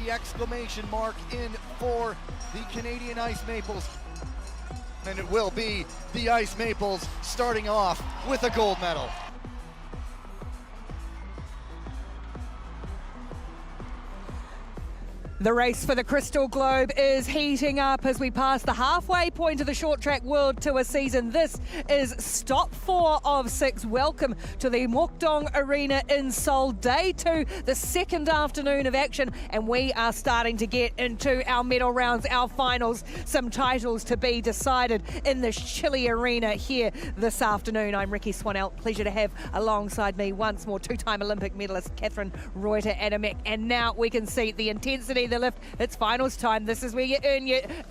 the exclamation mark in for the Canadian Ice Maples. And it will be the Ice Maples starting off with a gold medal. The race for the Crystal Globe is heating up as we pass the halfway point of the Short Track World Tour season. This is stop 4 of 6. Welcome to the Mokdong Arena in Seoul. Day 2, the second afternoon of action, and we are starting to get into our medal rounds, our finals, some titles to be decided in this chilly arena here this afternoon. I'm Ricky Swanell. Pleasure to have alongside me once more two-time Olympic medalist Catherine Reuter-Adamek. And now we can see the intensity, the lift. It's finals time. This is where you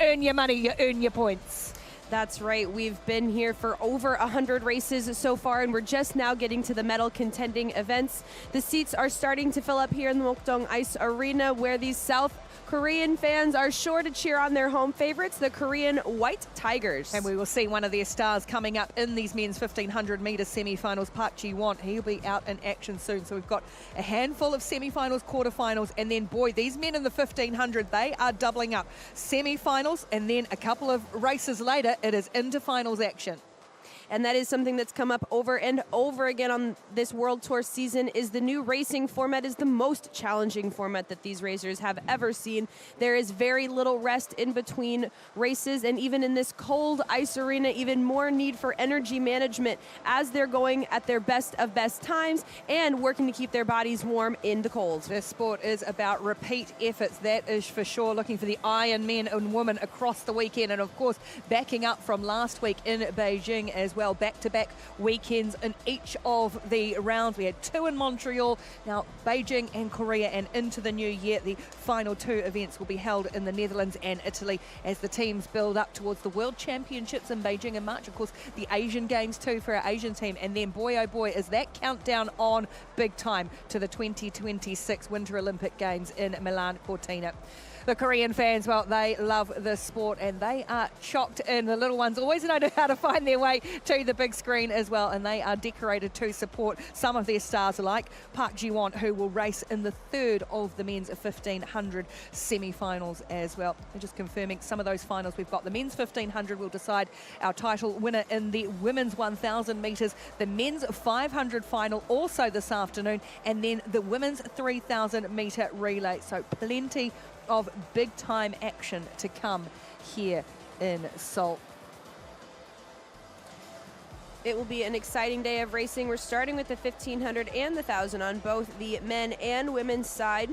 earn your money, you earn your points. That's right. We've been here for over 100 races so far, and we're just now getting to the medal contending events. The seats are starting to fill up here in the Mokdong Ice Arena, where these South Korean fans are sure to cheer on their home favorites, the Korean White Tigers. And we will see one of their stars coming up in these men's 1500 metre semi-finals, Park Ji-won. He'll be out in action soon. So we've got a handful of semi-finals, quarterfinals, and then, boy, these men in the 1500, they are doubling up. Semi-finals, and then a couple of races later, it is into finals action. And that is something that's come up over and over again on this World Tour season. Is the new racing format is the most challenging format that these racers have ever seen. There is very little rest in between races, and even in this cold ice arena, even more need for energy management as they're going at their best of best times and working to keep their bodies warm in the cold. This sport is about repeat efforts, that is for sure. Looking for the Iron men and women across the weekend, and of course backing up from last week in Beijing as well. Back-to-back weekends in each of the rounds. We had 2 in Montreal, now Beijing and Korea, and into the new year the final 2 events will be held in the Netherlands and Italy as the teams build up towards the World Championships in Beijing in March. Of course, the Asian Games too for our Asian team, and then boy oh boy is that countdown on big time to the 2026 Winter Olympic Games in Milan Cortina. The Korean fans, well, they love this sport and they are chocked in. The little ones always know how to find their way to the big screen as well, and they are decorated to support some of their stars like Park Ji-won, who will race in the 3rd of the men's 1500 semi-finals as well. And just confirming some of those finals, we've got the men's 1500 will decide our title winner in the women's 1000 metres, the men's 500 final also this afternoon, and then the women's 3000 metre relay. So plenty of big time action to come here in Seoul. It will be an exciting day of racing. We're starting with the 1500 and the 1000 on both the men and women's side.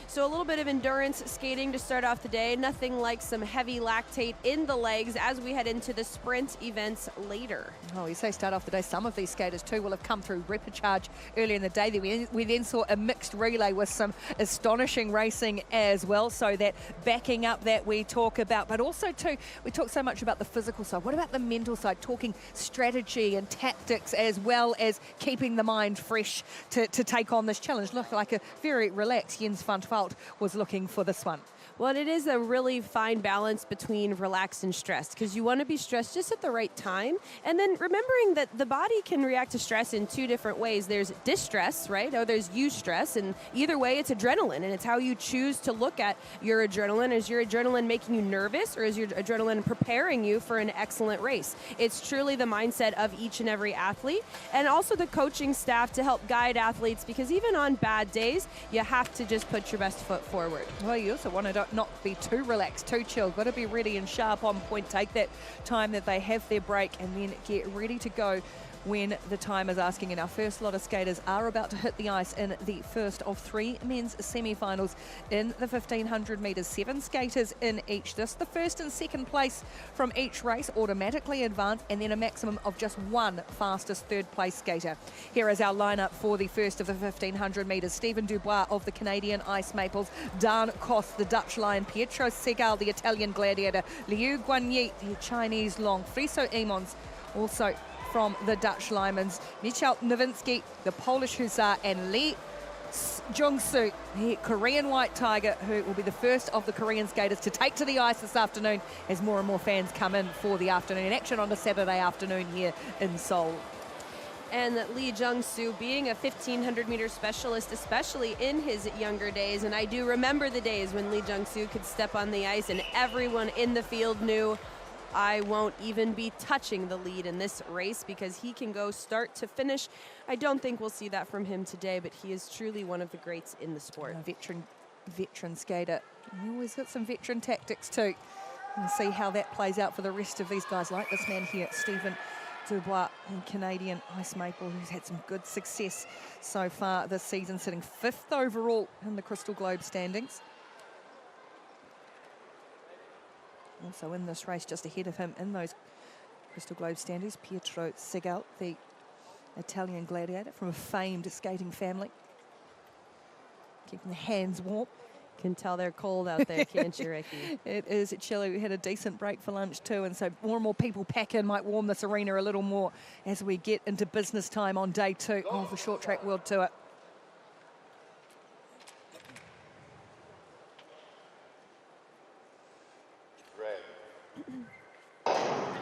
So a little bit of endurance skating to start off the day. Nothing like some heavy lactate in the legs as we head into the sprint events later. Oh, you say start off the day. Some of these skaters too will have come through repecharge earlier in the day. We then saw a mixed relay with some astonishing racing as well. So that backing up that we talk about, but also too, we talk so much about the physical side. What about the mental side? Talking strategy and tactics as well as keeping the mind fresh to take on this challenge. Look like a very relaxed Jens van 't Veld was looking for this one. Well, it is a really fine balance between relaxed and stressed, because you want to be stressed just at the right time. And then remembering that the body can react to stress in 2 different ways. There's distress, right? Or there's eustress. And either way, it's adrenaline. And it's how you choose to look at your adrenaline. Is your adrenaline making you nervous, or is your adrenaline preparing you for an excellent race? It's truly the mindset of each and every athlete, and also the coaching staff to help guide athletes, because even on bad days, you have to just put your best foot forward. Well, you also want to not be too relaxed, too chill. Got to be ready and sharp on point. Take that time that they have their break and then get ready to go when the time is asking. And our first lot of skaters are about to hit the ice in the first of 3 men's semi-finals in the 1500 metres. 7 skaters in each. This, the first and second place from each race automatically advance, and then a maximum of just 1 fastest 3rd place skater. Here is our lineup for the first of the 1500 metres. Stephen Dubois of the Canadian Ice Maples, Dan Koss, the Dutch Lion, Pietro Segal, the Italian Gladiator, Liu Guanyi, the Chinese Long, Friso Emons, also from the Dutch Lions, Michał Nowinski, the Polish Hussar, and Lee Jung-soo, the Korean White Tiger, who will be the first of the Korean skaters to take to the ice this afternoon as more and more fans come in for the afternoon action on a Saturday afternoon here in Seoul. And Lee Jung-soo being a 1,500-meter specialist, especially in his younger days. And I do remember the days when Lee Jung-soo could step on the ice and everyone in the field knew, I won't even be touching the lead in this race because he can go start to finish. I don't think we'll see that from him today, but he is truly one of the greats in the sport. A veteran skater. He always got some veteran tactics too. And see how that plays out for the rest of these guys, like this man here, Stephen Dubois, a Canadian ice maple who's had some good success so far this season, sitting 5th overall in the Crystal Globe standings. Also in this race, just ahead of him in those Crystal Globe standings, Pietro Segal, the Italian gladiator from a famed skating family. Keeping the hands warm. Can tell they're cold out there, can't you, Ricky? It is chilly. We had a decent break for lunch too, and so more and more people pack in, might warm this arena a little more as we get into business time on day 2 of the Short Track World Tour.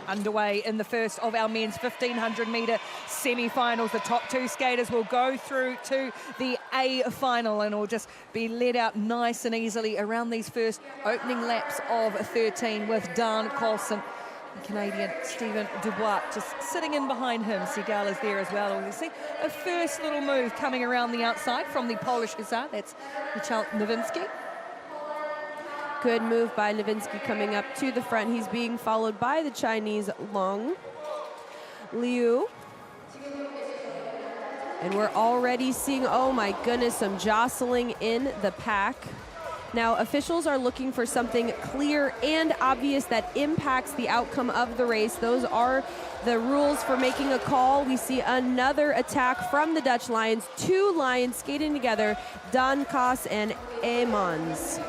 Underway in the first of our men's 1,500-meter semi-finals. The top 2 skaters will go through to the A final and will just be led out nice and easily around these first opening laps of 13 with Dan Carlson, the Canadian Stephen Dubois, just sitting in behind him. Segal is there as well. We see a first little move coming around the outside from the Polish Hussar. That's Michal Nowinski. Good move by Nowinski coming up to the front. He's being followed by the Chinese Long Liu. And we're already seeing, oh my goodness, some jostling in the pack. Now, officials are looking for something clear and obvious that impacts the outcome of the race. Those are the rules for making a call. We see another attack from the Dutch Lions. 2 Lions skating together, Dan Kaas and Emons.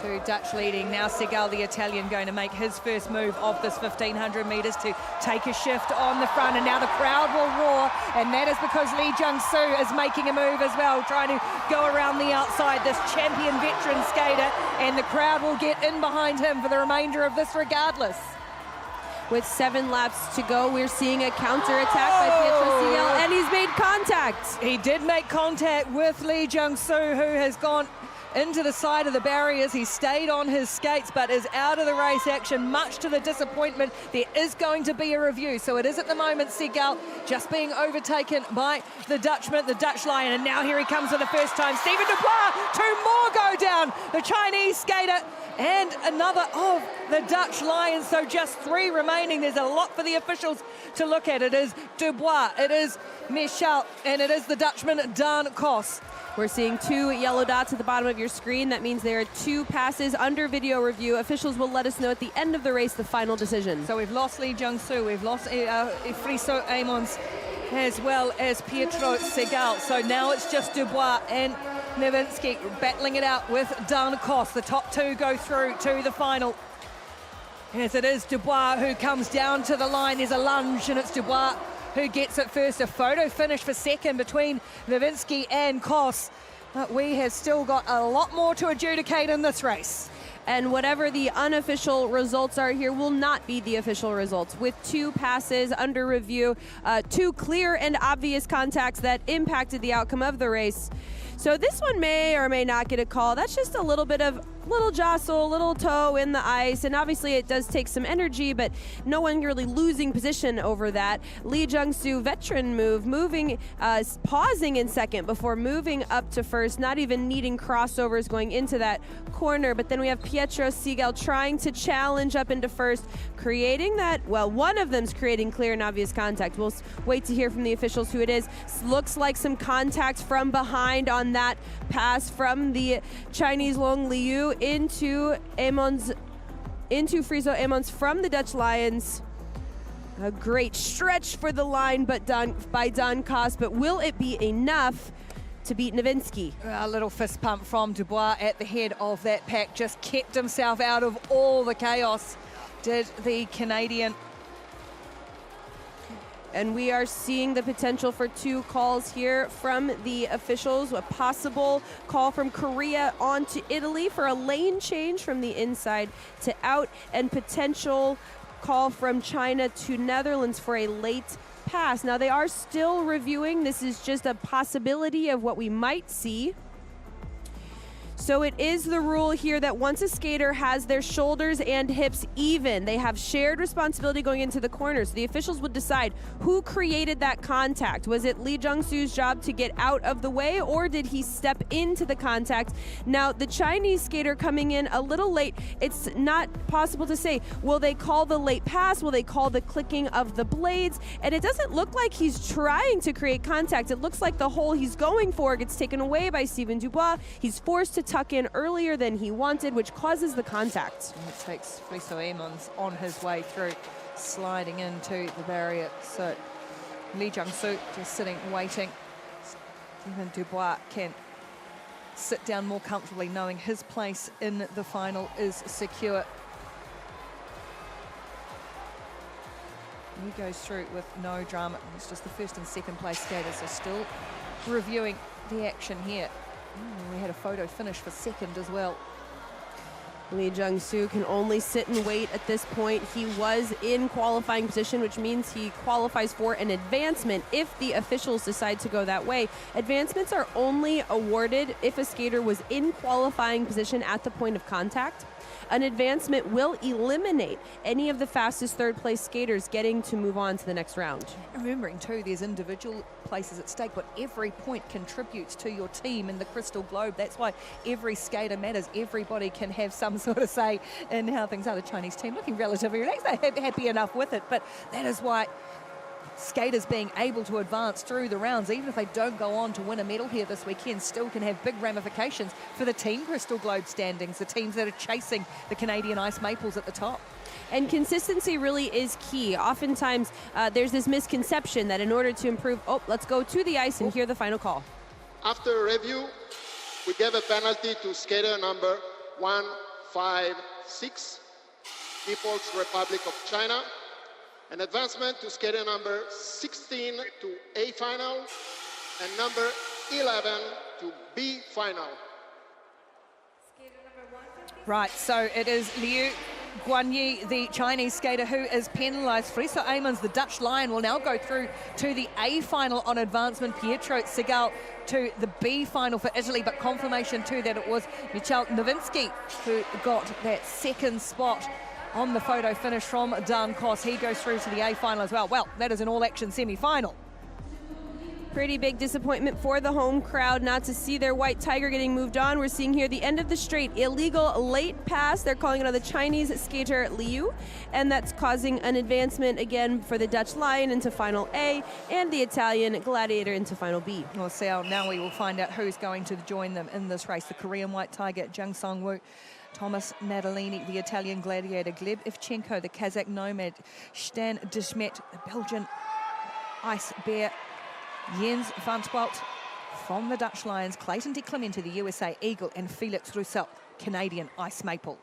2 Dutch leading. Now Segal, the Italian, going to make his first move of this 1,500 metres to take a shift on the front. And now the crowd will roar. And that is because Lee Jung-soo is making a move as well, trying to go around the outside, this champion veteran skater. And the crowd will get in behind him for the remainder of this regardless. With 7 laps to go, we're seeing a counter-attack by Pietro Segal, and he's made contact. He did make contact with Lee Jung-soo, who has gone into the side of the barriers. He stayed on his skates but is out of the race action, much to the disappointment. There is going to be a review, so it is at the moment Segal just being overtaken by the Dutchman, the Dutch Lion, and now here he comes for the first time. Stephen Dubois, 2 more go down. The Chinese skater and another of the Dutch Lions, so just 3 remaining. There's a lot for the officials to look at. It is Dubois, it is Michal, and it is the Dutchman Dan Kaas. We're seeing 2 yellow dots at the bottom of your screen. That means there are 2 passes under video review. Officials will let us know at the end of the race the final decision. So we've lost Lee Jung-soo, we've lost Friso Emons, as well as Pietro Segal. So now it's just Dubois and Nowinski battling it out with Dan Kaas. The top 2 go through to the final. As it is Dubois who comes down to the line. There's a lunge and it's Dubois who gets it first. A photo finish for second between Nowinski and Kaas. But we have still got a lot more to adjudicate in this race. And whatever the unofficial results are here will not be the official results. With 2 passes under review, 2 clear and obvious contacts that impacted the outcome of the race. So this one may or may not get a call. That's just a little bit of little jostle, little toe in the ice, and obviously it does take some energy, but no one really losing position over that. Lee Jung-soo, veteran move, pausing in second before moving up to first, not even needing crossovers going into that corner. But then we have Pietro Segal trying to challenge up into first, creating that, well, one of them's creating clear and obvious contact. We'll wait to hear from the officials who it is. Looks like some contact from behind on that pass from the Chinese Long Liu into Emons, into Friso Emons from the Dutch Lions. A great stretch for the line by Dan Kaas, but will it be enough to beat Nowinski? A little fist pump from Dubois at the head of that pack, just kept himself out of all the chaos, did the Canadian. And we are seeing the potential for 2 calls here from the officials. A possible call from Korea on to Italy for a lane change from the inside to out, and potential call from China to Netherlands for a late pass. Now they are still reviewing. This is just a possibility of what we might see. So it is the rule here that once a skater has their shoulders and hips even, they have shared responsibility going into the corners. The officials would decide who created that contact. Was it Lee Jung-soo's job to get out of the way, or did he step into the contact? Now, the Chinese skater coming in a little late, it's not possible to say, will they call the late pass? Will they call the clicking of the blades? And it doesn't look like he's trying to create contact. It looks like the hole he's going for gets taken away by Steven Dubois. He's forced to tuck in earlier than he wanted, which causes the contact. And it takes Friso Emons on his way through, sliding into the barrier. So Lee Jung-soo just sitting, waiting. Steven Dubois can sit down more comfortably, knowing his place in the final is secure. He goes through with no drama. It's just the first and second place skaters, so still reviewing the action here. We had a photo finish for second as well. Lee Jung-soo can only sit and wait at this point. He was in qualifying position, which means he qualifies for an advancement if the officials decide to go that way. Advancements are only awarded if a skater was in qualifying position at the point of contact. An advancement will eliminate any of the fastest third place skaters getting to move on to the next round. Remembering too, there's individual places at stake, but every point contributes to your team in the Crystal Globe. That's why every skater matters. Everybody can have some sort of say in how things are. The Chinese team looking relatively relaxed. They're happy enough with it, but that is why skaters being able to advance through the rounds, even if they don't go on to win a medal here this weekend, still can have big ramifications for the team Crystal Globe standings, the teams that are chasing the Canadian Ice Maples at the top. And consistency really is key. Oftentimes, there's this misconception that in order to improve, let's go to the ice and hear the final call. After a review, we gave a penalty to skater number 156, People's Republic of China. An advancement to skater number 16 to A final and number 11 to B final. Right, so it is Liu Guanyi, the Chinese skater, who is penalised. Friso Emons, the Dutch Lion, will now go through to the A final on advancement. Pietro Segal to the B final for Italy, but confirmation too that it was Michal Nowinski who got that second spot on the photo finish from Dan Kos. He goes through to the A final as well. Well, that is an all-action semi-final. Pretty big disappointment for the home crowd not to see their white tiger getting moved on. We're seeing here the end of the straight. Illegal late pass. They're calling it on the Chinese skater Liu, and that's causing an advancement again for the Dutch Lion into final A and the Italian Gladiator into final B. Well, so now we will find out who's going to join them in this race. The Korean white tiger, Jung Sung-woo, Thomas Nadalini, the Italian Gladiator, Gleb Ivchenko, the Kazakh Nomad, Stan de Smet, the Belgian Ice Bear, Jens van Twalt from the Dutch Lions, Clayton de Clemente, the USA Eagle, and Felix Roussel, Canadian Ice Maple.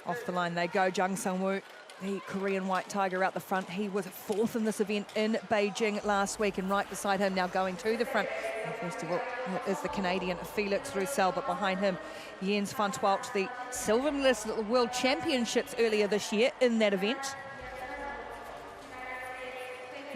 Off the line they go. Jung Sung-woo, the Korean white tiger, out the front. He was fourth in this event in Beijing last week, and right beside him now going to the front, and first of all, is the Canadian Felix Roussel, but behind him, Jens van Twalt, the silver medalist at the World Championships earlier this year in that event.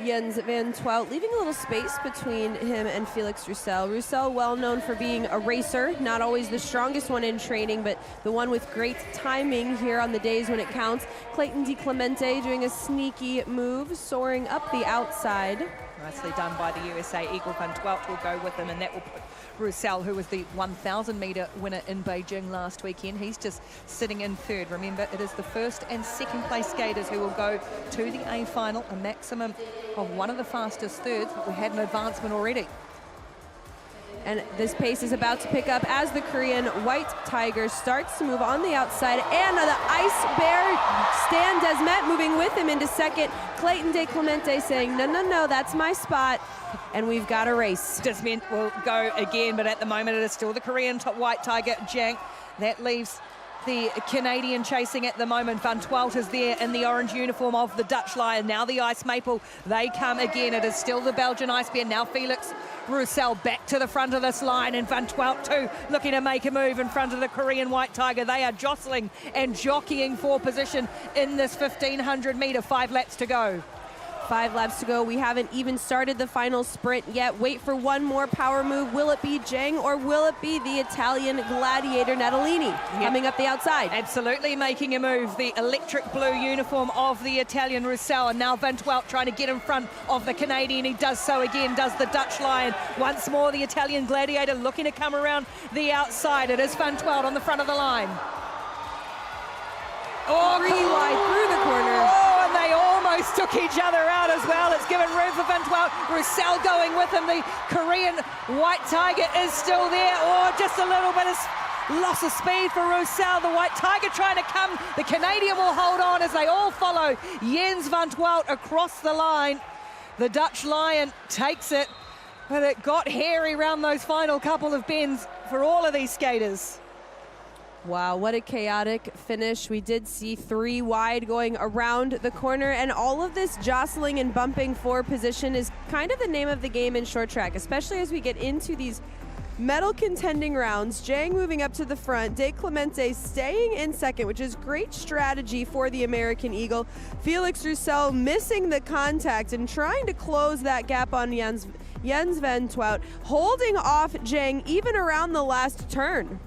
Jens van Twalt leaving a little space between him and Felix Roussel. Roussel, well known for being a racer, not always the strongest one in training, but the one with great timing here on the days when it counts. Clayton de Clemente doing a sneaky move, soaring up the outside. Nicely done by the USA Eagle. Van Twalt will go with him, and that will put Roussel, who was the 1,000 metre winner in Beijing last weekend, he's just sitting in third. Remember, it is the first and second place skaters who will go to the A final, a maximum of one of the fastest thirds, but we had an advancement already. And this pace is about to pick up as the Korean White Tiger starts to move on the outside. And the Ice Bear, Stan Desmet, moving with him into second. Clayton De Clemente saying, no, no, no, that's my spot. And we've got a race. Desmet will go again, but at the moment it is still the Korean White Tiger, Jang. That leaves the Canadian chasing at the moment. Van Twelt is there in the orange uniform of the Dutch Lion. Now the Ice Maple, they come again. It is still the Belgian Ice Bear. Now Felix Roussel back to the front of this line, and Van Twelt too looking to make a move in front of the Korean White Tiger. They are jostling and jockeying for position in this 1500 meter. 5 laps to go. 5 laps to go. We haven't even started the final sprint yet. Wait for one more power move. Will it be Jang or will it be the Italian gladiator Natalini coming up the outside? Absolutely making a move. The electric blue uniform of the Italian Roussel, and now Van Twelt trying to get in front of the Canadian. He does so again, does the Dutch Lion. Once more the Italian gladiator looking to come around the outside. It is Van Twelt on the front of the line. Oh, 3 wide through the corner. Oh, and they almost took each other out as well. It's given room for Van Twelt. Roussel going with him. The Korean White Tiger is still there. Oh, just a little bit of loss of speed for Roussel. The White Tiger trying to come. The Canadian will hold on as they all follow Jens Van Twelt across the line. The Dutch Lion takes it, but it got hairy around those final couple of bends for all of these skaters. Wow, what a chaotic finish. We did see 3 wide going around the corner, and all of this jostling and bumping for position is kind of the name of the game in short track, especially as we get into these medal contending rounds. Jang moving up to the front, De Clemente staying in second, which is great strategy for the American Eagle. Felix Roussel missing the contact and trying to close that gap on Jens Van Twelt, holding off Jang even around the last turn.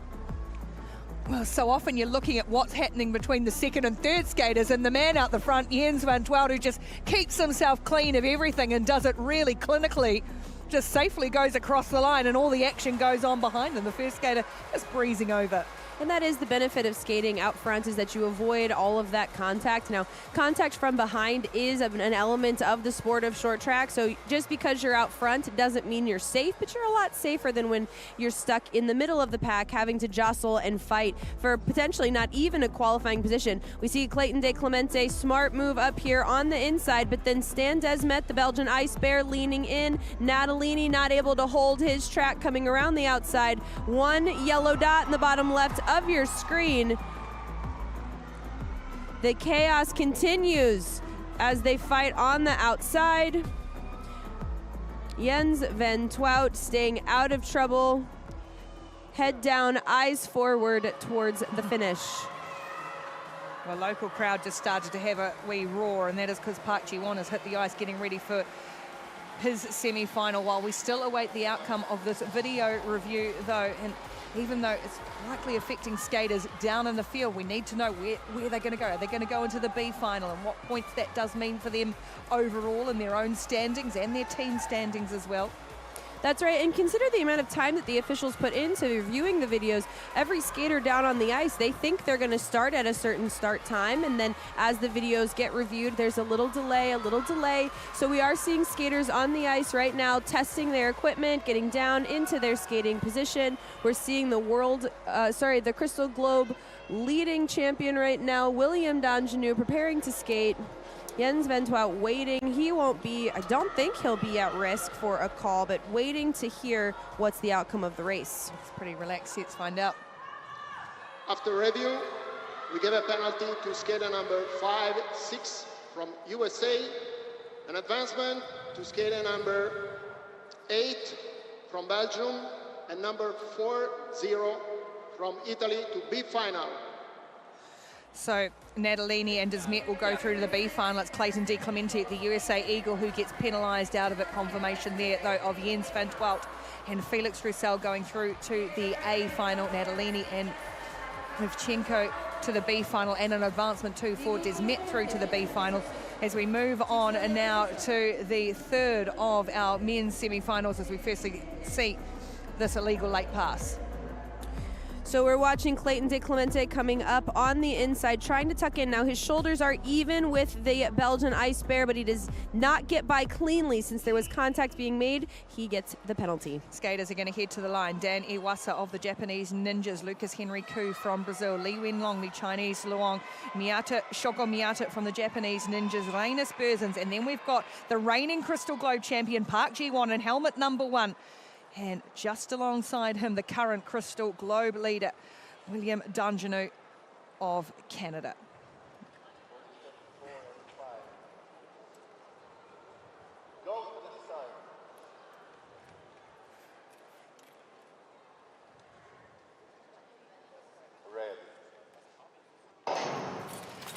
Well, so often you're looking at what's happening between the second and third skaters, and the man out the front, Jens Van Twelt, who just keeps himself clean of everything and does it really clinically, just safely goes across the line, and all the action goes on behind them. The first skater just breezing over. And that is the benefit of skating out front, is that you avoid all of that contact. Now, contact from behind is an element of the sport of short track, so just because you're out front, it doesn't mean you're safe, but you're a lot safer than when you're stuck in the middle of the pack, having to jostle and fight for potentially not even a qualifying position. We see Clayton De Clemente, smart move up here on the inside, but then Stan Desmet, the Belgian Ice Bear, leaning in. Natalini not able to hold his track, coming around the outside. 1 yellow dot in the bottom left of your screen. The chaos continues as they fight on the outside. Jens Van Twelt staying out of trouble. Head down, eyes forward towards the finish. Well, local crowd just started to have a wee roar, and that is because Park Ji-won has hit the ice getting ready for his semi-final, while we still await the outcome of this video review though. And even though it's likely affecting skaters down in the field, we need to know where they're going to go. Are they going to go into the B final, and what points that does mean for them overall in their own standings and their team standings as well? That's right, and consider the amount of time that the officials put into reviewing the videos. Every skater down on the ice, they think they're going to start at a certain start time, and then as the videos get reviewed, there's a little delay. So we are seeing skaters on the ice right now testing their equipment, getting down into their skating position. We're seeing the Crystal Globe leading champion right now, William Danjanu, preparing to skate. Jens Van Twelt waiting. He won't be, I don't think he'll be at risk for a call, but waiting to hear what's the outcome of the race. It's pretty relaxed. Let's find out. After review, we give a penalty to skater number 5-6 from USA, an advancement to skater number 8 from Belgium, and number 4-0 from Italy to B final. So Natalini and Desmet will go through to the B final. It's Clayton De Clemente, the USA Eagle, who gets penalised out of it. Confirmation there, though, of Jens Van Twelt and Felix Roussel going through to the A final. Natalini and Livchenko to the B final, and an advancement too for Desmet through to the B final. As we move on now to the third of our men's semi-finals, as we firstly see this illegal late pass. So we're watching Clayton De Clemente coming up on the inside, trying to tuck in. Now his shoulders are even with the Belgian Ice Bear, but he does not get by cleanly since there was contact being made. He gets the penalty. Skaters are going to head to the line. Dan Iwasa of the Japanese Ninjas, Lucas Henry Koo from Brazil, Li Wenlong, the Chinese Luong, Miyata, Shogo Miyata from the Japanese Ninjas, Rainis Berzins, and then we've got the reigning Crystal Globe champion Park Ji-won in helmet number 1. And just alongside him, the current Crystal Globe leader, William Dungenoo of Canada.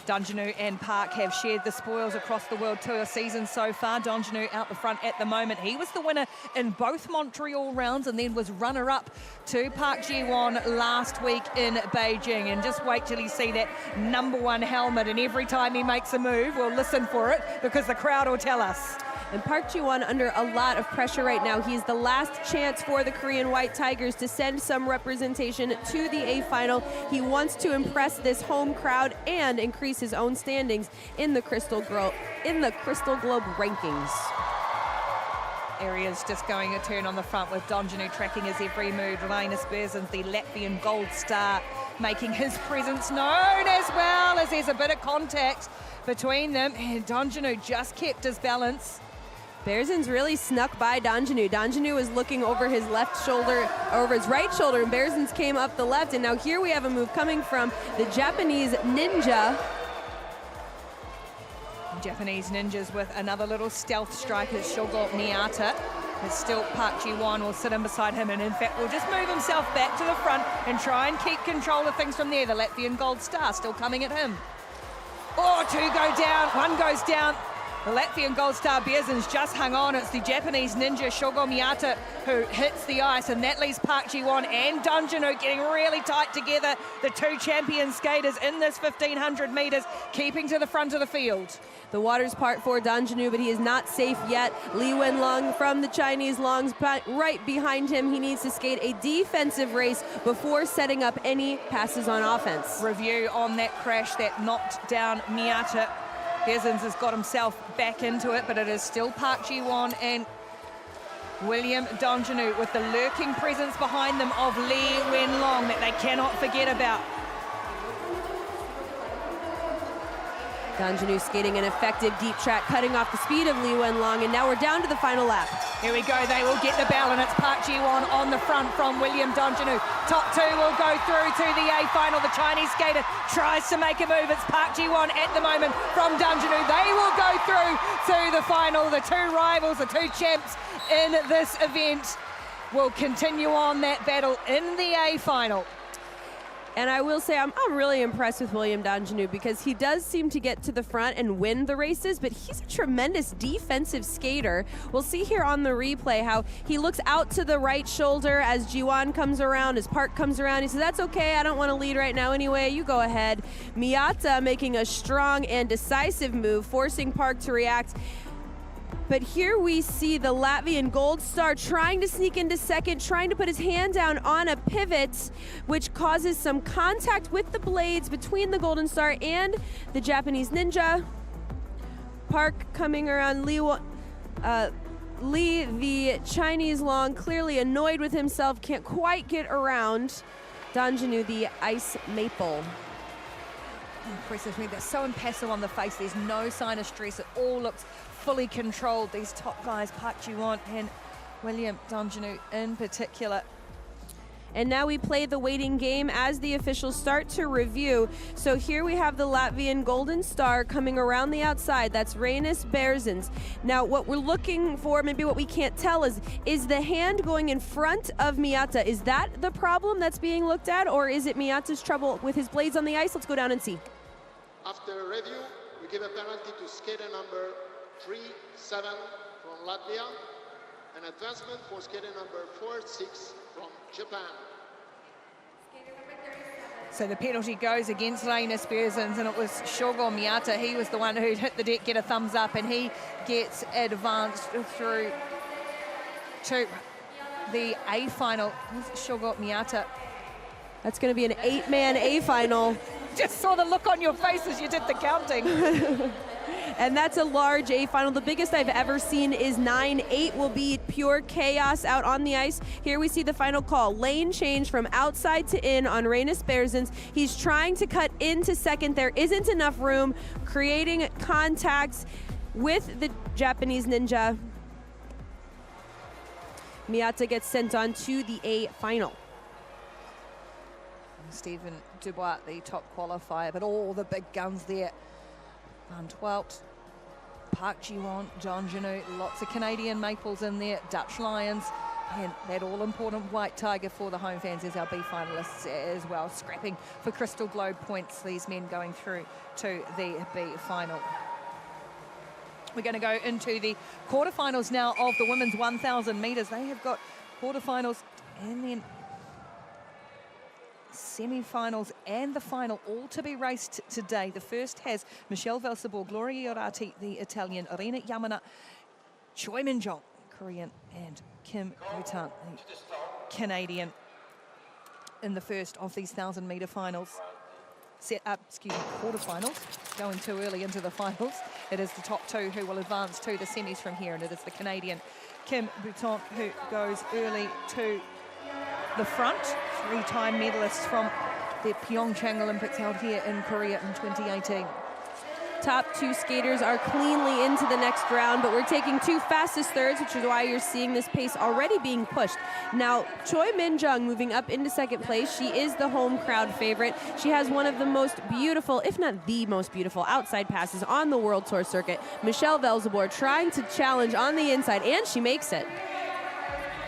Dungenoo and Park have shared the spoils across the World Tour season so far. Dungenoo out the front at the moment. He was the winner in both Montreal rounds and then was runner-up to Park Ji-won last week in Beijing. And just wait till you see that number 1 helmet, and every time he makes a move, we'll listen for it because the crowd will tell us. And Park Ji-won under a lot of pressure right now. He's the last chance for the Korean White Tigers to send some representation to the A final. He wants to impress this home crowd and increase his own standings in the Crystal Globe rankings. Areas just going a turn on the front with Dungenoo tracking his every move. Rainis Berzins, the Latvian gold star, making his presence known as well, as there's a bit of contact between them, and Dungenoo just kept his balance. Berzins really snuck by Dungenoo. Dungenoo was looking over his left shoulder, over his right shoulder, and Berzins came up the left. And now here we have a move coming from the Japanese Ninja. Japanese Ninjas with another little stealth strike as Shogo Miyata. But still Park Ji-won will sit in beside him, and in fact will just move himself back to the front and try and keep control of things from there. The Latvian gold star still coming at him. Oh, 2 go down, 1 goes down. The Latvian gold star Berzins just hung on. It's the Japanese Ninja Shogo Miyata who hits the ice, and that leaves Park Ji-won and Dungenoo getting really tight together. The 2 champion skaters in this 1500 meters, keeping to the front of the field. The water's part for Dungenoo, but he is not safe yet. Li Wenlong from the Chinese Longs right behind him. He needs to skate a defensive race before setting up any passes on offense. Review on that crash that knocked down Miyata. Berzins has got himself back into it, but it is still Park Ji-won and William Dungenoo with the lurking presence behind them of Li Wenlong that they cannot forget about. Dungenoo skating an effective deep track, cutting off the speed of Li Wenlong, and now we're down to the final lap. Here we go, they will get the bell, and it's Park Ji-won on the front from William Dungenoo. Top 2 will go through to the A final. The Chinese skater tries to make a move. It's Park Ji-won at the moment from Dungenoo. They will go through to the final. The 2 rivals, the 2 champs in this event will continue on that battle in the A final. And I will say I'm really impressed with William Dungenoo because he does seem to get to the front and win the races, but he's a tremendous defensive skater. We'll see here on the replay how he looks out to the right shoulder as Ji-won comes around, as Park comes around. He says, that's okay, I don't want to lead right now anyway, you go ahead. Miyata making a strong and decisive move, forcing Park to react. But here we see the Latvian gold star trying to sneak into second, trying to put his hand down on a pivot, which causes some contact with the blades between the golden star and the Japanese Ninja. Park coming around, Li, the Chinese Long, clearly annoyed with himself, can't quite get around Dungenoo, the Ice Maple. Impresses me, they're so impassive on the face, there's no sign of stress, it all looks fully controlled. These top guys, Park Ji-won and William Dungenoo in particular. And now we play the waiting game as the officials start to review. So here we have the Latvian Golden Star coming around the outside. That's Rainis Berzins. Now what we're looking for, maybe what we can't tell is the hand going in front of Miyata. Is that the problem that's being looked at, or is it Miyata's trouble with his blades on the ice? Let's go down and see. After review, we give a penalty to skater number 3-7 from Latvia, and advancement for skater number 4-6 from Japan. So the penalty goes against Rainis Berzins, and it was Shogo Miyata. He was the one who'd hit the deck, get a thumbs up, and he gets advanced through to the A final with Shogo Miyata. That's going to be an 8-man A final. Just saw the look on your face as you did the counting. And that's a large A final. The biggest I've ever seen is 9-8 will be pure chaos out on the ice. Here we see the final call. Lane change from outside to in on Reynes Berzins. He's trying to cut into second. There isn't enough room, creating contacts with the Japanese ninja. Miyata gets sent on to the A final. Stephen Dubois, the top qualifier, but all the big guns there. Van Twelt, Park Ji-won, John Janu, lots of Canadian maples in there, Dutch Lions, and that all-important white tiger for the home fans as our B finalists as well, scrapping for Crystal Globe points, these men going through to the B final. We're going to go into the quarterfinals now of the women's 1,000 metres. They have got quarterfinals and then semi-finals and the final all to be raced today. The first has Michelle Valsabor, Gloria Iorati, the Italian, Irina Yamana, Choi Min-jong, Korean, and Kim Bhutan, the Canadian, in the first of these 1,000-metre finals. Quarterfinals, going too early into the finals. It is the top two who will advance to the semis from here, and it is the Canadian Kim Bhutan who goes early to the front. Three-time medalist from the Pyeongchang Olympics held here in Korea in 2018. Top two skaters are cleanly into the next round, but we're taking two fastest thirds, which is why you're seeing this pace already being pushed. Now, Choi Min-jong moving up into second place. She is the home crowd favorite. She has one of the most beautiful, if not the most beautiful, outside passes on the World Tour circuit. Michelle Valsabor trying to challenge on the inside, and she makes it.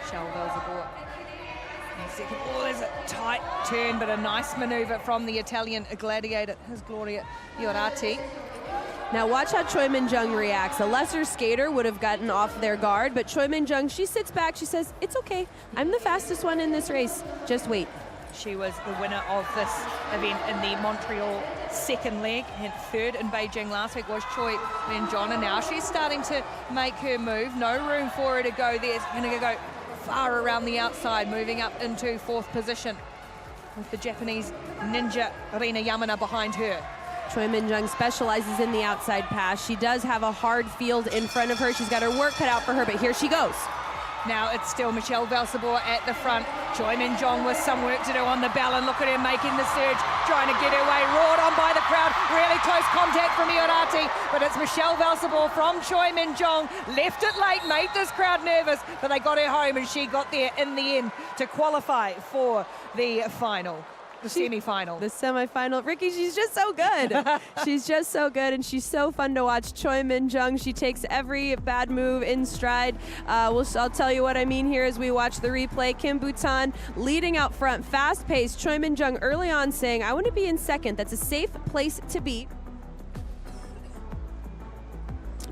Michelle Valsabor. Second, oh, there's a tight turn, but a nice maneuver from the Italian gladiator, his Gloria Iorati. Now watch how Choi Min-jong reacts. A lesser skater would have gotten off their guard, but Choi Min-jong, she sits back, she says, it's okay, I'm the fastest one in this race, just wait. She was the winner of this event in the Montreal second leg, and third in Beijing last week was Choi Min-jong, and now she's starting to make her move. No room for her to go there. It's going to go far around the outside, moving up into fourth position with the Japanese ninja Irina Yamana behind her. Choi Min-jong specializes in the outside pass. She does have a hard field in front of her. She's got her work cut out for her, but here she goes. Now it's still Michelle Valsabor at the front. Choi Min-jong with some work to do on the ballon. Look at her making the surge, trying to get her way, roared on by the crowd. Really close contact from Iorati, but it's Michelle Valsabor from Choi Min-jong. Left it late, made this crowd nervous, but they got her home, and she got there in the end to qualify for the final. The semi-final. The semi-final. Ricky, she's just so good. She's just so good, and she's so fun to watch. Choi Min-jong, she takes every bad move in stride. I'll tell you what I mean here as we watch the replay. Kim Bhutan leading out front, fast-paced. Choi Min-jong early on saying, I want to be in second. That's a safe place to be.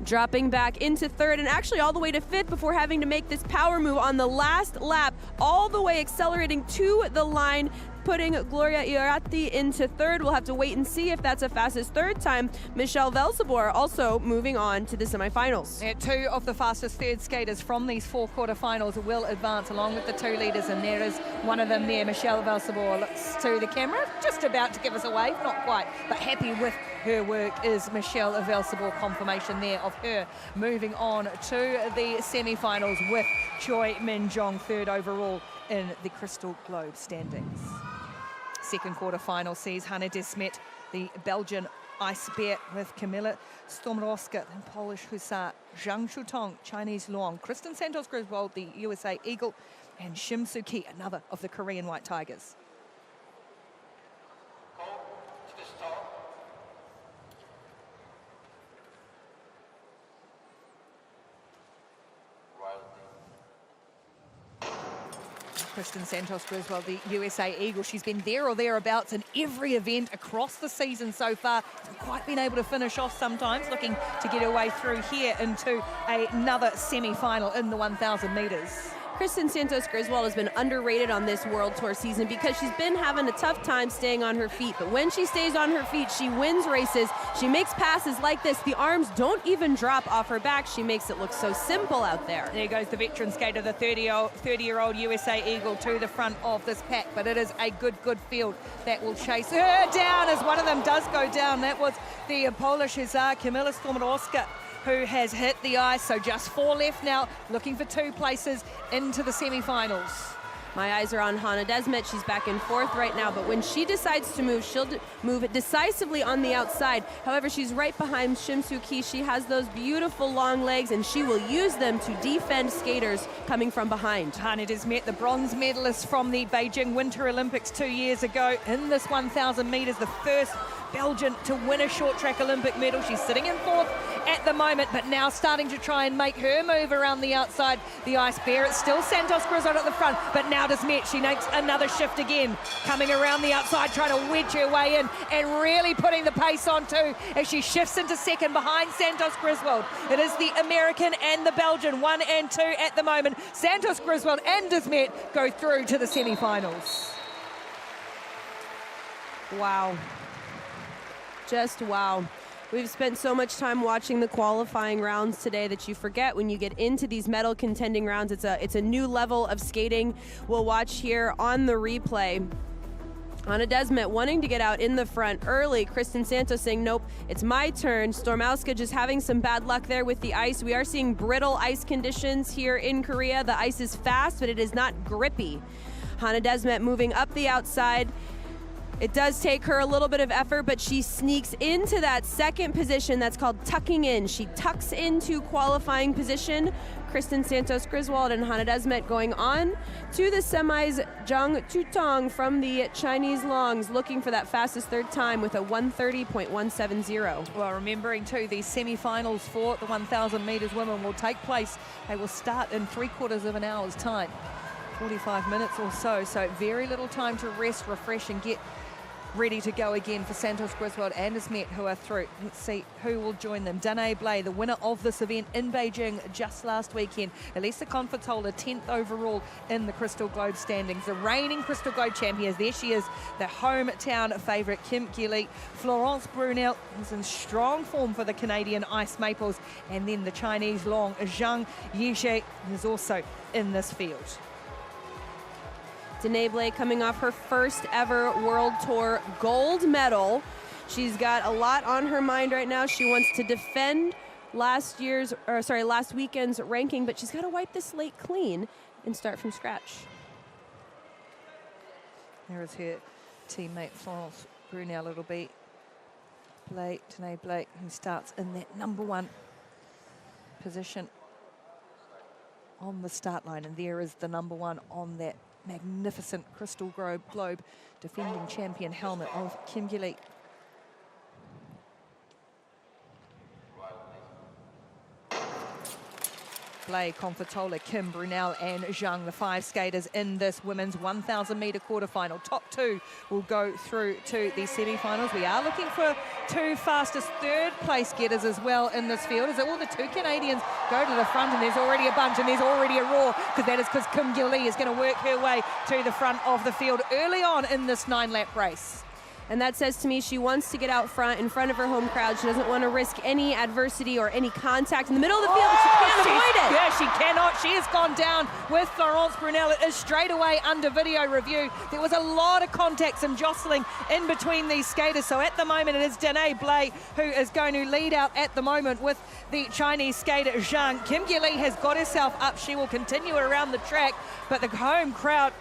Dropping back into third and actually all the way to fifth before having to make this power move on the last lap, all the way accelerating to the line, putting Gloria Iorati into third. We'll have to wait and see if that's a fastest third time. Michelle Valsabor also moving on to the semifinals. Yeah, two of the fastest third skaters from these four quarterfinals will advance along with the two leaders, and there is one of them there. Michelle Valsabor looks to the camera, just about to give us a wave, not quite, but happy with her work is Michelle Valsabor. Confirmation there of her moving on to the semi-finals with Choi Min-jong third overall in the Crystal Globe standings. Second quarter-final sees Hanne Desmet, the Belgian Ice Bear, with Camilla Stomrowska, the Polish Hussar, Zhang Shutong, Chinese Luong, Kristen Santos-Griswold, the USA Eagle, and Shim Soo-ki, another of the Korean White Tigers. Kristen Santos-Griswold, the USA Eagle. She's been there or thereabouts in every event across the season so far. Hasn't quite been able to finish off sometimes, looking to get her way through here into another semi-final in the 1,000 metres. Kristen Santos Griswold has been underrated on this World Tour season because she's been having a tough time staying on her feet. But when she stays on her feet, she wins races. She makes passes like this. The arms don't even drop off her back. She makes it look so simple out there. There goes the veteran skater, the 30-year-old USA Eagle to the front of this pack. But it is a good field that will chase her down as one of them does go down. That was the Polish hussar, Kamila Skomorowska, who has hit the ice. So just 4 left now, looking for 2 places into the semi-finals. My eyes are on Hannah Desmet. She's back in 4th right now, but when she decides to move, she'll move decisively on the outside. However, she's right behind Shim Soo Ki. She has those beautiful long legs, and she will use them to defend skaters coming from behind. Hannah Desmet, the bronze medalist from the Beijing Winter Olympics 2 years ago in this 1,000 meters, the first Belgian to win a short track Olympic medal. She's sitting in 4th at the moment, but now starting to try and make her move around the outside. The ice bear, it's still Santos Griswold at the front, but now Desmet, she makes another shift again, coming around the outside, trying to wedge her way in and really putting the pace on too as she shifts into 2nd behind Santos Griswold. It is the American and the Belgian, 1 and 2 at the moment. Santos Griswold and Desmet go through to the semi-finals. Wow. Just wow. We've spent so much time watching the qualifying rounds today that you forget when you get into these medal contending rounds. It's a new level of skating. We'll watch here on the replay. Hannah Desmet wanting to get out in the front early. Kristen Santos saying, nope, it's my turn. Stormowska just having some bad luck there with the ice. We are seeing brittle ice conditions here in Korea. The ice is fast, but it is not grippy. Hannah Desmet moving up the outside. It does take her a little bit of effort, but she sneaks into that 2nd position. That's called tucking in. She tucks into qualifying position. Kristen Santos Griswold and Hannah Desmet going on to the semis. Zhang Tutong from the Chinese Longs looking for that fastest 3rd time with a 1:30.170. Well, remembering too, the semi-finals for the 1,000 meters women will take place. They will start in 3/4 of an hour's time, 45 minutes or so. So very little time to rest, refresh, and get ready to go again for Santos Griswold and Desmet, who are through. Let's see who will join them. Danae Blay, the winner of this event in Beijing just last weekend. Elisa Confortola, 10th overall in the Crystal Globe standings. The reigning Crystal Globe champions, there she is, the hometown favourite, Kim Gilly. Florence Brunel is in strong form for the Canadian Ice Maples. And then the Chinese long, Zhang Yizhe, is also in this field. Danae Blay coming off her 1st ever World Tour gold medal. She's got a lot on her mind right now. She wants to defend last weekend's ranking, but she's got to wipe the slate clean and start from scratch. There is her teammate Florence Brunel. It'll be Danae Blay, who starts in that #1 position on the start line, and there is the #1 on that magnificent Crystal Globe defending champion helmet of Kim Gilly. Blay, Confortola, Kim, Brunel and Zhang, the 5 skaters in this women's 1,000 metre quarterfinal. Top 2 will go through to the semi-finals. We are looking for 2 fastest 3rd place getters as well in this field, as all the 2 Canadians go to the front, and there's already a bunch and there's already a roar, because Kim Gilly is going to work her way to the front of the field early on in this 9-lap race. And that says to me she wants to get out front in front of her home crowd. She doesn't want to risk any adversity or any contact in the middle of the field, but she can't avoid it. Yeah, she cannot. She has gone down with Florence Brunel. It is straight away under video review. There was a lot of contacts and jostling in between these skaters. So at the moment, it is Danae Blay who is going to lead out at the moment with the Chinese skater Zhang. Kim Gilly has got herself up. She will continue around the track, but the home crowd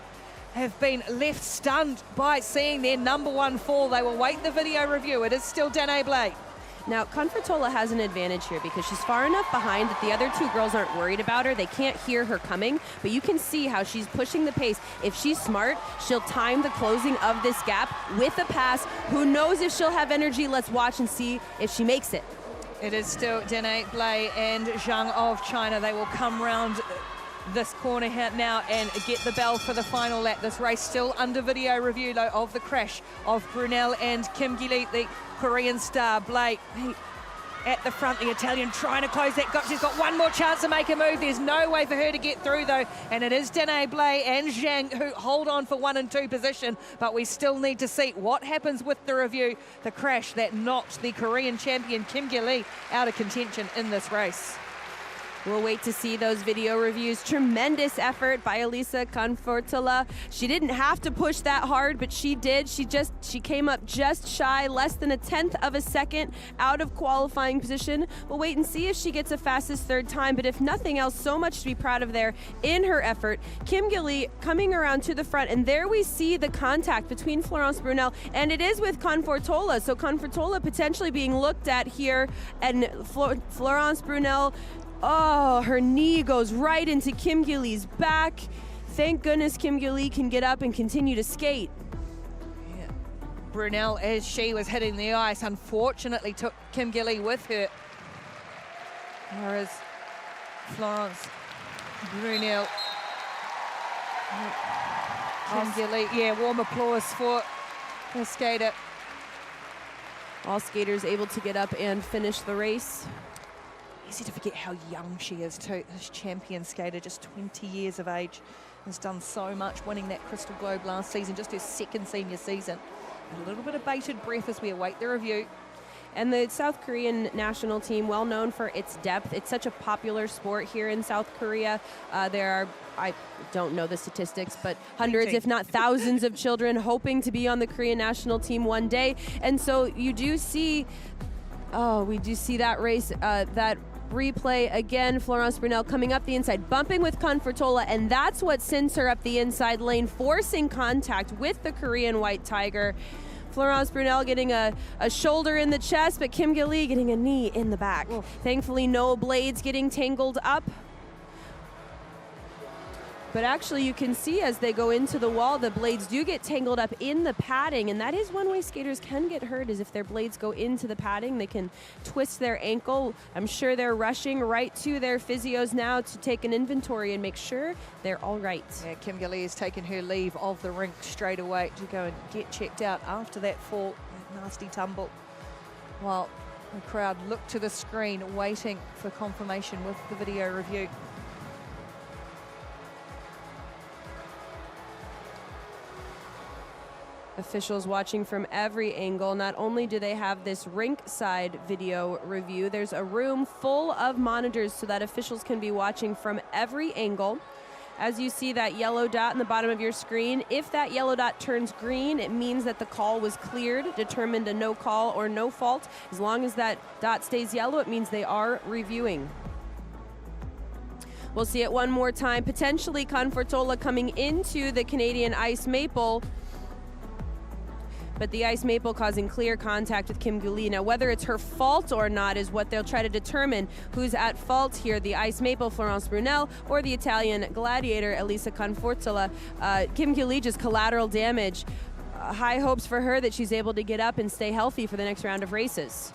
have been left stunned by seeing their #1 fall. They will wait the video review. It is still Danae Blay. Now, Confortola has an advantage here because she's far enough behind that the other 2 girls aren't worried about her. They can't hear her coming, but you can see how she's pushing the pace. If she's smart, she'll time the closing of this gap with a pass. Who knows if she'll have energy? Let's watch and see if she makes it. It is still Danae Blay and Zhang of China. They will come round this corner here now and get the bell for the final lap. This race still under video review, though, of the crash of Brunel and Kim Gilly, the Korean star. Blay at the front. The Italian trying to close that gap. She's got one more chance to make a move. There's no way for her to get through, though. And it is Danae Blay and Zhang who hold on for 1 and 2 position. But we still need to see what happens with the review. The crash that knocked the Korean champion Kim Gil-lee out of contention in this race. We'll wait to see those video reviews. Tremendous effort by Elisa Confortola. She didn't have to push that hard, but she did. She came up just shy, less than 1/10 of a second out of qualifying position. We'll wait and see if she gets a fastest third time, but if nothing else, so much to be proud of there in her effort. Kim Gil-lee coming around to the front, and there we see the contact between Florence Brunel, and it is with Confortola. So Confortola potentially being looked at here, and Florence Brunel, oh, her knee goes right into Kim Gil-lee's back. Thank goodness Kim Gil-lee can get up and continue to skate. Yeah. Brunel, as she was hitting the ice, unfortunately took Kim Gil-lee with her. Whereas Florence Brunel. Kim Gil-lee, yeah, warm applause for the skater. All skaters able to get up and finish the race. Easy to forget how young she is too. This champion skater, just 20 years of age, has done so much, winning that Crystal Globe last season, just her second senior season. A little bit of bated breath as we await the review. And the South Korean national team, well known for its depth. It's such a popular sport here in South Korea. There are, I don't know the statistics, but hundreds, if not thousands of children hoping to be on the Korean national team one day. And so you do see, we do see that race, that replay again. Florence Brunel coming up the inside, bumping with Confortola, and that's what sends her up the inside lane, forcing contact with the Korean White Tiger. Florence Brunel getting a shoulder in the chest, but Kim Gil-lee getting a knee in the back. Oof. Thankfully, no blades getting tangled up. But actually, you can see as they go into the wall, the blades do get tangled up in the padding, and that is one way skaters can get hurt, is if their blades go into the padding, they can twist their ankle. I'm sure they're rushing right to their physios now to take an inventory and make sure they're all right. Yeah, Kim Gil-lee has taken her leave of the rink straight away to go and get checked out after that fall, that nasty tumble, while the crowd look to the screen waiting for confirmation with the video review. Officials watching from every angle. Not only do they have this rink side video review, there's a room full of monitors so that officials can be watching from every angle. As you see that yellow dot in the bottom of your screen, if that yellow dot turns green, it means that the call was cleared, determined a no call or no fault. As long as that dot stays yellow, it means they are reviewing. We'll see it one more time. Potentially Confortola coming into the Canadian Ice Maple, but the Ice Maple causing clear contact with Kim Gil-lee. Now, whether it's her fault or not is what they'll try to determine. Who's at fault here, the Ice Maple, Florence Brunel, or the Italian Gladiator, Elisa Confortola? Kim Gil-lee, just collateral damage. High hopes for her that she's able to get up and stay healthy for the next round of races.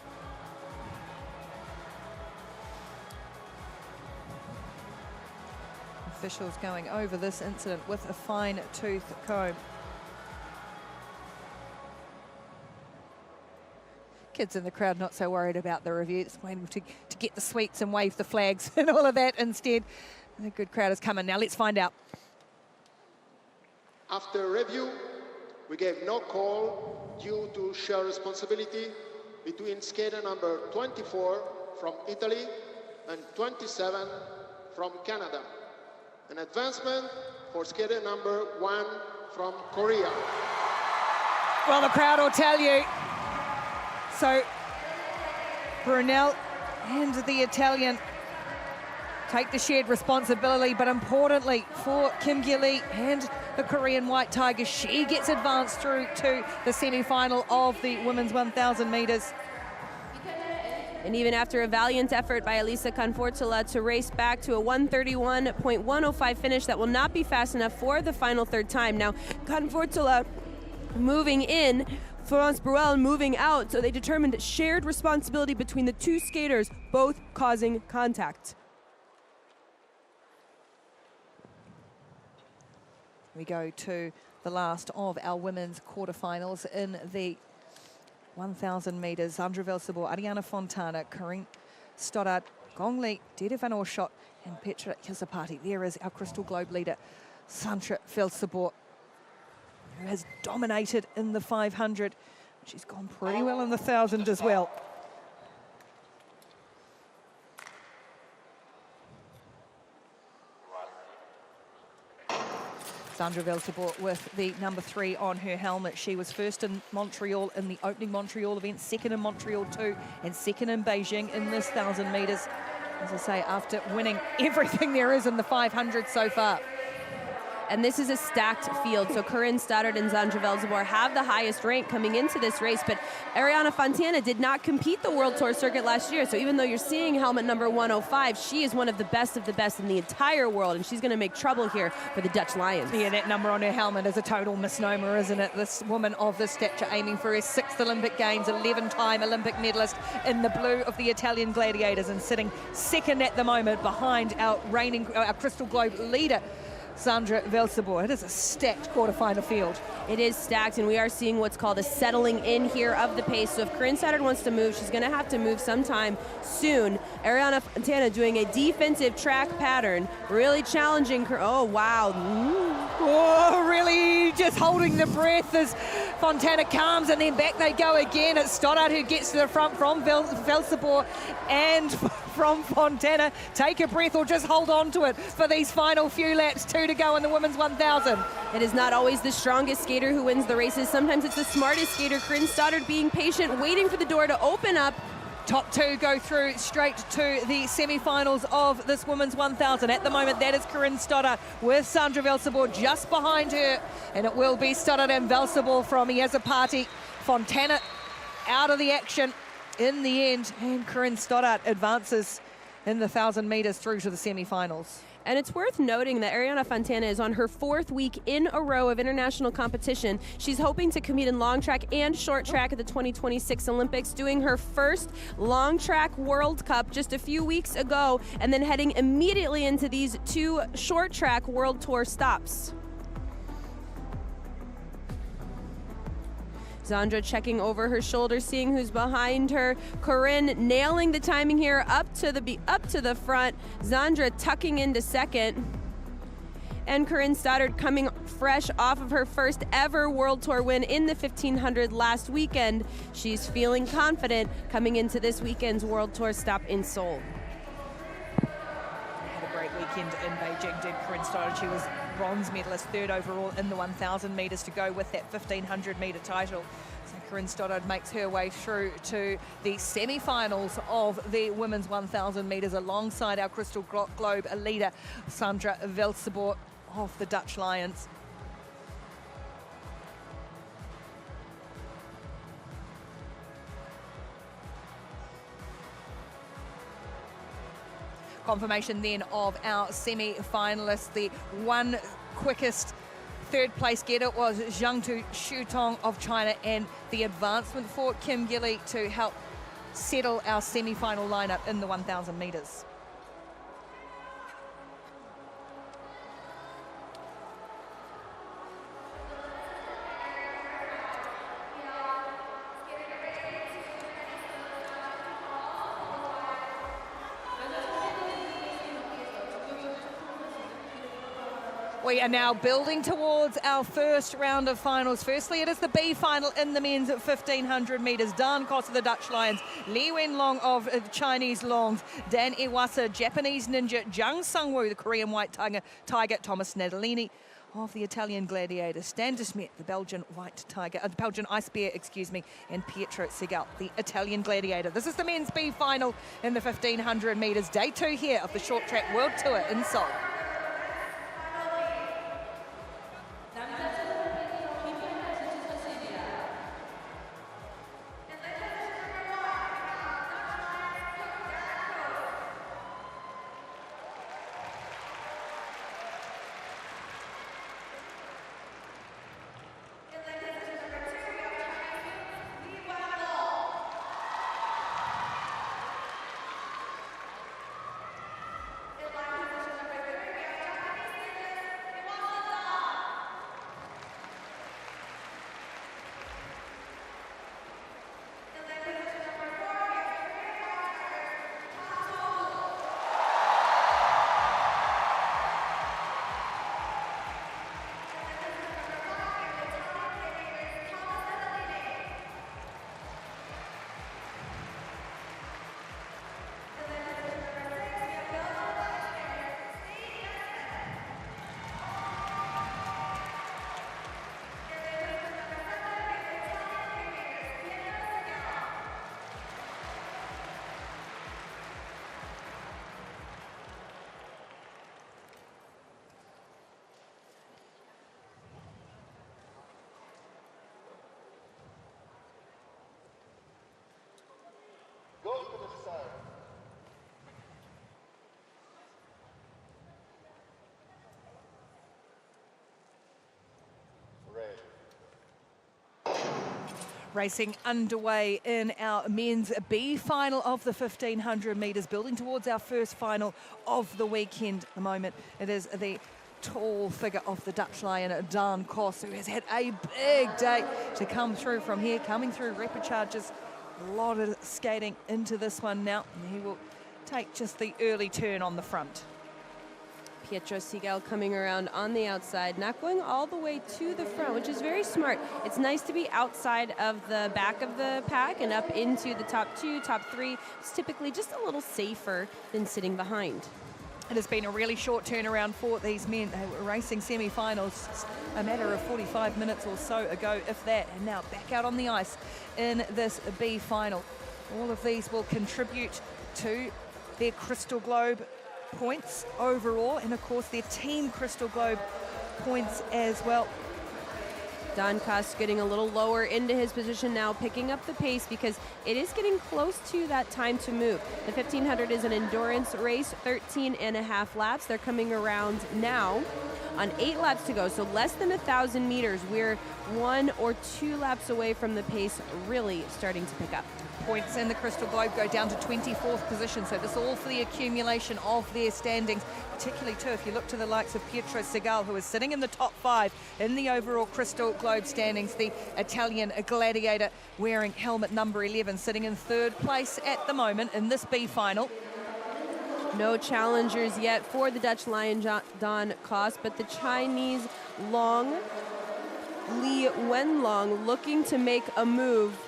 Officials going over this incident with a fine-tooth comb. Kids in the crowd not so worried about the review, just waiting to get the sweets and wave the flags and all of that instead. The good crowd is coming. Now let's find out. After review, we gave no call due to shared responsibility between skater number 24 from Italy and 27 from Canada. An advancement for skater number 1 from Korea. Well, the crowd will tell you. So Brunel and the Italian take the shared responsibility, but importantly for Kim Gil-lee and the Korean White Tiger, she gets advanced through to the semi-final of the women's 1,000 meters. And even after a valiant effort by Elisa Confortola to race back to a 131.105 finish, that will not be fast enough for the final third time. Now, Confortola moving in, Florence Brunel moving out, so they determined shared responsibility between the two skaters, both causing contact. We go to the last of our women's quarterfinals in the 1,000 metres. Sandra Velsibor, Ariana Fontana, Corinne Stoddard, Gong Li, Dede Van Oorschot, and Petra Kisapati. There is our Crystal Globe leader, Sandra Velsibor, who has dominated in the 500. She's gone pretty well in the 1,000 as well. Sandra Velsibor with the number 3 on her helmet. She was first in Montreal in the opening Montreal event, second in Montreal too, and second in Beijing in this 1,000 metres. As I say, after winning everything there is in the 500 so far. And this is a stacked field. So Corinne Stoddard and Sandra Velsibor have the highest rank coming into this race, but Ariana Fontana did not compete the World Tour circuit last year. So even though you're seeing helmet number 105, she is one of the best in the entire world, and she's going to make trouble here for the Dutch Lions. Yeah, that number on her helmet is a total misnomer, isn't it? This woman of this stature aiming for her 6th Olympic Games, 11-time Olympic medalist in the blue of the Italian Gladiators, and sitting second at the moment behind our Crystal Globe leader, Sandra Velsibor. It is a stacked quarterfinal field. It is stacked, and we are seeing what's called a settling in here of the pace. So if Corinne Stoddard wants to move, she's going to have to move sometime soon. Ariana Fontana doing a defensive track pattern, really challenging her. Oh, wow. Oh, really just holding the breath as Fontana calms, and then back they go again. It's Stoddard who gets to the front from Velsibor and from Fontana. Take a breath or just hold on to it for these final few laps. 2 to go in the women's 1,000. It is not always the strongest skater who wins the races. Sometimes it's the smartest skater. Corinne Stoddard being patient, waiting for the door to open up. Top 2 go through straight to the semi-finals of this women's 1,000. At the moment, that is Corinne Stoddard with Sandra Velsibor just behind her. And it will be Stoddard and Velsibor from Yazapati. Fontana out of the action in the end. And Corinne Stoddard advances in the 1,000 metres through to the semi-finals. And it's worth noting that Ariana Fontana is on her 4th week in a row of international competition. She's hoping to compete in long track and short track at the 2026 Olympics, doing her first long track World Cup just a few weeks ago, and then heading immediately into these 2 short track World Tour stops. Sandra checking over her shoulder, seeing who's behind her. Corinne nailing the timing here, up to the front. Sandra tucking into second. And Corinne Stoddard coming fresh off of her first ever World Tour win in the 1500 last weekend. She's feeling confident coming into this weekend's World Tour stop in Seoul. Had a great weekend in Beijing, did Corinne Stoddard. She was bronze medalist, 3rd overall in the 1,000 metres to go with that 1,500 metre title. So Corinne Stoddard makes her way through to the semi-finals of the women's 1,000 metres alongside our Crystal Globe leader, Sandra Velsibor of the Dutch Lions. Confirmation then of our semi-finalists. The one quickest 3rd place getter was Zhangtu Shutong of China, and the advancement for Kim Gilly to help settle our semi-final lineup in the 1,000 metres. We are now building towards our first round of finals. Firstly, it is the B final in the men's at 1,500 metres. Dan Kos of the Dutch Lions, Li Wenlong of the Chinese Longs, Dan Iwasa, Japanese Ninja, Jung Sung-woo, the Korean White Tiger, Thomas Nadolini of the Italian Gladiator, Stan de Smet, the Belgian White Tiger, the Belgian Ice Bear, and Pietro Segal, the Italian Gladiator. This is the men's B final in the 1,500 metres. Day 2 here of the Short Track World Tour in Seoul. Go to the side. Ready. Racing underway in our men's B final of the 1500 metres, building towards our first final of the weekend. At the moment, it is the tall figure of the Dutch Lion, Daan Kos, who has had a big day to come through from here, coming through rapid charges. A lot of skating into this one now, and he will take just the early turn on the front. Pietro Segal coming around on the outside, not going all the way to the front, which is very smart. It's nice to be outside of the back of the pack and up into the top 2, top 3. It's typically just a little safer than sitting behind. It has been a really short turnaround for these men. They were racing semi-finals a matter of 45 minutes or so ago, if that, and now back out on the ice in this B final. All of these will contribute to their Crystal Globe points overall, and of course their team Crystal Globe points as well. Daan Kos getting a little lower into his position now, picking up the pace because it is getting close to that time to move. The 1500 is an endurance race, 13.5 laps. They're coming around now on 8 laps to go, so less than 1,000 meters. We're 1 or 2 laps away from the pace really starting to pick up. Points in the Crystal Globe go down to 24th position, so this is all for the accumulation of their standings, particularly too if you look to the likes of Pietro Segal, who is sitting in the top 5 in the overall Crystal Globe standings, the Italian gladiator wearing helmet number 11, sitting in 3rd place at the moment in this B final. No challengers yet for the Dutch Lion Daan Kos, but the Chinese Long, Li Wenlong, looking to make a move.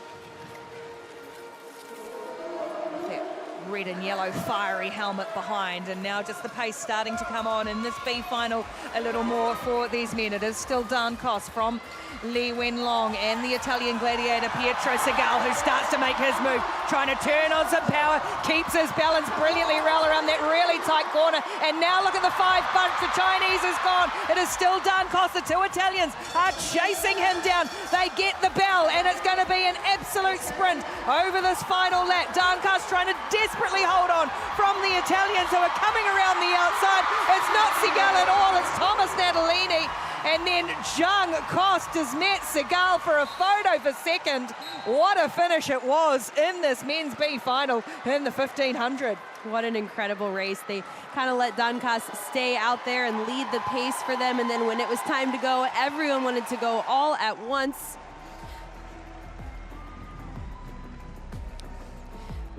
Red and yellow fiery helmet behind, and now just the pace starting to come on in this B final a little more for these men. It is still Daan Kos from Li Wenlong and the Italian gladiator Pietro Segal, who starts to make his move, trying to turn on some power, keeps his balance brilliantly around that really tight corner, and now look at the 5 bunch. The Chinese is gone. It is still Daan Kos. The 2 Italians are chasing him down. They get the bell, and it's going to be an absolute sprint over this final lap. Daan Kos trying to desperately hold on from the Italians who are coming around the outside. It's not Segal at all, it's Thomas Natalini. And then Zhang Kos does net Segal for a photo for second. What a finish it was in this men's B final in the 1500. What an incredible race. They kind of let Daan Kos stay out there and lead the pace for them, and then when it was time to go, everyone wanted to go all at once.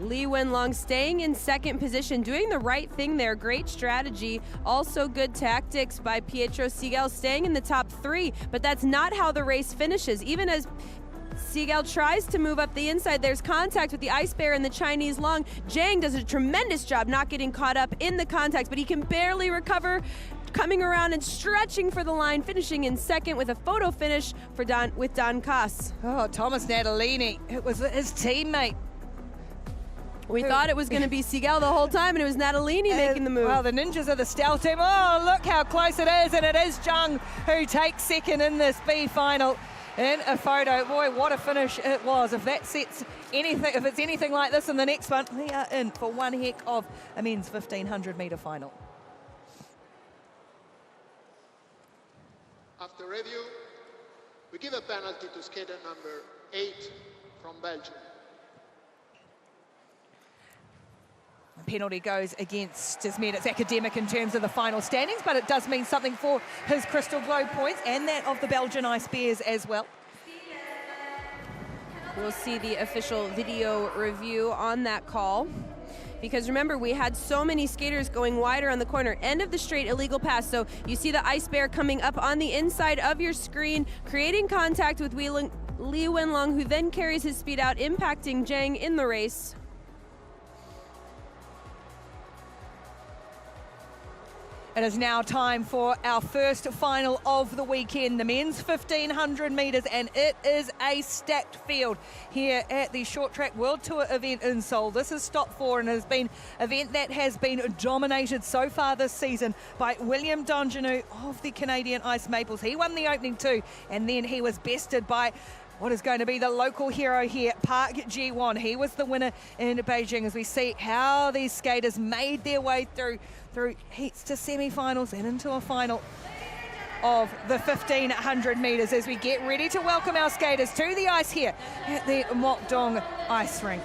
Li Wenlong staying in 2nd position, doing the right thing there. Great strategy. Also good tactics by Pietro Segal, staying in the top 3. But that's not how the race finishes. Even as Segal tries to move up the inside, there's contact with the Ice Bear and the Chinese Long. Zhang does a tremendous job not getting caught up in the contact, but he can barely recover, coming around and stretching for the line, finishing in 2nd with a photo finish for Daan Kos. Oh, Thomas Natalini, it was his teammate. We thought it was going to be Segal the whole time, and it was Natalini making the move. Well, the Ninjas of the Stealth team. Oh, look how close it is, and it is Zhang who takes 2nd in this B final in a photo. Boy, what a finish it was. If that sets anything, if it's anything like this in the next one, we are in for one heck of a men's 1500 metre final. After review, we give a penalty to skater number 8 from Belgium. Penalty goes against his men. It's academic in terms of the final standings, but it does mean something for his Crystal Globe points and that of the Belgian Ice Bears as well. We'll see the official video review on that call. Because remember, we had so many skaters going wider on the corner. End of the straight, illegal pass. So you see the Ice Bear coming up on the inside of your screen, creating contact with Li Wenlong, who then carries his speed out, impacting Zhang in the race. It is now time for our first final of the weekend, the men's 1500 metres, and it is a stacked field here at the Short Track World Tour event in Seoul. This is stop 4 and has been an event that has been dominated so far this season by William Dongenou of the Canadian Ice Maples. He won the opening 2, and then he was bested by what is going to be the local hero here, Park Ji-won. He was the winner in Beijing, as we see how these skaters made their way through heats to semi-finals and into a final of the 1500 meters, as we get ready to welcome our skaters to the ice here at the Mokdong Ice Rink.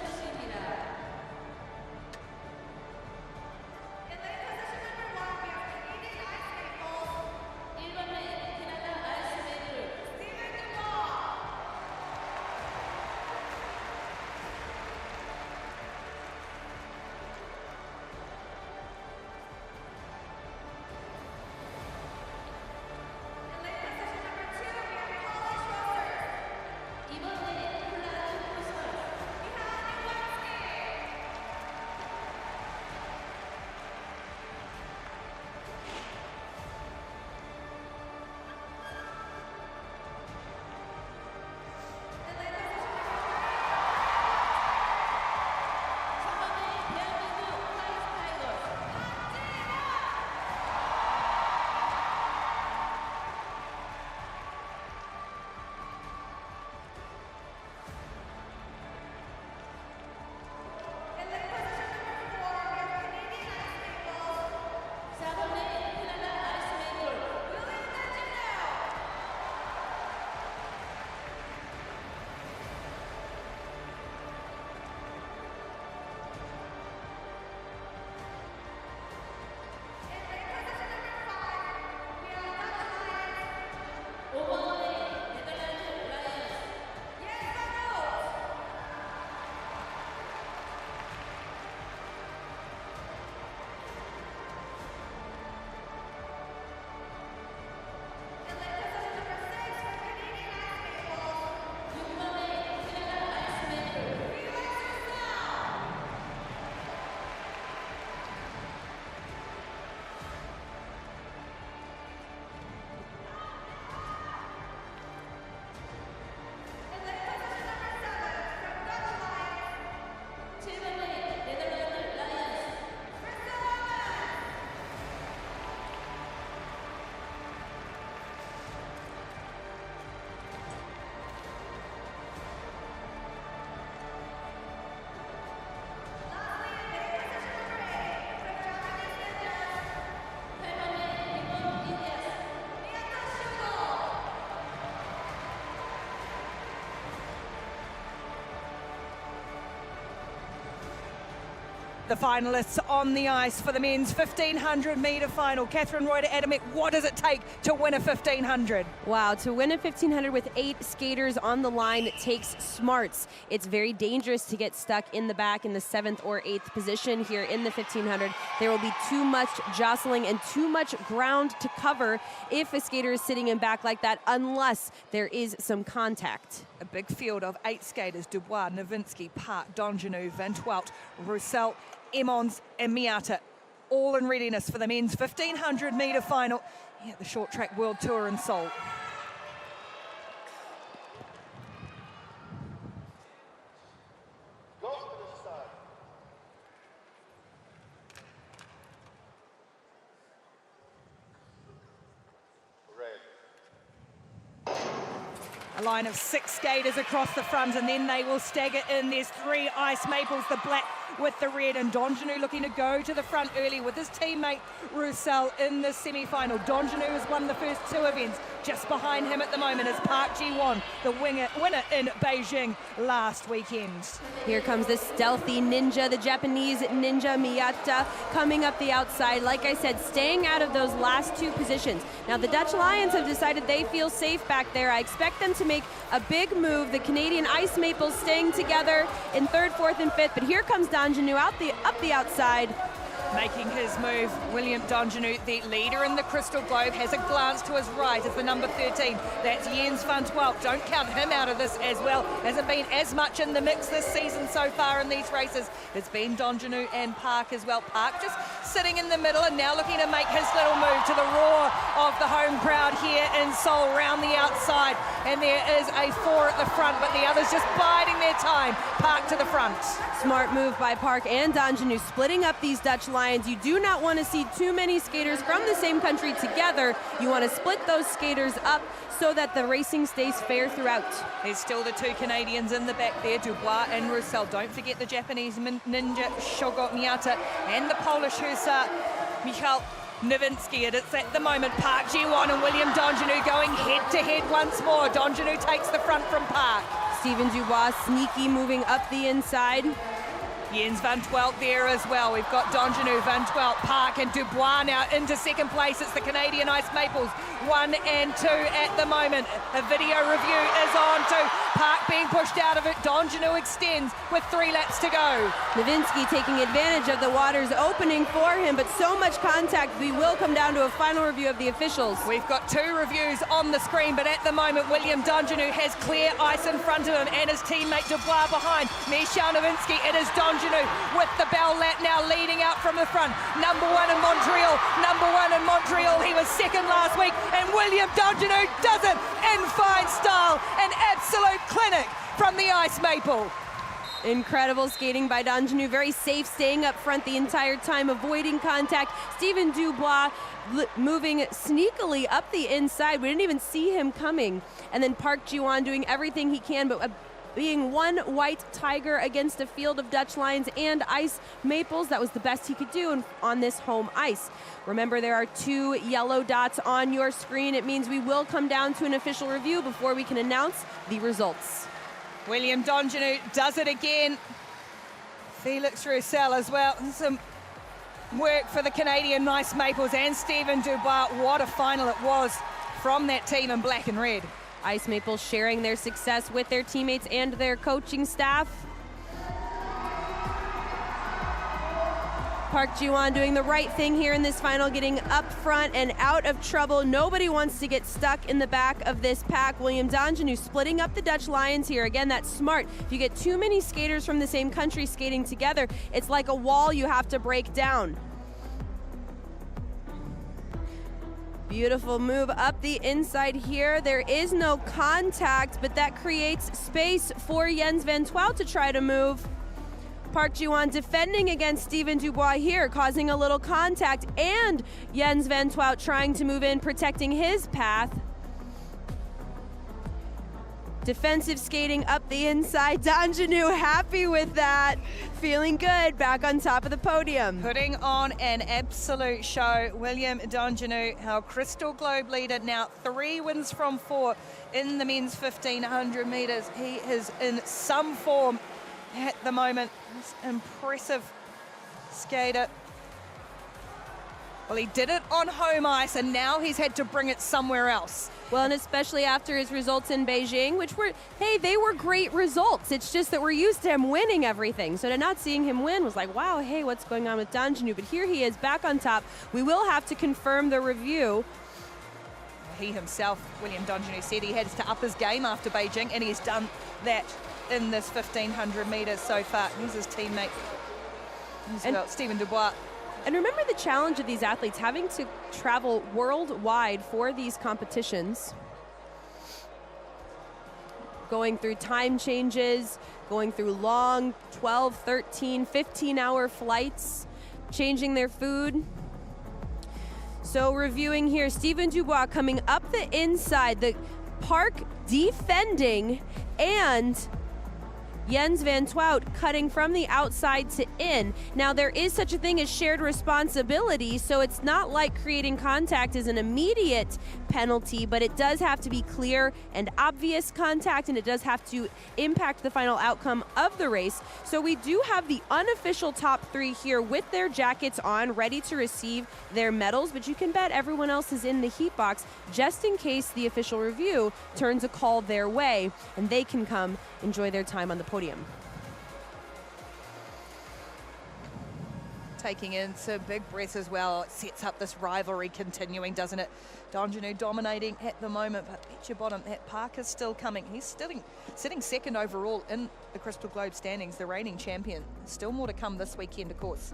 The finalists on the ice for the men's 1500 meter final. Catherine Reuter-Adamek, what does it take to win a 1500? Wow, to win a 1500 with 8 skaters on the line takes smarts. It's very dangerous to get stuck in the back in the 7th or 8th position here in the 1500. There will be too much jostling and too much ground to cover if a skater is sitting in back like that, unless there is some contact. A big field of 8 skaters: Dubois, Nowinski, Park, Donjanu, Van Twelt, Roussel, Emmons and Miata, all in readiness for the men's 1500 meter final at the Short Track World Tour in Seoul. A line of 6 skaters across the front, and then they will stagger in. There's 3 ice maples, the black with the red, and Donjanu looking to go to the front early with his teammate Roussel in the semi-final. Donjanu has won the first 2 events. Just behind him at the moment is Park Ji-won, the winner in Beijing last weekend. Here comes the stealthy ninja, the Japanese ninja Miata, coming up the outside. Like I said, staying out of those last 2 positions. Now the Dutch Lions have decided they feel safe back there. I expect them to make a big move. The Canadian Ice Maples staying together in 3rd, 4th, and 5th. But here comes Donjanu up the outside. Making his move, William Donjanu, the leader in the Crystal Globe, has a glance to his right as the number 13. That's Jens van Twelk. Don't count him out of this as well. Hasn't been as much in the mix this season so far in these races. It's been Donjanu and Park as well. Park just sitting in the middle and now looking to make his little move to the roar of the home crowd here in Seoul, round the outside. and there is a 4 at the front, but the others just biding their time. Park to the front. Smart move by Park and Donjanu, splitting up these Dutch Lions. You do not want to see too many skaters from the same country together. You want to split those skaters up so that the racing stays fair throughout. There's still the 2 Canadians in the back there, Dubois and Roussel. Don't forget the Japanese ninja Shogo Miyata and the Polish hussar Michal Nowinski. It's at the moment Park Ji-won and William Donjanu going head-to-head once more. Donjanu takes the front from Park. Steven Dubois sneaky moving up the inside. Jens van Twelk there as well. We've got Donjanu, van Twelk, Park and Dubois now into second place. It's the Canadian Ice Maples, 1 and 2 at the moment. A video review is on to Park being pushed out of it. Donjanu extends with 3 laps to go. Nowinski taking advantage of the waters opening for him, but so much contact, we will come down to a final review of the officials. We've got 2 reviews on the screen, but at the moment, William Donjanu has clear ice in front of him and his teammate Dubois behind. Michal Nowinski, it is Donjanu with the bell lap now leading out from the front. Number 1 in Montreal, number 1 in Montreal. He was second last week, and William Donjanu does it in fine style. An absolute clinic from the Ice Maple. Incredible skating by Donjanu, very safe, staying up front the entire time, avoiding contact. Steven Dubois moving sneakily up the inside. We didn't even see him coming. And then Park Ji-won doing everything he can, but being one white tiger against a field of Dutch Lions and Ice Maples. That was the best he could do on this home ice. Remember, there are 2 yellow dots on your screen. It means we will come down to an official review before we can announce the results. William Donjanu does it again. Felix Roussel as well. Some work for the Canadian Ice Maples and Steven Dubois. What a final it was from that team in black and red. Ice Maples sharing their success with their teammates and their coaching staff. Park Ji-won doing the right thing here in this final, getting up front and out of trouble. Nobody wants to get stuck in the back of this pack. William Donjanu splitting up the Dutch Lions here. Again, that's smart. If you get too many skaters from the same country skating together, it's like a wall you have to break down. Beautiful move up the inside here. There is no contact, but that creates space for Jens van Twelk to try to move. Park Ji-won defending against Steven Dubois here, causing a little contact, and Jens van Twelk trying to move in, protecting his path. Defensive skating up the inside. Donjanu happy with that. Feeling good, back on top of the podium. Putting on an absolute show. William Donjanu, our Crystal Globe leader, now 3 wins from 4 in the men's 1500 meters. He is in some form at the moment. This impressive skater. Well, he did it on home ice, and now he's had to bring it somewhere else. Well, and especially after his results in Beijing, which were, hey, they were great results. It's just that we're used to him winning everything. So to not seeing him win was like, wow, hey, what's going on with Donjanu? But here he is back on top. We will have to confirm the review. He himself, William Donjanu, said he has to up his game after Beijing, and he's done that in this 1500 meters so far. Here's his teammate, Steven Dubois. And remember the challenge of these athletes having to travel worldwide for these competitions. Going through time changes, going through long 12, 13, 15-hour flights, changing their food. So reviewing here, Steven Dubois coming up the inside, the Park defending, and Jens van Twelk cutting from the outside to in. Now, there is such a thing as shared responsibility, so it's not like creating contact is an immediate penalty, but it does have to be clear and obvious contact, and it does have to impact the final outcome of the race. So we do have the unofficial top 3 here with their jackets on, ready to receive their medals, but you can bet everyone else is in the heat box just in case the official review turns a call their way, and they can come enjoy their time on the podium. Taking in some big breaths as well. It sets up this rivalry continuing, doesn't it? Donjanu dominating at the moment, but bet your bottom that Park is still coming. He's sitting second overall in the Crystal Globe standings, the reigning champion. Still more to come this weekend, of course.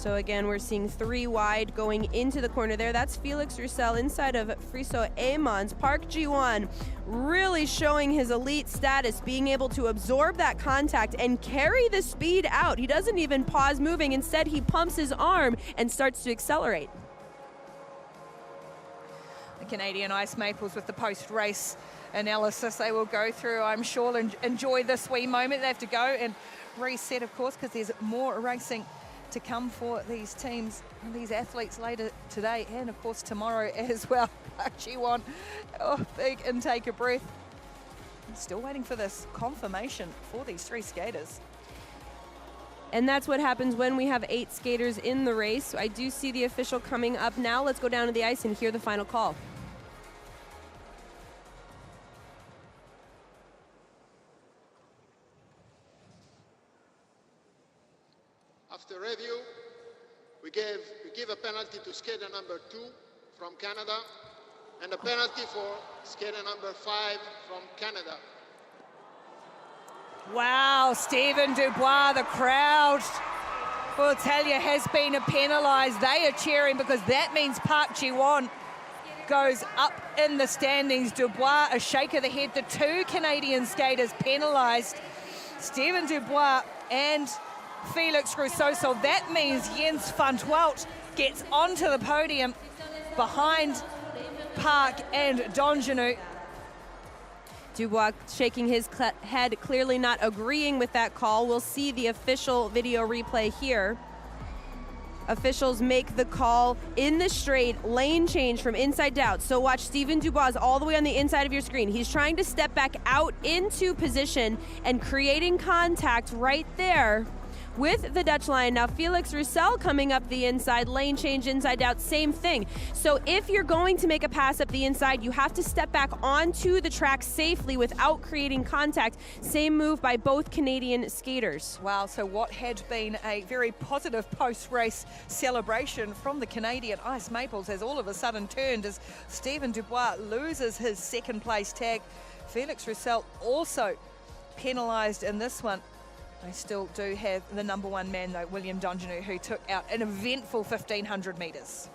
So again, we're seeing 3 wide going into the corner there. That's Felix Roussel inside of Friso Amons. Park Ji-won really showing his elite status, being able to absorb that contact and carry the speed out. He doesn't even pause moving. Instead, he pumps his arm and starts to accelerate. The Canadian Ice Maples with the post-race analysis they will go through, I'm sure, and enjoy this wee moment. They have to go and reset, of course, because there's more racing to come for these teams and these athletes later today and, of course, tomorrow as well. Park Ji-won, oh, big intake of breath. I'm still waiting for this confirmation for these 3 skaters. And that's what happens when we have 8 skaters in the race. I do see the official coming up now. Let's go down to the ice and hear the final call. After review, we give a penalty to skater number 2 from Canada and a penalty for skater number 5 from Canada. Wow, Stephen Dubois, the crowd will tell you has been penalised. They are cheering because that means Park Ji-won goes up in the standings. Dubois, a shake of the head. The 2 Canadian skaters penalised, Stephen Dubois and Felix Roussel. So that means Jens van 't Veld gets onto the podium behind Park and Donjanu. Dubois shaking his head, clearly not agreeing with that call. We'll see the official video replay here. Officials make the call in the straight, lane change from inside to out. So watch Stephen Dubois all the way on the inside of your screen. He's trying to step back out into position and creating contact right there with the Dutch line. Now Felix Roussel coming up the inside, lane change inside out, same thing. So if you're going to make a pass up the inside, you have to step back onto the track safely without creating contact. Same move by both Canadian skaters. Wow, so what had been a very positive post-race celebration from the Canadian Ice Maples has all of a sudden turned as Stephen Dubois loses his 2nd place tag. Felix Roussel also penalised in this one. They still do have the number 1 man, though, William Donjanu, who took out an eventful 1,500 metres.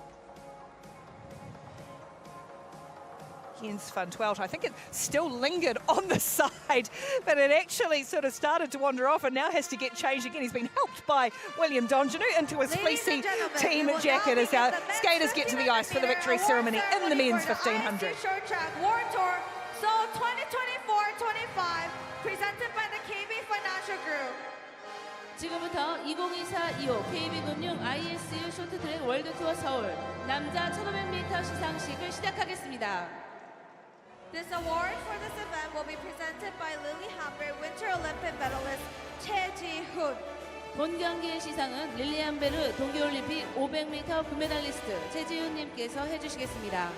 Jens van 't Veld, I think it still lingered on the side, but it actually sort of started to wander off and now has to get changed again. He's been helped by William Donjanu into his fleecy team jacket as our skaters get to the ice for the victory ceremony in the men's 1,500. Short track World Tour, Seoul 2024-25, presented by the KB Financial Group. 지금부터 2024-25 KB금융 ISU 쇼트트랙 월드투어 서울 남자 1500m 시상식을 시작하겠습니다. This award for this event will be presented by Lillehammer Winter Olympic medalist Choi Ji-hoon. 본 경기의 시상은 릴리안베르 동계올림픽 500m 금메달리스트 최지훈님께서 해주시겠습니다.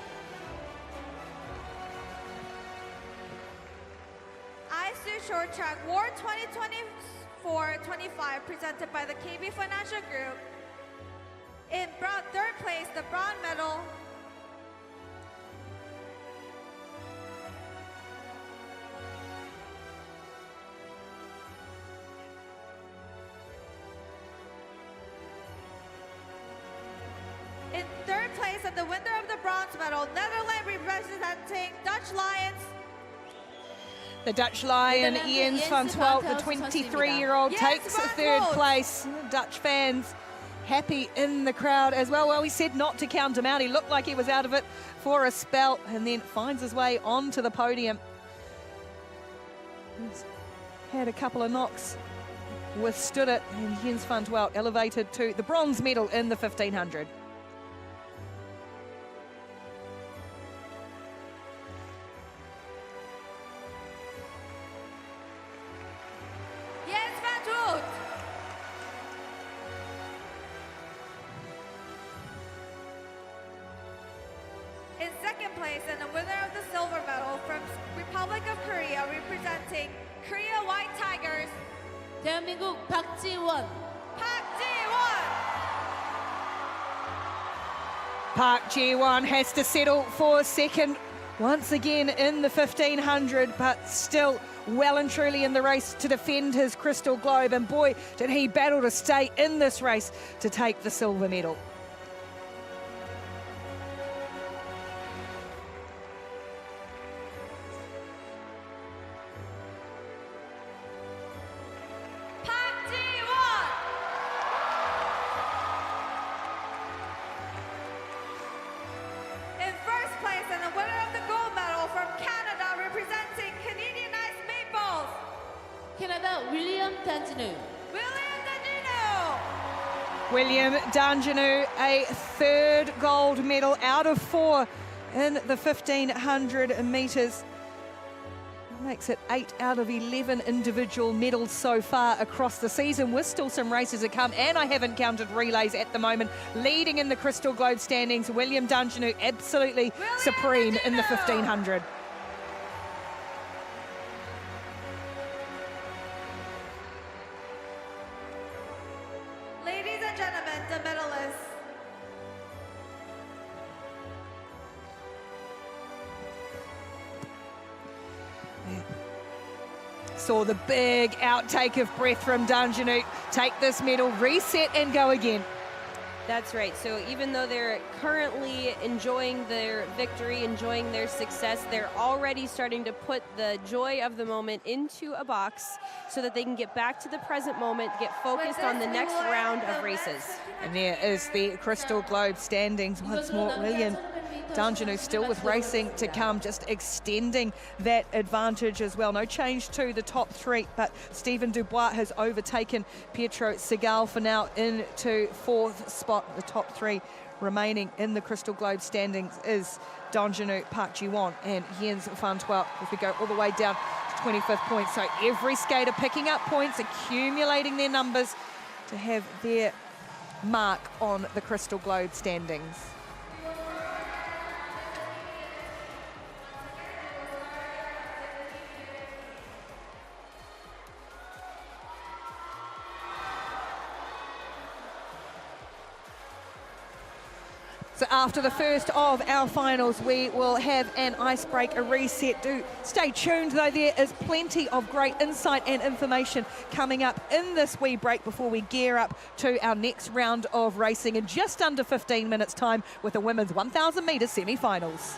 ISU Short Track World 2024-25, presented by the KB Financial Group. In 3rd place, the bronze medal. In 3rd place, and the winner of the bronze medal, Netherlands representing Dutch Lions. The Dutch Lion, Jens van 't Veld, the 23-year-old, takes 3rd place. Dutch fans happy in the crowd as well. Well, we said not to count him out. He looked like he was out of it for a spell and then finds his way onto the podium. He's had a couple of knocks, withstood it, and Jens van 't Veld elevated to the bronze medal in the 1,500. In 2nd place, and the winner of the silver medal from Republic of Korea, representing Korea White Tigers, 대한민국 박지원. Park Ji-won. Park Ji-won has to settle for 2nd once again in the 1,500, but still well and truly in the race to defend his crystal globe, and boy, did he battle to stay in this race to take the silver medal. In first place, and the winner of the gold medal from Canada, representing Canadian Ice Maples, 캐나다 윌리엄 단지누. William Danino. William Danjanu, a third gold medal out of 4 in the 1500 metres. Makes it 8 out of 11 individual medals so far across the season, with still some races to come, and I haven't counted relays at the moment. Leading in the Crystal Globe standings, William Danjanu absolutely supreme in the 1500. Ladies and gentlemen, the medalists. Saw the big outtake of breath from Danjanu. Take this medal, reset and go again. That's right. So even though they're currently enjoying their victory, enjoying their success, they're already starting to put the joy of the moment into a box so that they can get back to the present moment, get focused on the next round of races. And there is the Crystal Globe standings once more. William Danjanu still with racing to come, just extending that advantage as well. No change to the top 3, but Stephen Dubois has overtaken Pietro Segal for now into 4th spot. The top 3 remaining in the Crystal Globe standings is Danjanu, Park Ji-won and Jens van Twelk. If we go all the way down to 25th point, so every skater picking up points, accumulating their numbers to have their mark on the Crystal Globe standings. So after the first of our finals, we will have an icebreak, a reset. Do stay tuned though, there is plenty of great insight and information coming up in this wee break before we gear up to our next round of racing in just under 15 minutes time with the women's 1,000 metre semi-finals.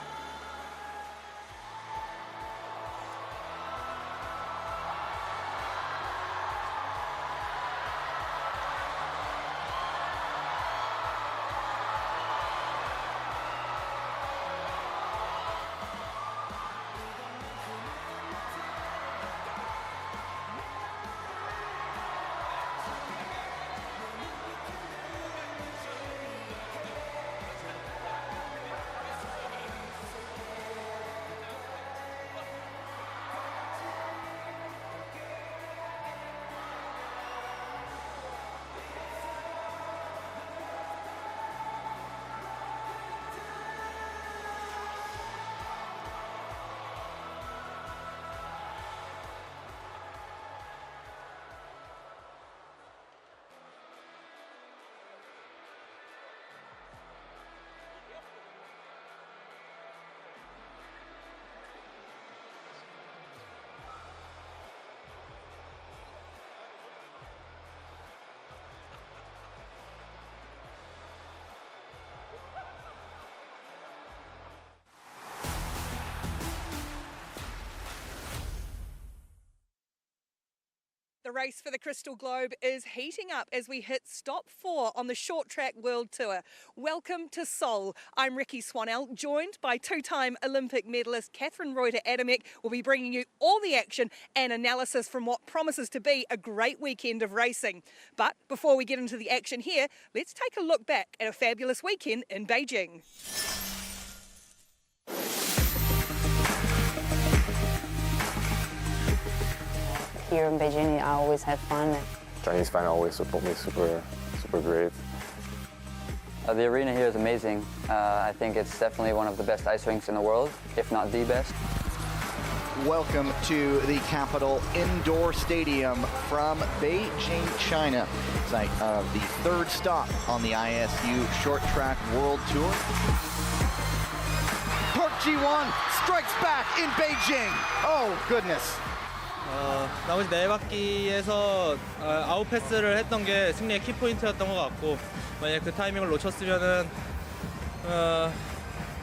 The race for the Crystal Globe is heating up as we hit stop 4 on the Short Track World Tour. Welcome to Seoul. I'm Ricky Swanell, joined by 2-time Olympic medalist Catherine Reuter-Adamek. We'll be bringing you all the action and analysis from what promises to be a great weekend of racing. But before we get into the action here, let's take a look back at a fabulous weekend in Beijing. Here in Beijing, I always have fun. Chinese fans always support me super great. The arena here is amazing. I think it's definitely one of the best ice rinks in the world, if not the best. Welcome to the Capital Indoor Stadium from Beijing, China, site of the 3rd stop on the ISU Short Track World Tour. Park Ji-won strikes back in Beijing. Oh, goodness. 나머지 4바퀴에서 아웃 패스를 했던 게 승리의 키포인트였던 것 같고 만약 그 타이밍을 놓쳤으면은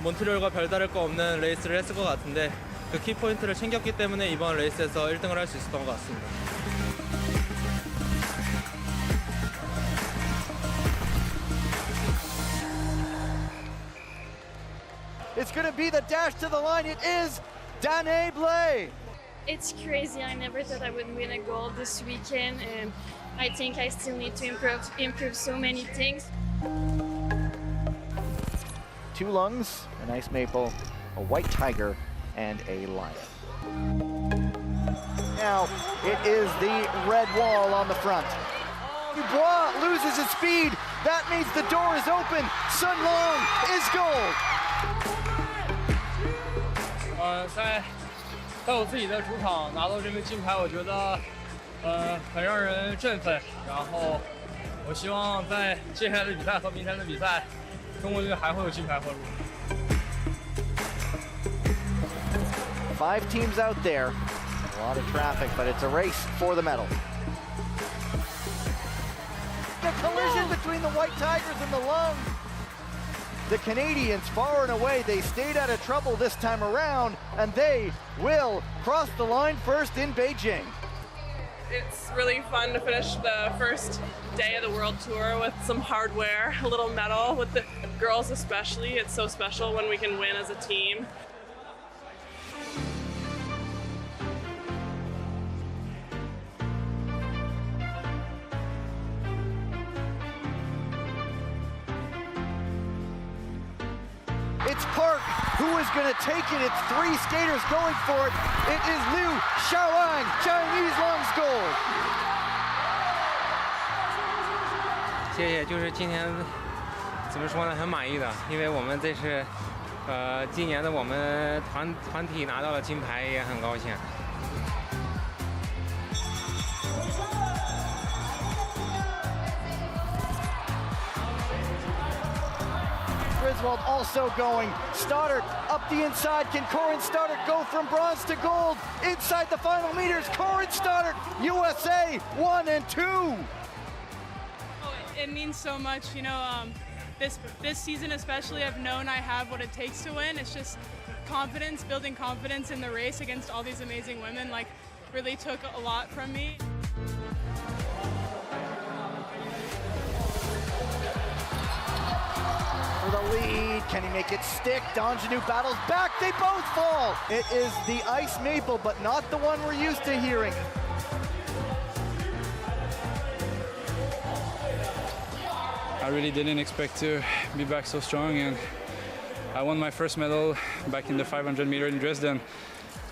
몬트리올과 별다를 거 없는 레이스를 했을 것 같은데 그 키포인트를 챙겼기 때문에 이번 레이스에서 1등을 할 수 있었던 것 같습니다. It's going to be the dash to the line. It is Danae Blay. It's crazy. I never thought I would win a gold this weekend, and I think I still need to improve so many things. 2 lungs, an ice maple, a white tiger, and a lion. Now it is the red wall on the front. Dubois loses his speed. That means the door is open. Sun Long is gold. 在我自己的主场拿到这枚金牌，我觉得很让人振奋。然后我希望在接下来的比赛和明天的比赛，中国队还会有金牌获入。5 teams out there. A lot of traffic, but it's a race for the medal. The collision between the White Tigers and the Lungs. The Canadians, far and away, they stayed out of trouble this time around, and they will cross the line first in Beijing. It's really fun to finish the first day of the World Tour with some hardware, a little medal with the girls especially. It's so special when we can win as a team. It's Park who is going to take it. It's 3 skaters going for it. It is Liu Xiaowang, Chinese Lungs gold. 谢谢，就是今天怎么说呢，很满意的，因为我们这是今年的我们团体拿到了金牌，也很高兴。 Griswold also going. Stoddard up the inside. Can Corin Stoddard go from bronze to gold? Inside the final meters, Corin Stoddard, USA 1 and 2. Oh, it means so much, you know. This season especially, I've known I have what it takes to win. It's just confidence, building confidence in the race against all these amazing women. Like, really took a lot from me. For the lead, can he make it stick? Donjanu battles back, they both fall. It is the ice maple, but not the one we're used to hearing. I really didn't expect to be back so strong, and I won my first medal back in the 500 meter in Dresden,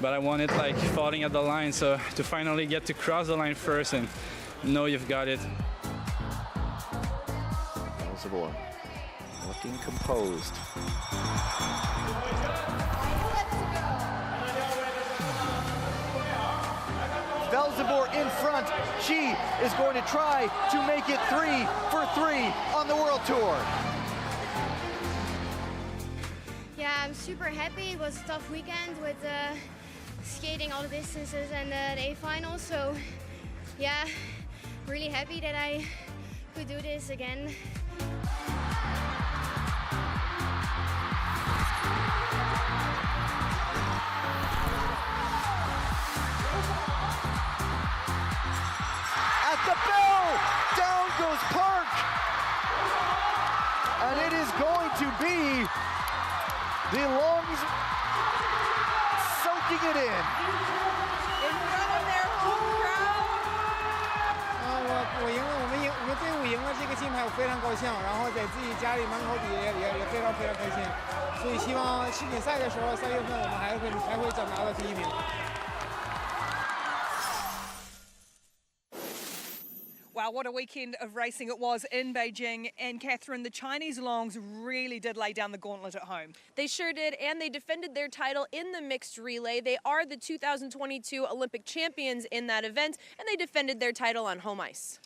but I won it like falling at the line, so to finally get to cross the line first and know you've got it. Elzevor looking composed. Velzebor in front. She is going to try to make it 3 for 3 on the World Tour. Yeah, I'm super happy. It was a tough weekend with skating all the distances and the A final. So yeah, really happy that I could do this again. At the bell, down goes Park. And it is going to be the lungs soaking it in. In front of their home crowd. 我们队伍赢了这个金牌，我非常高兴。然后在自己家里门口底下也非常开心。所以希望世锦赛的时候，3月份我们还会再拿到第1名。 Wow, what a weekend of racing it was in Beijing. And Catherine, the Chinese Longs really did lay down the gauntlet at home. They sure did, and they defended their title in the mixed relay. They are the 2022 Olympic champions in that event, and they defended their title on home ice.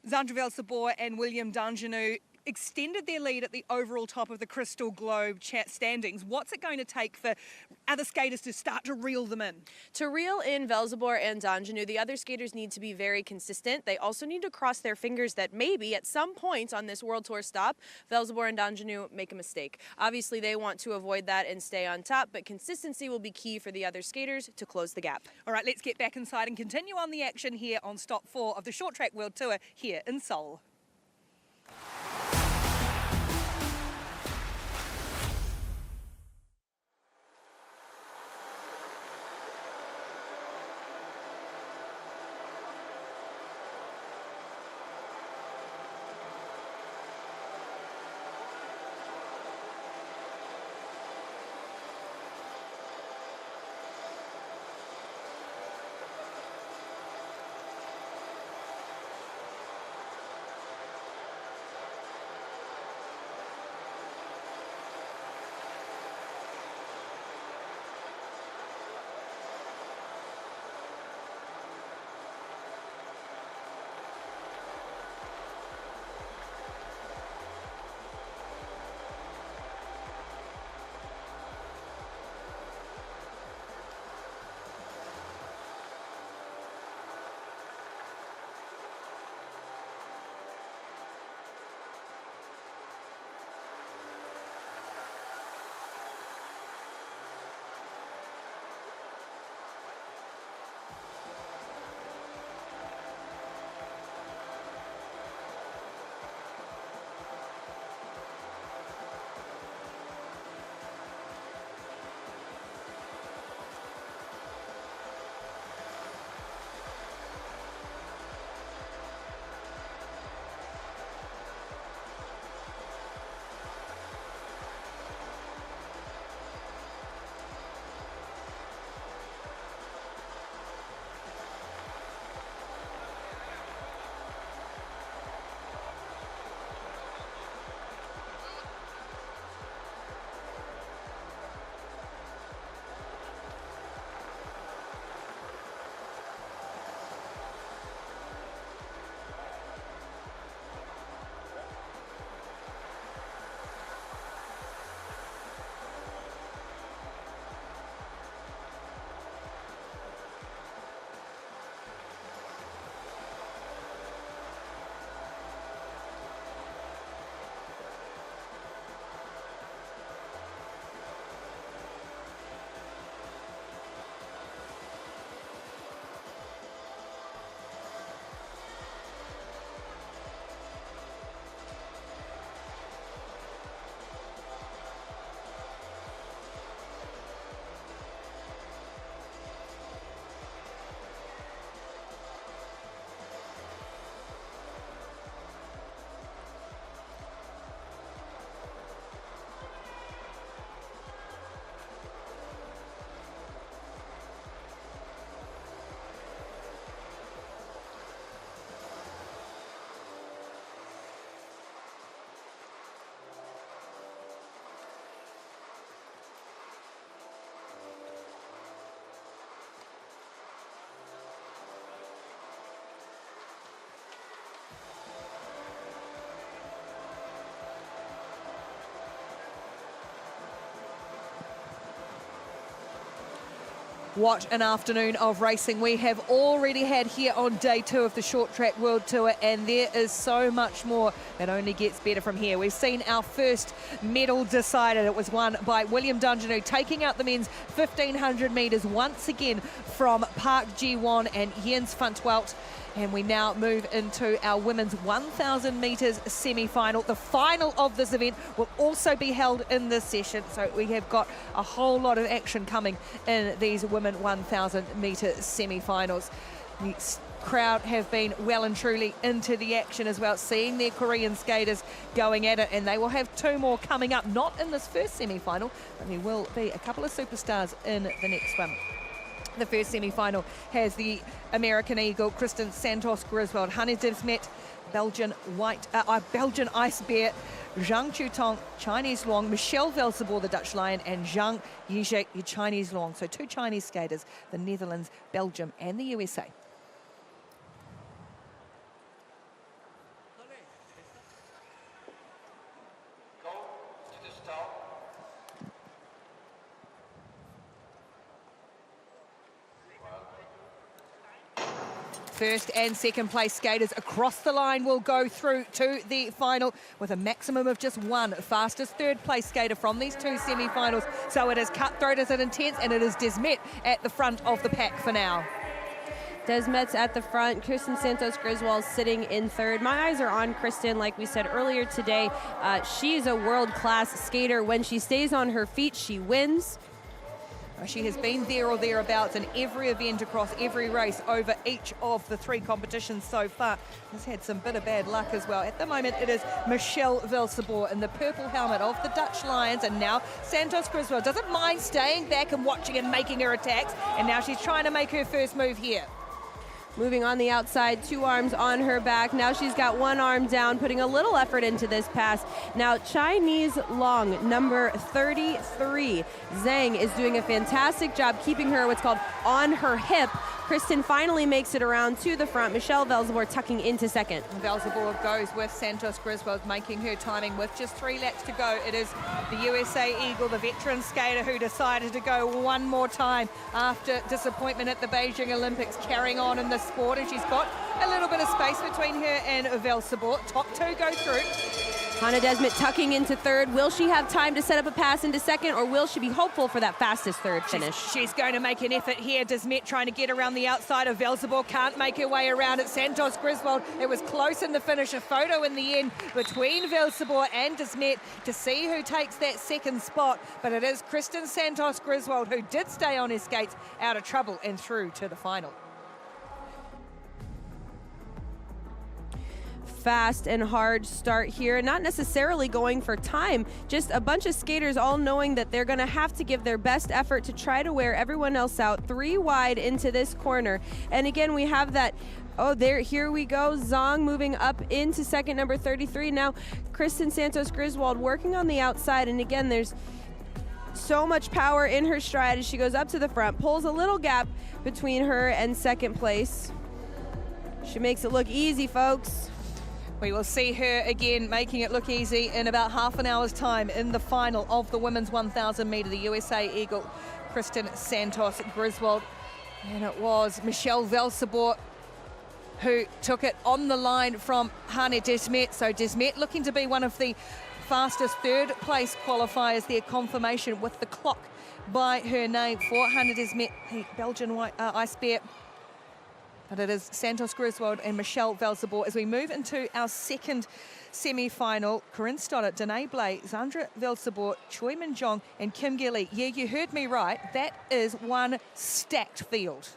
Zandra Velzebor and William Donjanu extended their lead at the overall top of the Crystal Globe standings. What's it going to take for other skaters to start to reel them in? To reel in Velzebor and Danjanu, the other skaters need to be very consistent. They also need to cross their fingers that maybe at some point on this World Tour stop, Velzebor and Danjanu make a mistake. Obviously, they want to avoid that and stay on top, but consistency will be key for the other skaters to close the gap. All right, let's get back inside and continue on the action here on stop 4 of the Short Track World Tour here in Seoul. What an afternoon of racing we have already had here on day 2 of the Short Track World Tour, and there is so much more that only gets better from here. We've seen our first medal decided. It was won by William Danjanu, taking out the men's 1500 metres once again from Park Ji-won and Jens van 't Veld. And we now move into our women's 1,000 metres semi-final. The final of this event will also be held in this session. So we have got a whole lot of action coming in these women 1,000 metre semi-finals. The crowd have been well and truly into the action as well, seeing their Korean skaters going at it. And they will have 2 more coming up, not in this first semi-final, but there will be a couple of superstars in the next one. The first semi-final has the American Eagle, Kristen Santos Griswold, Hanne Dibsmet, Belgian Ice Bear, Zhang Chutong, Chinese Long, Michelle Velzebor, the Dutch Lion, and Zhang Yizhek, the Chinese Long. So 2 Chinese skaters, the Netherlands, Belgium, and the USA. first and second place skaters across the line will go through to the final with a maximum of just one fastest third place skater from these two semi-finals. So it is cutthroat as it intense, and it is Desmet at the front of the pack for now. Desmet's at the front. Kristen Santos Griswold sitting in third. My eyes are on Kristen, like we said earlier today. She's a world-class skater. When she stays on her feet, she wins. She has been there or thereabouts in every event across every race over each of the three competitions so far. Has had some bit of bad luck as well. At the moment, it is Michelle Velseboer in the purple helmet of the Dutch Lions, and now Santos Griswold doesn't mind staying back and watching and making her attacks, and now she's trying to make her first move here. Moving on the outside, two arms on her back. Now she's got one arm down, putting a little effort into this pass. Now Chinese Long, number 33, Zhang, is doing a fantastic job keeping her what's called on her hip. Kristen finally makes it around to the front. Michelle Velseboer tucking into second. Velseboer goes with Santos Griswold, making her timing with just 3 laps to go. It is the USA Eagle, the veteran skater, who decided to go one more time after disappointment at the Beijing Olympics, carrying on in the sport, and she's got a little bit of space between her and Velseboer. Top two go through. Hannah Desmet tucking into third. Will she have time to set up a pass into second, or will she be hopeful for that fastest third finish? She's going to make an effort here. Desmet trying to get around the outside of Velseboer. Can't make her way around it. Santos Griswold, it was close in the finish. A photo in the end between Velseboer and Desmet to see who takes that second spot. But it is Kristen Santos Griswold, who did stay on her skates, out of trouble and through to the final. Fast and hard start here, not necessarily going for time, just a bunch of skaters all knowing that they're going to have to give their best effort to try to wear everyone else out. 3 wide into this corner, and again we have that, here we go, Zhang moving up into second, number 33. Now Kristen Santos Griswold working on the outside, and again there's so much power in her stride as she goes up to the front, pulls a little gap between her and second place. She makes it look easy, folks. We will see her again making it look easy in about half an hour's time in the final of the women's 1,000 metre, the USA Eagle, Kristen Santos Griswold. And it was Michelle Velseboer who took it on the line from Hannah Desmet. So Desmet looking to be one of the fastest third place qualifiers there, confirmation with the clock by her name for Hannah Desmet, the Belgian Ice Bear. But it is Santos Griswold and Michelle Velseboer as we move into our second semi-final. Corinne Stoddart, Danae Blay, Zandra Velseboer, Choi Min-jong and Kim Gilly. Yeah, you heard me right. That is one stacked field.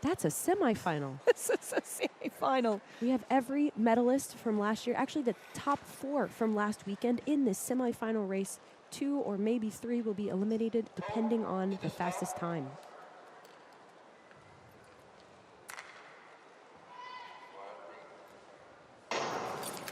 That's a semi-final. This is a semi-final. We have every medalist from last year, actually the top 4 from last weekend in this semi-final race. 2 or maybe 3 will be eliminated depending on the fastest time.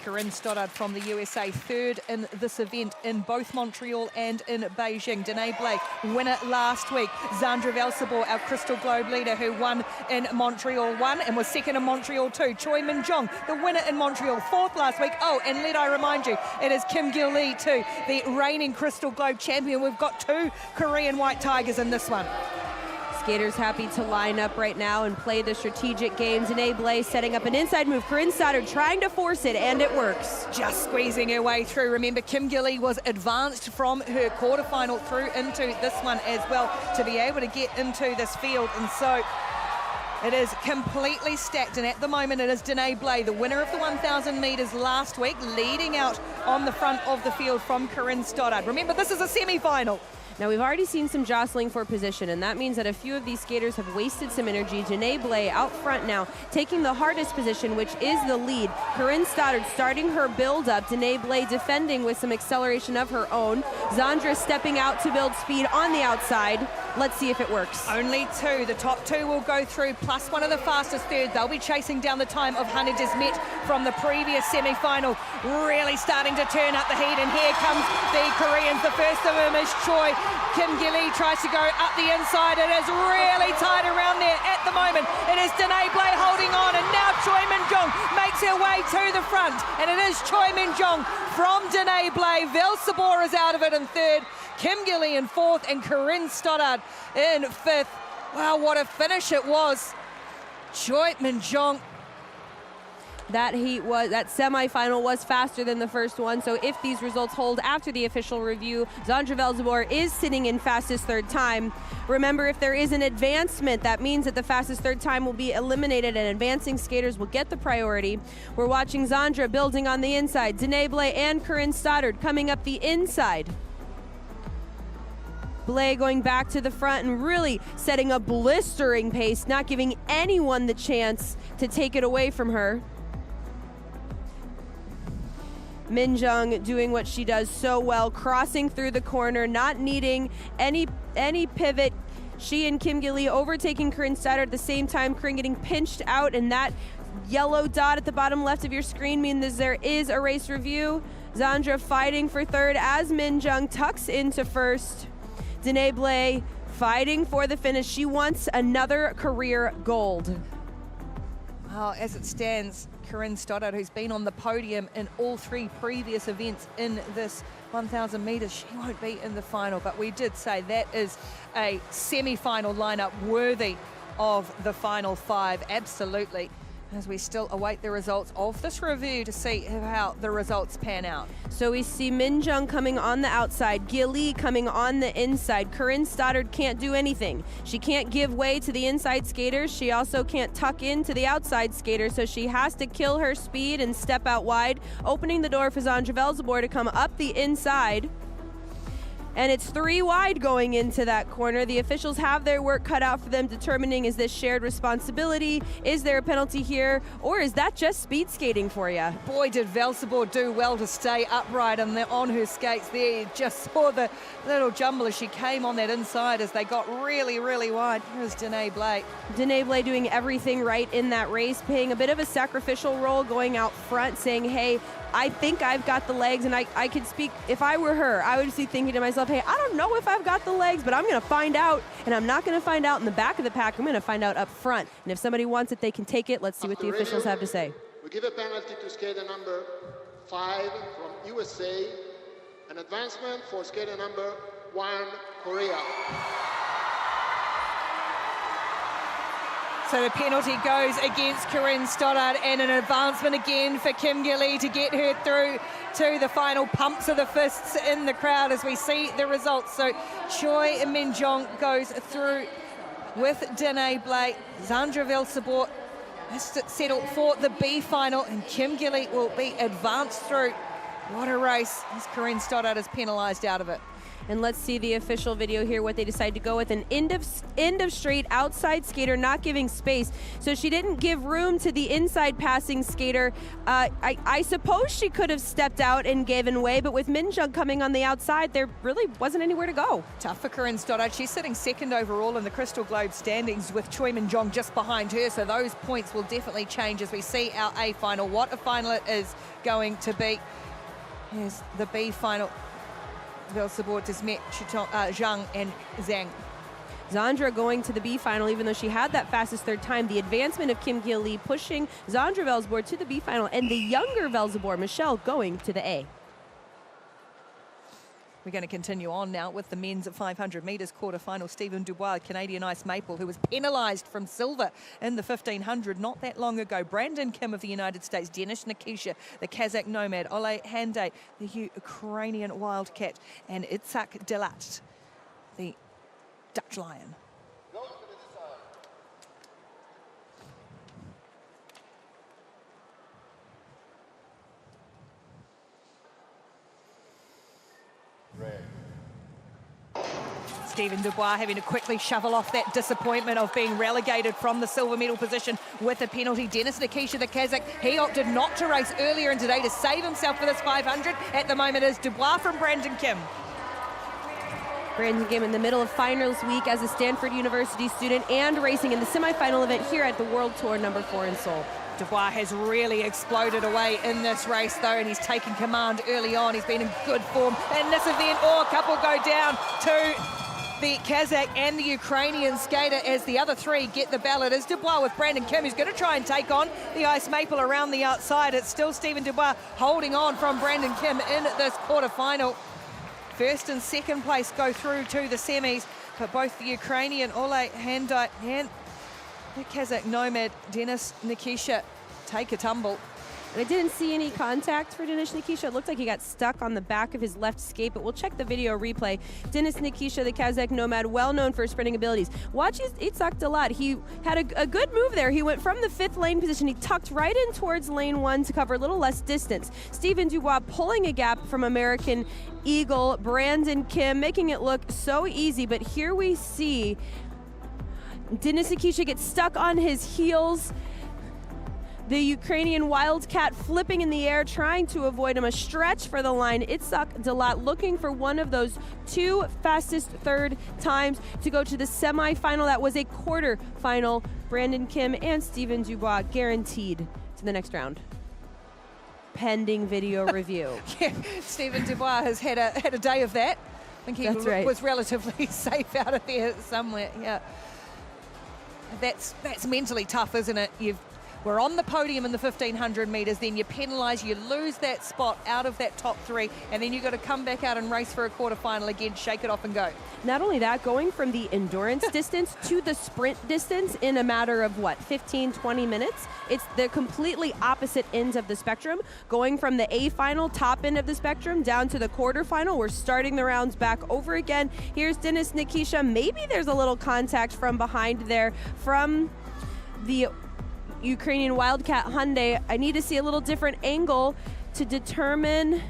Corinne Stoddart from the USA, third in this event in both Montreal and in Beijing. Danae Blake, winner last week. Zandra Velseboer, our Crystal Globe leader, who won in Montreal 1 and was second in Montreal 2. Choi Min-jong, the winner in Montreal, 4th last week. Oh, and let I remind you, it is Kim Gil-lee too, the reigning Crystal Globe champion. We've got 2 Korean White Tigers in this one. Skaters happy to line up right now and play the strategic game. Danae Blay setting up an inside move. Corinne Stoddart trying to force it, and it works. Just squeezing her way through. Remember, Kim Gilly was advanced from her quarterfinal through into this one as well to be able to get into this field. And so it is completely stacked. And at the moment, it is Danae Blay, the winner of the 1,000 metres last week, leading out on the front of the field from Corinne Stoddart. Remember, this is a semi-final. Now, we've already seen some jostling for position, and that means that a few of these skaters have wasted some energy. Danae Blay out front now, taking the hardest position, which is the lead. Corinne Stoddart starting her build-up. Danae Blay defending with some acceleration of her own. Zandra stepping out to build speed on the outside. Let's see if it works. Only 2. The top 2 will go through, plus one of the fastest third. They'll be chasing down the time of Hannah Desmet from the previous semi-final. Really starting to turn up the heat, and here comes the Koreans. The first of them is Choi. Kim Gilly tries to go up the inside. It is really tight around there at the moment. It is Danae Blay holding on, and now Choi Min-jong makes her way to the front. And it is Choi Min-jong from Danae Blay. Velseboer is out of it in 3rd. Kim Gilly in 4th, and Corinne Stoddart in 5th. Wow, what a finish it was. Choi Min-jong That semifinal was faster than the first one, so if these results hold after the official review, Zandra Velzeboer is sitting in fastest third time. Remember, if there is an advancement, that means that the fastest third time will be eliminated and advancing skaters will get the priority. We're watching Zandra building on the inside. Danae Blay and Corinne Stoddard coming up the inside. Blay going back to the front and really setting a blistering pace, not giving anyone the chance to take it away from her. Minjung doing what she does so well, crossing through the corner, not needing any pivot. She and Kim Gilly overtaking Corinne Stoddard at the same time. Corinne getting pinched out, and that yellow dot at the bottom left of your screen means there is a race review. Zandra fighting for third as Minjung tucks into first. Danae Blay fighting for the finish. She wants another career gold. Well, as it stands, Corinne Stoddard, who's been on the podium in all 3 previous events in this 1,000 metres, she won't be in the final, but we did say that is a semi-final lineup worthy of the final 5, absolutely, as we still await the results of this review to see how the results pan out. So we see Minjung coming on the outside, Gilly coming on the inside. Corinne Stoddard can't do anything. She can't give way to the inside skaters. She also can't tuck into the outside skaters, so she has to kill her speed and step out wide, opening the door for Zandra Velzeboer to come up the inside. And it's 3 wide going into that corner. The officials have their work cut out for them, determining, is this shared responsibility? Is there a penalty here? Or is that just speed skating for you? Boy, did Velzeboer do well to stay upright and on her skates there. You just saw the little jumble as she came on that inside as they got really, really wide. Here's Danae Blay. Danae Blay doing everything right in that race, playing a bit of a sacrificial role, going out front, saying, hey, I think I've got the legs, and I could speak, if I were her, I would be thinking to myself, hey, I don't know if I've got the legs, but I'm going to find out, and I'm not going to find out in the back of the pack. I'm going to find out up front, and if somebody wants it, they can take it. Let's see what the officials have to say. We give a penalty to skater number 5 from USA, an advancement for skater number 1, Korea. So the penalty goes against Corinne Stoddard, and an advancement again for Kim Gilly to get her through to the final. Pumps of the fists in the crowd as we see the results. So Choi Minjung goes through with Danae Blay. Zandra Velzeboer has settled for the B final, and Kim Gilly will be advanced through. What a race, as Corinne Stoddard is penalised out of it. And let's see the official video here, what they decide to go with. An end of straight outside skater not giving space. So she didn't give room to the inside passing skater. I suppose she could have stepped out and given way, but with Minjung coming on the outside, there really wasn't anywhere to go. Tough for Corinne Stoddard. She's sitting second overall in the Crystal Globe standings with Choi Minjung just behind her. So those points will definitely change as we see our A final. What a final it is going to be. Here's the B final. Velzeboer, Desmet, Zhang and Zhang. Zandra going to the B final, even though she had that fastest third time. The advancement of Kim Gilly pushing Zandra Velzeboer to the B final, and the younger Velzeboer, Michelle, going to the A. We're going to continue on now with the men's 500 metres quarterfinal. Stephen Dubois, Canadian Ice Maple, who was penalised from silver in the 1500 not that long ago. Brandon Kim of the United States, Denis Nikisha, the Kazakh Nomad, Ole Handai, the Ukrainian Wildcat, and Itzhak Delat, the Dutch Lion. Stephen Dubois having to quickly shovel off that disappointment of being relegated from the silver medal position with a penalty. Denis Nikisha, the Kazakh, he opted not to race earlier in today to save himself for this 500. At the moment is Dubois from Brandon Kim. Brandon Kim in the middle of finals week as a Stanford University student and racing in the semifinal event here at the World Tour number 4 in Seoul. Dubois has really exploded away in this race though, and he's taken command early on. He's been in good form in this event. A couple go down to the Kazakh and the Ukrainian skater as the other 3 get the ballot. Is Dubois with Brandon Kim, who's going to try and take on the Ice Maple around the outside. It's still Stephen Dubois holding on from Brandon Kim in this quarterfinal. First and second place go through to the semis, but both the Ukrainian Ole Handai and the Kazakh Nomad Denis Nikisha take a tumble. I didn't see any contact for Denis Nikisha. It looked like he got stuck on the back of his left skate, but we'll check the video replay. Denis Nikisha, the Kazakh nomad, well known for his sprinting abilities. Watch Itzhak Dalat. He had a good move there. He went from the 5th lane position. He tucked right in towards lane 1 to cover a little less distance. Steven Dubois pulling a gap from American Eagle Brandon Kim, making it look so easy, but here we see Denis Nikisha get stuck on his heels. The Ukrainian Wildcat flipping in the air, trying to avoid him. A stretch for the line. Itzhak Dalat looking for one of those 2 fastest third times to go to the semifinal. That was a quarterfinal. Brandon Kim and Steven Dubois guaranteed to the next round. Pending video review. Yeah, Steven Dubois has had a day of that. I think he was relatively safe out of there somewhere. Yeah, that's mentally tough, isn't it? We're on the podium in the 1500 meters, then you penalise, you lose that spot out of that top 3, and then you've got to come back out and race for a quarterfinal again, shake it off and go. Not only that, going from the endurance distance to the sprint distance in a matter of, 15, 20 minutes? It's the completely opposite ends of the spectrum. Going from the A final, top end of the spectrum, down to the quarterfinal. We're starting the rounds back over again. Here's Denis Nikisha. Maybe there's a little contact from behind there from the Ukrainian Wildcat Hyundai. I need to see a little different angle to determine.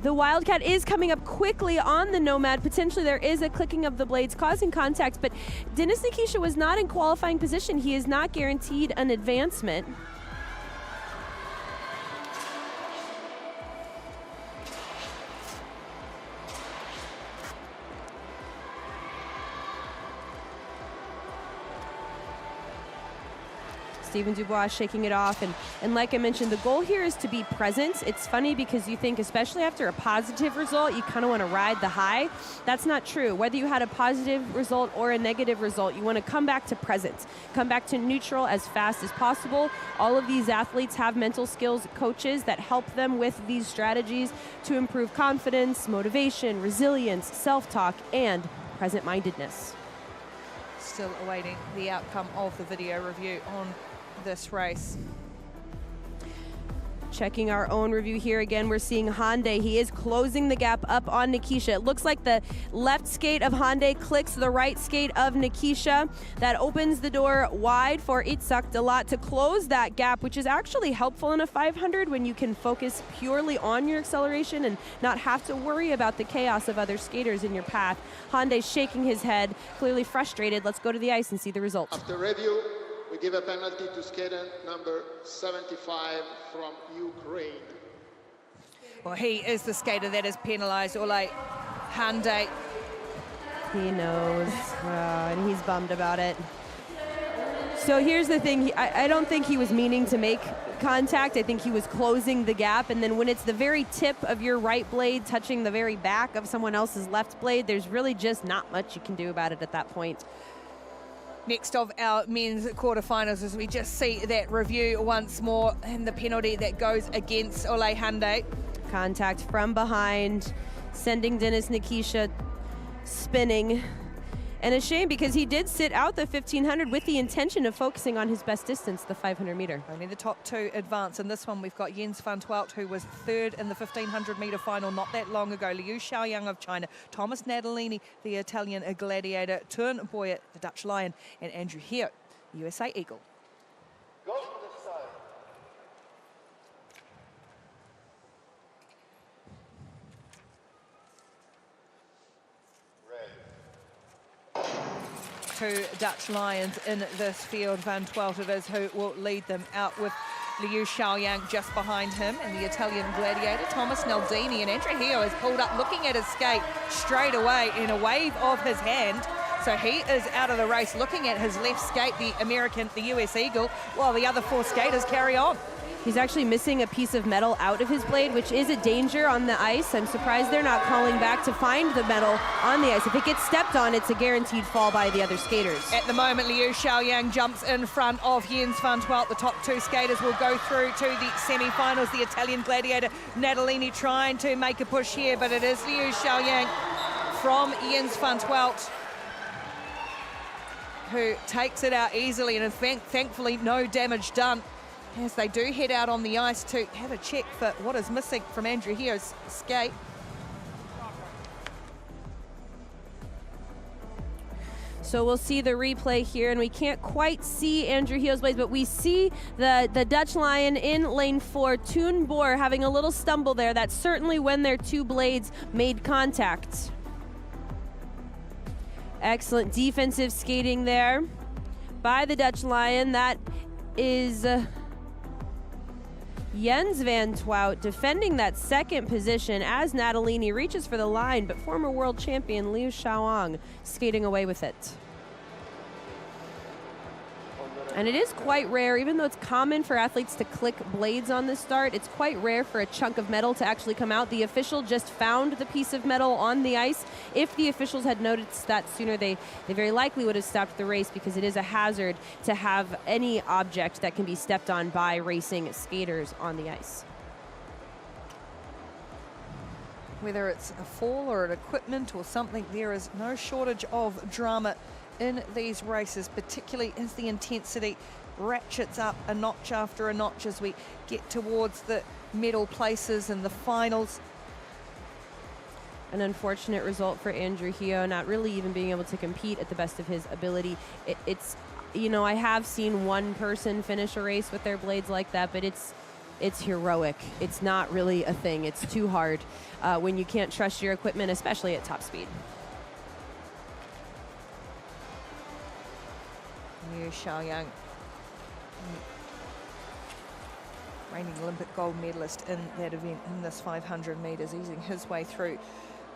The Wildcat is coming up quickly on the Nomad. Potentially there is a clicking of the blades causing contact, but Denis Nikisha was not in qualifying position. He is not guaranteed an advancement. Steven Dubois shaking it off. And like I mentioned, the goal here is to be present. It's funny because you think, especially after a positive result, you kind of want to ride the high. That's not true. Whether you had a positive result or a negative result, you want to come back to present, come back to neutral as fast as possible. All of these athletes have mental skills coaches that help them with these strategies to improve confidence, motivation, resilience, self-talk, and present-mindedness. Still awaiting the outcome of the video review on this race. Checking our own review here again, we're seeing Hyundai. He is closing the gap up on Nikisha. It looks like the left skate of Hyundai clicks the right skate of Nikisha. That opens the door wide for Itzhak Dalat to close that gap, which is actually helpful in a 500 when you can focus purely on your acceleration and not have to worry about the chaos of other skaters in your path. Hyundai shaking his head, clearly frustrated. Let's go to the ice and see the results. After review, we give a penalty to skater number 75 from Ukraine. Well, he is the skater that is penalised. Ole Hyundai. He knows, and he's bummed about it. So here's the thing. I don't think he was meaning to make contact. I think he was closing the gap, and then when it's the very tip of your right blade touching the very back of someone else's left blade, there's really just not much you can do about it at that point. Next of our men's quarterfinals, as we just see that review once more, and the penalty that goes against Ole Hyundai. Contact from behind, sending Denis Nikisha spinning. And a shame because he did sit out the 1500 with the intention of focusing on his best distance, the 500 meter. Only the top 2 advance. In this one, we've got Jens van 't Veld, who was 3rd in the 1500 meter final not that long ago. Liu Xiaoyang of China, Thomas Natalini, the Italian gladiator, Turn Boyer, the Dutch Lion, and Andrew Heo, the USA Eagle. Go to the side. Two Dutch Lions in this field. Van 't Veld it is who will lead them out with Liu Xiaoyang just behind him, and the Italian gladiator Thomas Naldini. And Andrew Heo has pulled up looking at his skate straight away in a wave of his hand. So he is out of the race looking at his left skate, the US Eagle, while the other 4 skaters carry on. He's actually missing a piece of metal out of his blade, which is a danger on the ice. I'm surprised they're not calling back to find the metal on the ice. If it gets stepped on, it's a guaranteed fall by the other skaters. At the moment, Liu Xiaoyang jumps in front of Jens van 't Veld. The top 2 skaters will go through to the semi-finals. The Italian gladiator Natalini trying to make a push here, but it is Liu Xiaoyang from Jens van 't Veld who takes it out easily, and thankfully no damage done. as they do head out on the ice to have a check for what is missing from Andrew Heo's skate. So we'll see the replay here, and we can't quite see Andrew Heo's blades, but we see the Dutch Lion in lane 4, Toon Boer, having a little stumble there. That's certainly when their two blades made contact. Excellent defensive skating there by the Dutch Lion. That is Jens van Twout defending that second position as Natalini reaches for the line, but former world champion Liu Shaoang skating away with it. And it is quite rare, even though it's common for athletes to click blades on the start, it's quite rare for a chunk of metal to actually come out. The official just found the piece of metal on the ice. If the officials had noticed that sooner, they very likely would have stopped the race, because it is a hazard to have any object that can be stepped on by racing skaters on the ice. Whether it's a fall or an equipment or something, there is no shortage of drama in these races, particularly as the intensity ratchets up a notch after a notch as we get towards the medal places and the finals. An unfortunate result for Andrew Heo, not really even being able to compete at the best of his ability. It's, you know, I have seen one person finish a race with their blades like that, but it's heroic. It's not really a thing. It's too hard when you can't trust your equipment, especially at top speed. Liu Shaoyang, reigning Olympic gold medalist in that event in this 500 metres, easing his way through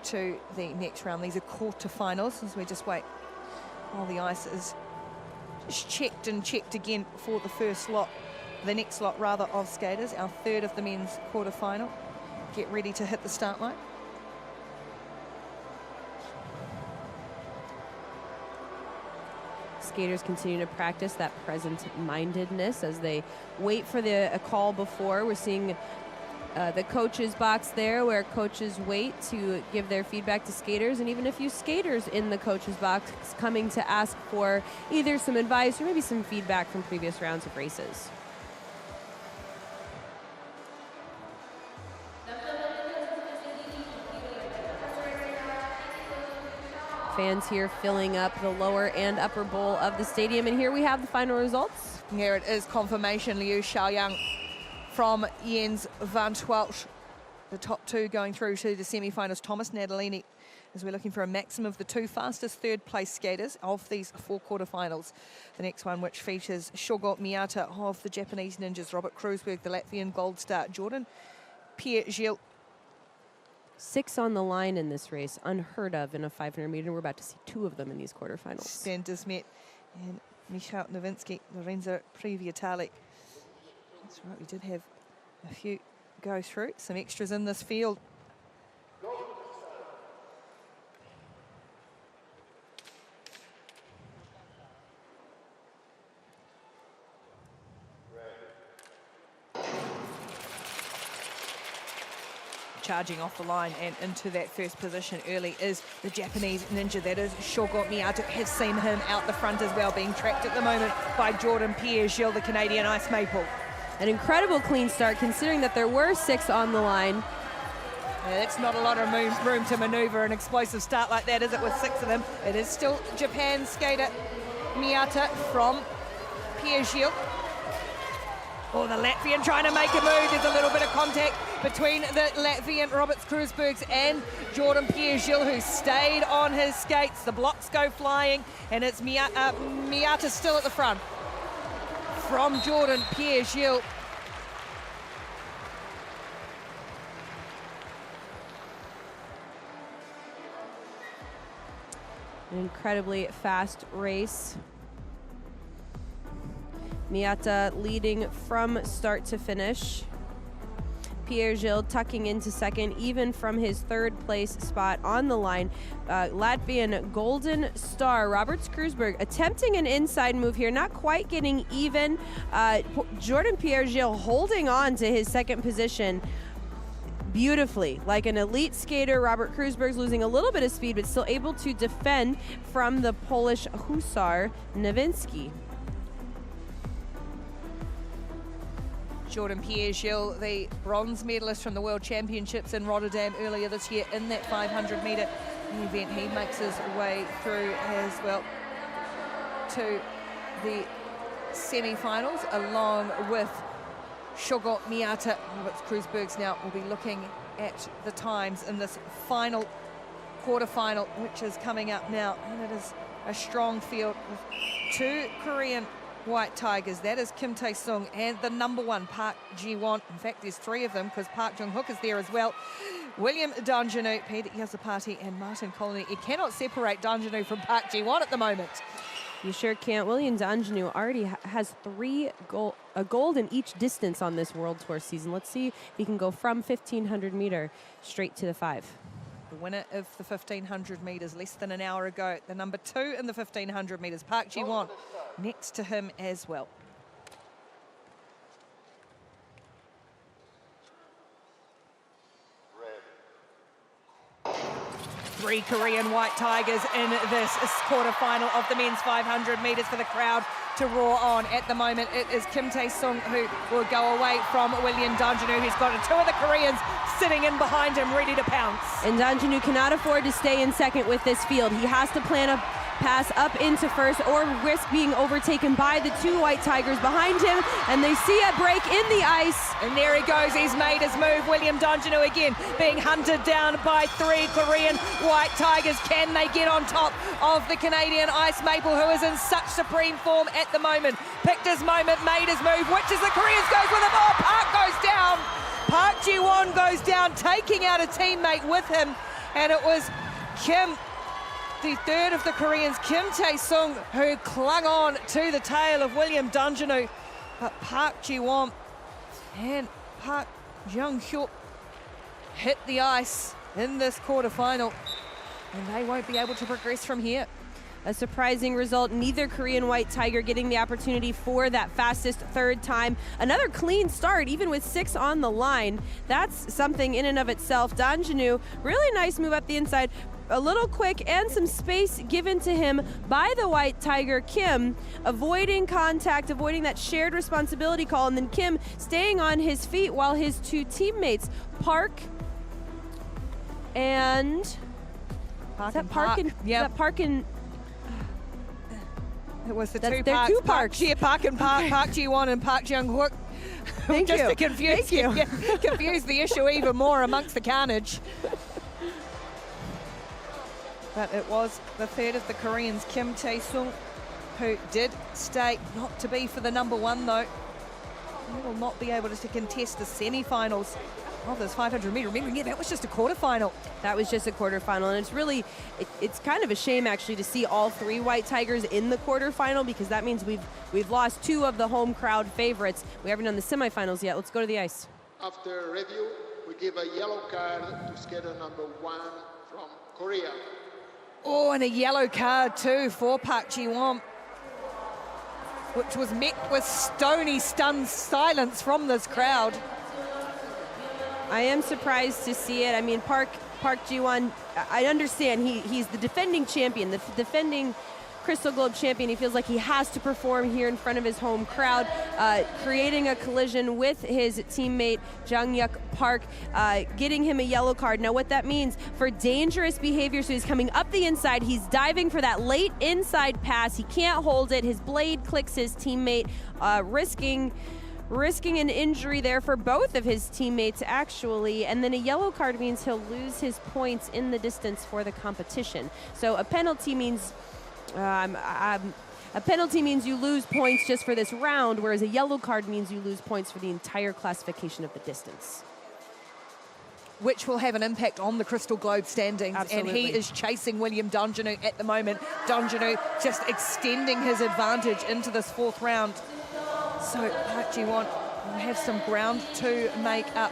to the next round. These are quarterfinals as we just wait while the ice is just checked and checked again for the first lot, the next lot rather, of skaters, our third of the men's quarterfinal. Get ready to hit the start line. Skaters continue to practice that present-mindedness as they wait for a call before. We're seeing the coaches box there where coaches wait to give their feedback to skaters, and even a few skaters in the coaches box coming to ask for either some advice or maybe some feedback from previous rounds of races. Fans here filling up the lower and upper bowl of the stadium, and here we have the final results. Here it is, confirmation. Liu Shaoyang from Jens van Twout, the top two going through to the semi-finals. Thomas Natalini, as we're looking for a maximum of the two fastest third place skaters of these four quarterfinals. The next one, which features Shogo Miyata of the Japanese Ninjas, Robert Kreuzberg, the Latvian Gold Star, Jordan Pierre-Gilles. 6 on the line in this race, unheard of in a 500 meter. We're about to see 2 of them in these quarterfinals. Stan Dismet and Michał Nowinski, Lorenzo Previatalik. That's right, we did have a few go through, some extras in this field. Charging off the line and into that first position early is the Japanese ninja, that is Shogo Miyata. Have seen him out the front as well, being tracked at the moment by Jordan Pierre-Gilles, the Canadian Ice Maple. An incredible clean start considering that there were 6 on the line. Yeah, that's not a lot of room to maneuver an explosive start like that, is it, with 6 of them? It is still Japan skater Miyata from Pierre-Gilles. Oh, the Latvian trying to make a move. There's a little bit of contact between the Latvian Robert Kreuzbergs and Jordan Pierre-Gilles, who stayed on his skates. The blocks go flying, and it's Miyata still at the front from Jordan Pierre-Gilles. An incredibly fast race. Miyata leading from start to finish. Pierre-Gilles tucking into second, even from his third place spot on the line. Latvian Golden Star, Robert Kreuzberg, attempting an inside move here, not quite getting even. Jordan Pierre-Gilles holding on to his second position beautifully. Like an elite skater, Robert Kreuzberg's losing a little bit of speed, but still able to defend from the Polish Hussar Nowinski. Jordan Pierre-Gilles, the bronze medalist from the World Championships in Rotterdam earlier this year in that 500-metre event. He makes his way through as well to the semi-finals, along with Shogo Miyata. Robert Kreuzbergs now will be looking at the times in this final quarterfinal, which is coming up now, and it is a strong field with two Korean white tigers. That is Kim Tae-sung and the number one, Park Ji-won. In fact, there's three of them because Park Jung-hook is there as well. William Danjanu, Peter Yazapati and Martin Colony. You cannot separate Danjanu from Park Ji-won at the moment. You sure can't. William Danjanu already has a gold in each distance on this World Tour season. Let's see if he can go from 1,500 meter straight to the 5. The winner of the 1,500 metres less than an hour ago. The number 2 in the 1,500 metres, Park Ji-won, next to him as well. Three Korean white tigers in this quarterfinal of the men's 500 metres for the crowd to roar on. At the moment, it is Kim Tae-sung who will go away from William Danjanu, who's got two of the Koreans sitting in behind him, ready to pounce. And Danjanu cannot afford to stay in second with this field. He has to plan a pass up into first or risk being overtaken by the two white tigers behind him, and they see a break in the ice. And there he goes, he's made his move. William Danjanu again being hunted down by three Korean white tigers. Can they get on top of the Canadian Ice Maple, who is in such supreme form at the moment? Picked his moment, made his move, which is the Koreans goes with him. Oh, Park goes down. Park Ji-won goes down, taking out a teammate with him, and it was Kim, the third of the Koreans, Kim Tae-sung, who clung on to the tail of William Danjanu. But Park Ji-won and Park Jung-hyuk hit the ice in this quarterfinal, and they won't be able to progress from here. A surprising result. Neither Korean white tiger getting the opportunity for that fastest third time. Another clean start, even with 6 on the line. That's something in and of itself. Danjanu, really nice move up the inside. A little quick and some space given to him by the white tiger, Kim, avoiding contact, avoiding that shared responsibility call, and then Kim staying on his feet while his two teammates, Park and... Park and Park? Yeah. That Park and... It was the That's two their Parks. two Parks. Park and Park, Park Ji-won and Park Jung-hook. Thank Just you. to confuse Thank you. confuse the issue even more amongst the carnage. But it was the third of the Koreans, Kim Tae-sung, who did stay, not to be for the number one though. He will not be able to contest the semi-finals of this 500 metre. Remember, yeah, that was just a quarterfinal. That was just a quarterfinal, and it's really, it's kind of a shame actually to see all three white tigers in the quarterfinal, because that means we've lost 2 of the home crowd favorites. We haven't done the semifinals yet. Let's go to the ice. After review, we give a yellow card to skater number 1 from Korea. Oh, and a yellow card too for Park Ji-won, which was met with stony, stunned silence from this crowd. I am surprised to see it. I mean, Park Ji-won, I understand he's the defending champion, the defending Crystal Globe champion. He feels like he has to perform here in front of his home crowd, creating a collision with his teammate Jung-hyuk Park, getting him a yellow card. Now what that means for dangerous behavior, so he's coming up the inside, he's diving for that late inside pass, he can't hold it, his blade clicks his teammate, risking an injury there for both of his teammates actually, and then a yellow card means he'll lose his points in the distance for the competition. So a penalty means you lose points just for this round, whereas a yellow card means you lose points for the entire classification of the distance. Which will have an impact on the Crystal Globe standings. Absolutely. And he is chasing William Danjanu at the moment. Danjanu just extending his advantage into this 4th round. So Park Ji-won will have some ground to make up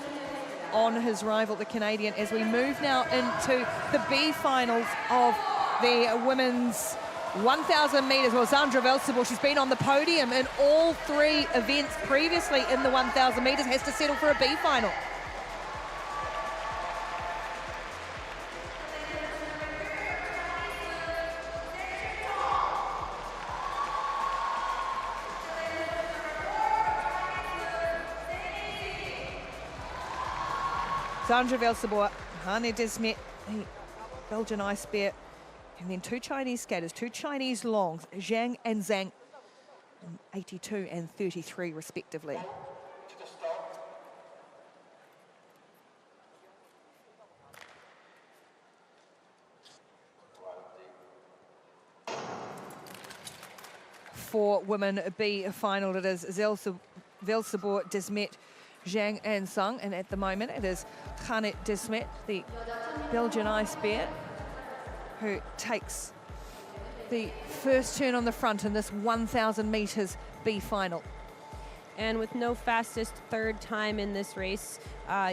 on his rival, the Canadian, as we move now into the B finals of the women's 1,000 metres. Well, Sandra Velsable, she's been on the podium in all 3 events previously in the 1,000 metres, has to settle for a B final. Sandra Velsabor, Hane Desmet, the Belgian Ice Bear, and then two Chinese skaters, two Chinese longs, Zhang and Zhang, 82 and 33 respectively. For women B final, it is Velsabor, Desmet, Zhang and Zhang, and at the moment it is Hane Desmet, the Belgian Ice Bear, who takes the first turn on the front in this 1,000 metres B final. And with no fastest third time in this race,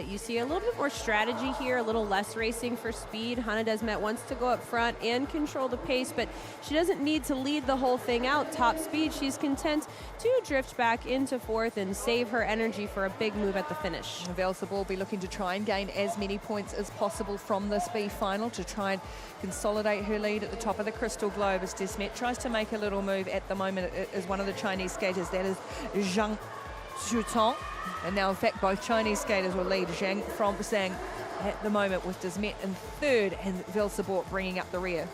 you see a little bit more strategy here, a little less racing for speed. Hane Desmet wants to go up front and control the pace, but she doesn't need to lead the whole thing out top speed. She's content to drift back into fourth and save her energy for a big move at the finish. Velsabor will be looking to try and gain as many points as possible from this B final to try and consolidate her lead at the top of the crystal globe as Desmet tries to make a little move. At the moment, it is one of the Chinese skaters, that is Zhang Zhutong. And now, in fact, both Chinese skaters will lead Zhang from Zhang at the moment, with Desmet in third and Velsabor bringing up the rear.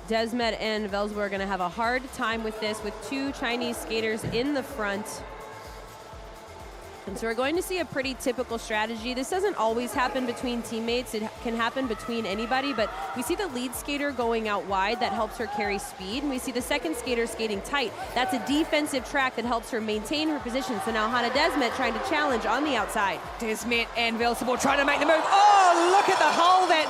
Desmet and Velsabor are going to have a hard time with this, with two Chinese skaters in the front. And so we're going to see a pretty typical strategy. This doesn't always happen between teammates. It can happen between anybody, but we see the lead skater going out wide. That helps her carry speed. And we see the second skater skating tight. That's a defensive track that helps her maintain her position. So now Hane Desmet trying to challenge on the outside. Desmet and Velsabor trying to make the move. Oh, look at the hole that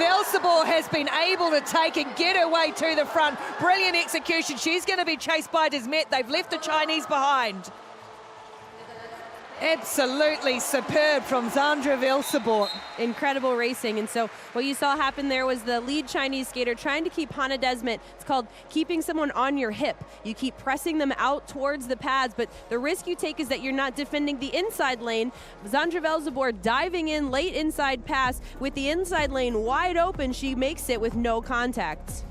Velsabor has been able to take and get her way to the front. Brilliant execution. She's going to be chased by Desmet. They've left the Chinese behind. Absolutely superb from Sandra Velsabor. Incredible racing. And so what you saw happen there was the lead Chinese skater trying to keep Hane Desmet. It's called keeping someone on your hip. You keep pressing them out towards the pads, but the risk you take is that you're not defending the inside lane. Sandra Velsabor diving in late inside pass with the inside lane wide open. She makes it with no contact.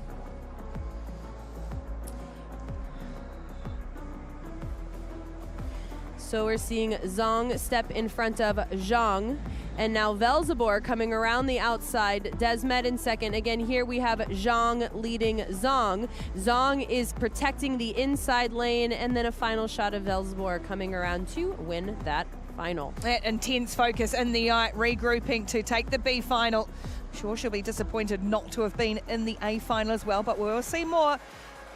So we're seeing Zhang step in front of Zhang, and now Velsabor coming around the outside, Desmet in second. Again, here we have Zhang leading Zhang. Zhang is protecting the inside lane, and then a final shot of Velsabor coming around to win that final. That intense focus in the eye, regrouping to take the B final. I'm sure she'll be disappointed not to have been in the A final as well, but we'll see more,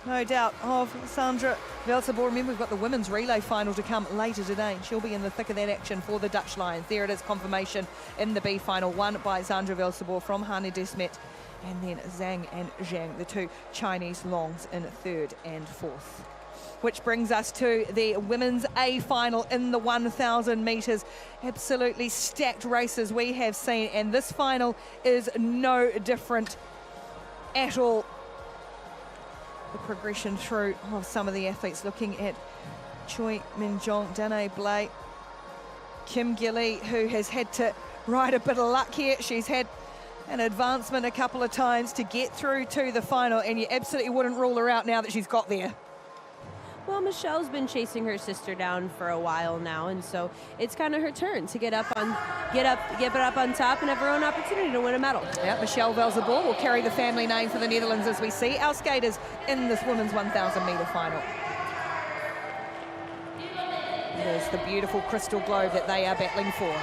no doubt, of Sandra Velsabor. Remember, we've got the women's relay final to come later today. She'll be in the thick of that action for the Dutch Lions. There it is, confirmation in the B final, won by Sandra Velsabor from Hane Desmet, and then Zhang and Zhang, the two Chinese longs, in third and fourth. Which brings us to the women's A final in the 1,000 metres. Absolutely stacked races we have seen, and this final is no different at all. The progression through of some of the athletes, looking at Choi Min-jong, Danae Blake, Kim Gilly, who has had to ride a bit of luck here. She's had an advancement a couple of times to get through to the final, and you absolutely wouldn't rule her out now that she's got there. Well, Michelle's been chasing her sister down for a while now, and so it's kind of her turn to get up on top and have her own opportunity to win a medal. Yeah, Michelle Velsabor will carry the family name for the Netherlands as we see our skaters in this women's 1,000 metre final. There's the beautiful crystal globe that they are battling for.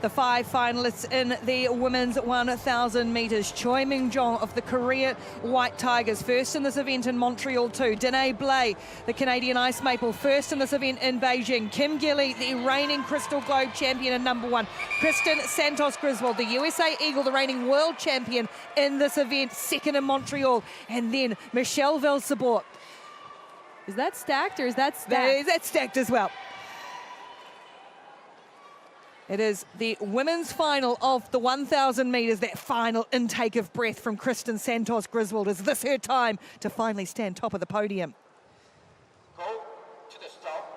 The 5 finalists in the women's 1,000 metres. Choi Min-jong of the Korea White Tigers, first in this event in Montreal too. Danae Blay, the Canadian Ice Maple, first in this event in Beijing. Kim Gilly, the reigning Crystal Globe champion and #1. Kristen Santos-Griswold, the USA Eagle, the reigning world champion in this event, second in Montreal. And then Michelle Velsabor. Is that stacked or is that stacked? That's stacked as well. It is the women's final of the 1,000 metres, that final intake of breath from Kristen Santos-Griswold. Is this her time to finally stand top of the podium? Go to the stop.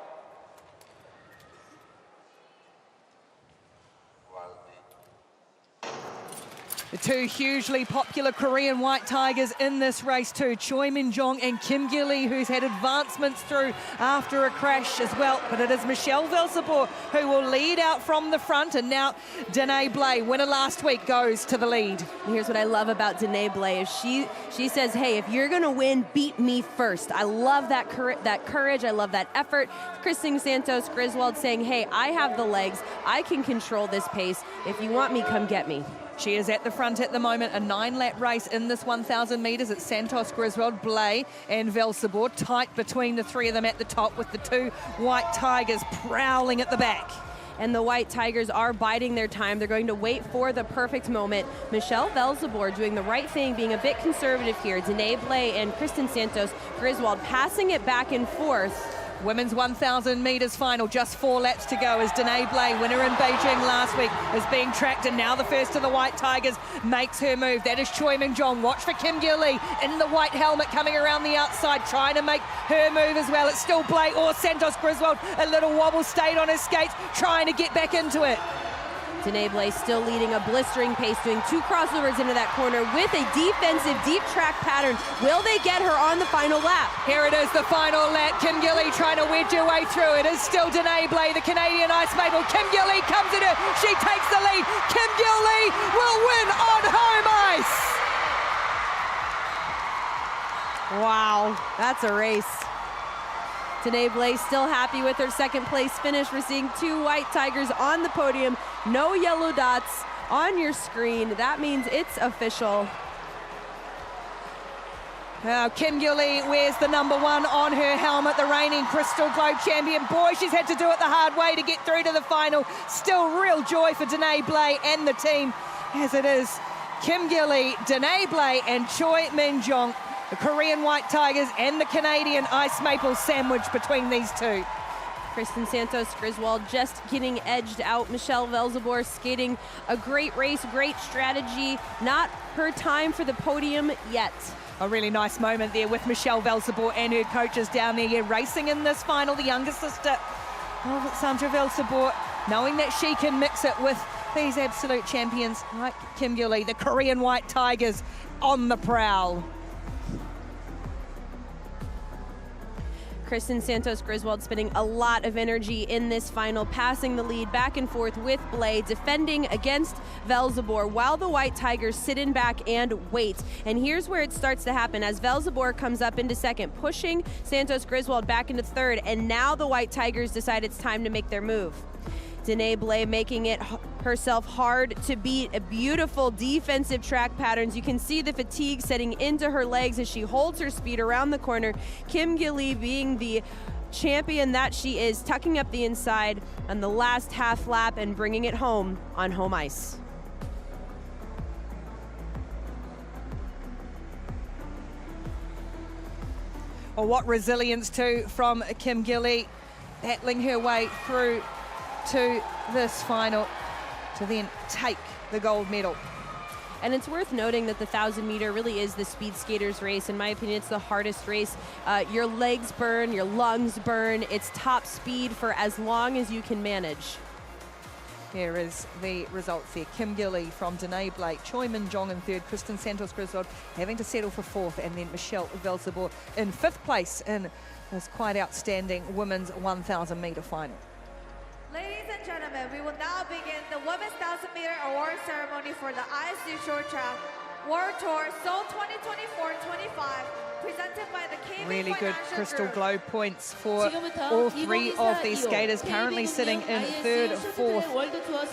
The two hugely popular Korean White Tigers in this race too. Choi Min-jong and Kim Gilly, who's had advancements through after a crash as well. But it is Michelle Velsabor who will lead out from the front. And now Danae Blay, winner last week, goes to the lead. And here's what I love about Danae Blay is she says, hey, if you're going to win, beat me first. I love that courage. I love that effort. Kristen Santos-Griswold saying, hey, I have the legs. I can control this pace. If you want me, come get me. She is at the front at the moment, a 9-lap race in this 1,000 metres. It's Santos-Griswold, Blay and Velsabor, tight between the three of them at the top, with the two White Tigers prowling at the back. And the White Tigers are biding their time. They're going to wait for the perfect moment. Michelle Velsabor doing the right thing, being a bit conservative here. Danae Blay and Kristen Santos-Griswold passing it back and forth. Women's 1,000 metres final, just 4 laps to go as Danae Blay, winner in Beijing last week, is being tracked, and now the first of the White Tigers makes her move. That is Choi Min-jong. Watch for Kim Gilly in the white helmet coming around the outside, trying to make her move as well. It's still Blay or Santos-Griswold. A little wobble, stayed on his skates, trying to get back into it. Danae Blay still leading a blistering pace, doing 2 crossovers into that corner with a defensive deep track pattern. Will they get her on the final lap? Here it is, the final lap. Kim Gilly trying to wedge her way through. It is still Danae Blay, the Canadian Ice Maple. Kim Gilly comes in her. She takes the lead. Kim Gilly will win on home ice. Wow, that's a race. Danae Blay still happy with her second place finish. We're seeing 2 White Tigers on the podium. No yellow dots on your screen. That means it's official. Now Kim Gilly wears the #1 on her helmet, the reigning Crystal Globe champion. Boy, she's had to do it the hard way to get through to the final. Still real joy for Danae Blay and the team, as it is Kim Gilly, Danae Blay and Choi Min-jong, the Korean White Tigers and the Canadian Ice Maple sandwich between these two. Kristen Santos-Griswold just getting edged out. Michelle Velsabor skating a great race, great strategy. Not her time for the podium yet. A really nice moment there with Michelle Velsabor and her coaches down there racing in this final. The younger sister of Sandra Velsabor, knowing that she can mix it with these absolute champions like Kim Gilly, the Korean White Tigers on the prowl. Kristen Santos-Griswold spending a lot of energy in this final, passing the lead back and forth with Blay, defending against Velsabor while the White Tigers sit in back and wait. And here's where it starts to happen as Velsabor comes up into second, pushing Santos-Griswold back into third, and now the White Tigers decide it's time to make their move. Danae Blay making it herself hard to beat. A beautiful defensive track patterns. You can see the fatigue setting into her legs as she holds her speed around the corner. Kim Gilly, being the champion that she is, tucking up the inside on the last half lap and bringing it home on home ice. Well, what resilience too from Kim Gilly, battling her way through to this final to then take the gold medal. And it's worth noting that the 1,000 meter really is the speed skaters race. In my opinion, it's the hardest race. Your legs burn, your lungs burn. It's top speed for as long as you can manage. Here is the results there. Kim Gilly from Danae Blay, Choi Min-jong in third, Kristen Santos-Griswold having to settle for fourth, and then Michelle Velsabor in fifth place in this quite outstanding women's 1,000 meter final. Ladies and gentlemen, we will now begin the Women's 1,000 meter award ceremony for the ISU Short Track World Tour Seoul 2024-25 presented by the KB Really good Financial Crystal Group. Globe points for all three of these skaters, currently sitting in third, fourth,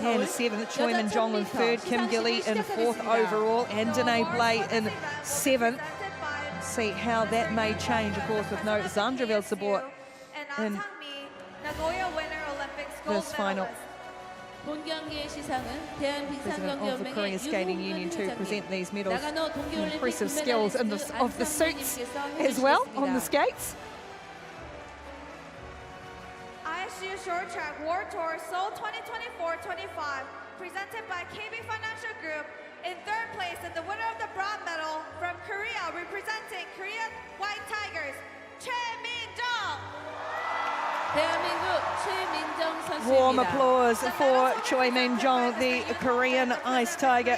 and seventh. Choi Min-jong in third, Kim Gilly in fourth overall, and Danae Blay in seventh. See how that may change, of course, with no Zandra support in Nagoya Winter Olympics gold this final. medalist. President of the Korea Skating Union to present these medals. Impressive skills in of the suits as well on the skates. ISU Short Track World Tour Seoul 2024-25, presented by KB Financial Group. In third place, and the winner of the bronze medal from Korea, representing Korean White Tigers, Choi Min-jong. Warm applause for Choi Min-jong, the Korean Ice Tiger,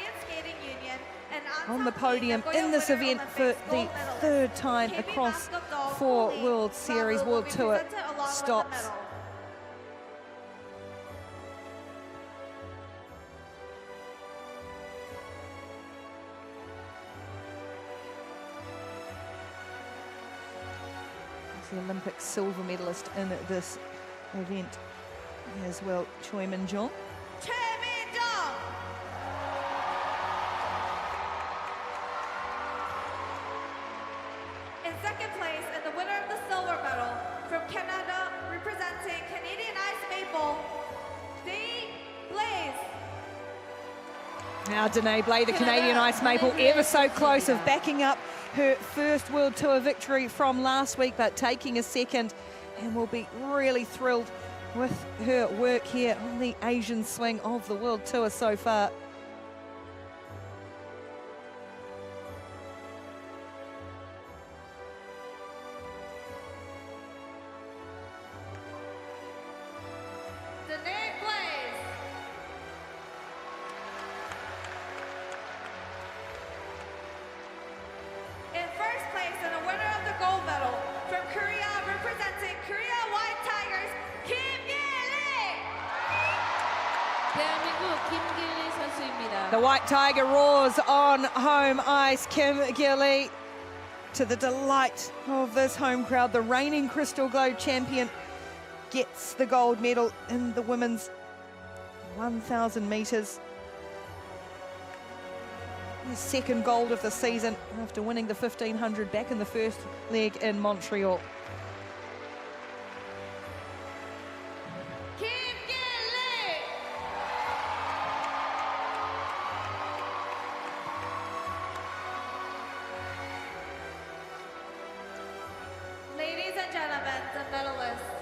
on the podium in this event for the third time across 4 World Series, World Tour stops. The Olympic silver medalist in this event as well, Choi Min-jong. Choi Min-jong. In second place, and the winner of the silver medal from Canada, representing Canadian Ice Maple, Danae Blay. Now Danae Blay, the Canadian Ice Maple, ever so close of backing up her first World Tour victory from last week, but taking a second, and will be really thrilled with her work here on the Asian swing of the World Tour so far. Danae Blay. In first place, and the winner of the gold medal from Korea, representing Korea White Tigers, Kim Gilly. The White Tiger roars on home ice. Kim Gilly, to the delight of this home crowd, the reigning Crystal Globe champion, gets the gold medal in the women's 1,000 metres. His second gold of the season after winning the 1,500 back in the first leg in Montreal. Kim Gilly. Ladies and gentlemen, the medalists.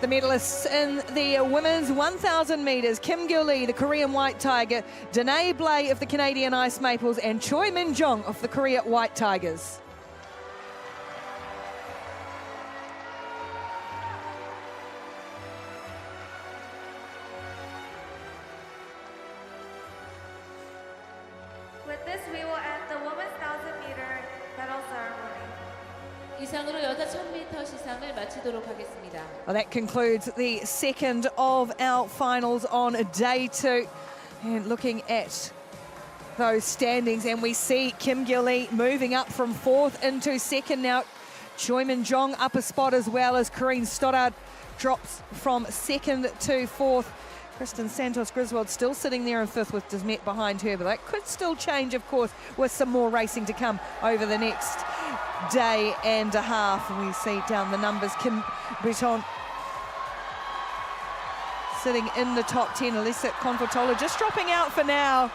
The medalists in the women's 1,000 metres, Kim Gilly, the Korean White Tiger, Danae Blay of the Canadian Ice Maples, and Choi Min-jong of the Korea White Tigers. With this, we will end the women's 1,000-meter medal ceremony. 이상으로 여자 1000m 시상을 마치도록 하겠습니다. Well, that concludes the second of our finals on day 2. And looking at those standings, and we see Kim Gilly moving up from 4th into 2nd now. Choi Min-jong up a spot, as well as Corrine Stoddard drops from 2nd to 4th. Kristen Santos Griswold still sitting there in 5th with Desmet behind her, but that could still change, of course, with some more racing to come over the next day and a half. We see down the numbers, Kim Breton sitting in the top 10. Alisa Confortola just dropping out for now.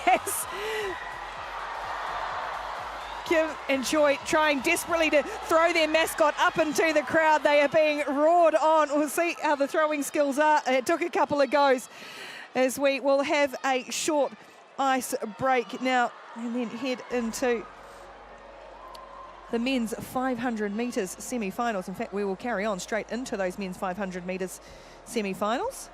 As Kim and Choi trying desperately to throw their mascot up into the crowd. They are being roared on. We'll see how the throwing skills are. It took a couple of goes, as we will have a short ice break now and then head into the men's 500 metres semi-finals. In fact, we will carry on straight into those men's 500 metres semi-finals.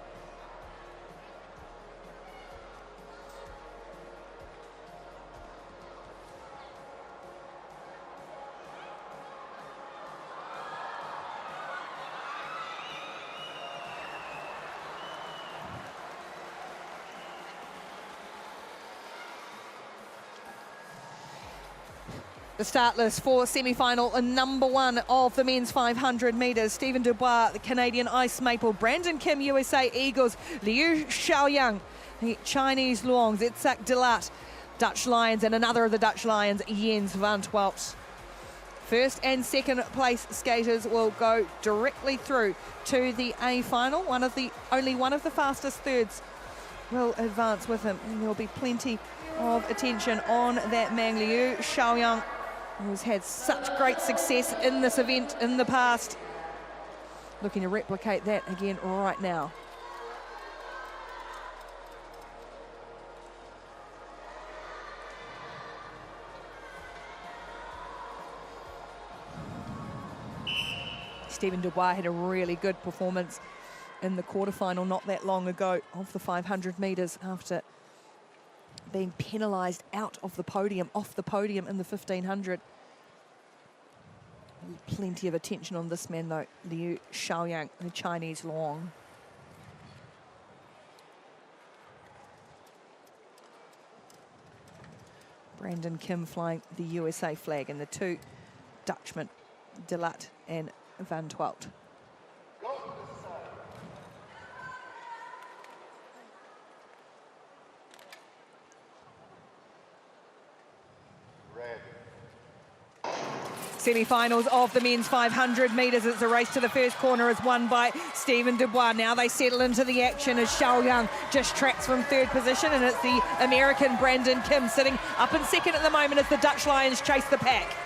The start list for semi-final number 1 of the men's 500 metres. Stephen Dubois, the Canadian Ice Maple. Brandon Kim, USA Eagles. Liu Xiaoyang, the Chinese Luong. Itzhak Dilat, Dutch Lions. And another of the Dutch Lions, Jens van 't Veld. First and second place skaters will go directly through to the A final. Only one of the fastest thirds will advance with him. And there'll be plenty of attention on that man, Liu Xiaoyang, who's had such great success in this event in the past. Looking to replicate that again right now. Stephen Dubois had a really good performance in the quarterfinal not that long ago of the 500 metres after being penalised out of the podium, off the podium in the 1500. Plenty of attention on this man though, Liu Xiaoyang, the Chinese Luong. Brandon Kim flying the USA flag, and the two Dutchmen, Dilat and van 't Veld. Semi-finals of the men's 500 metres. It's a race to the first corner, is won by Stephen Dubois. Now they settle into the action as Xiaoyang just tracks from third position, and it's the American Brandon Kim sitting up in second at the moment as the Dutch Lions chase the pack.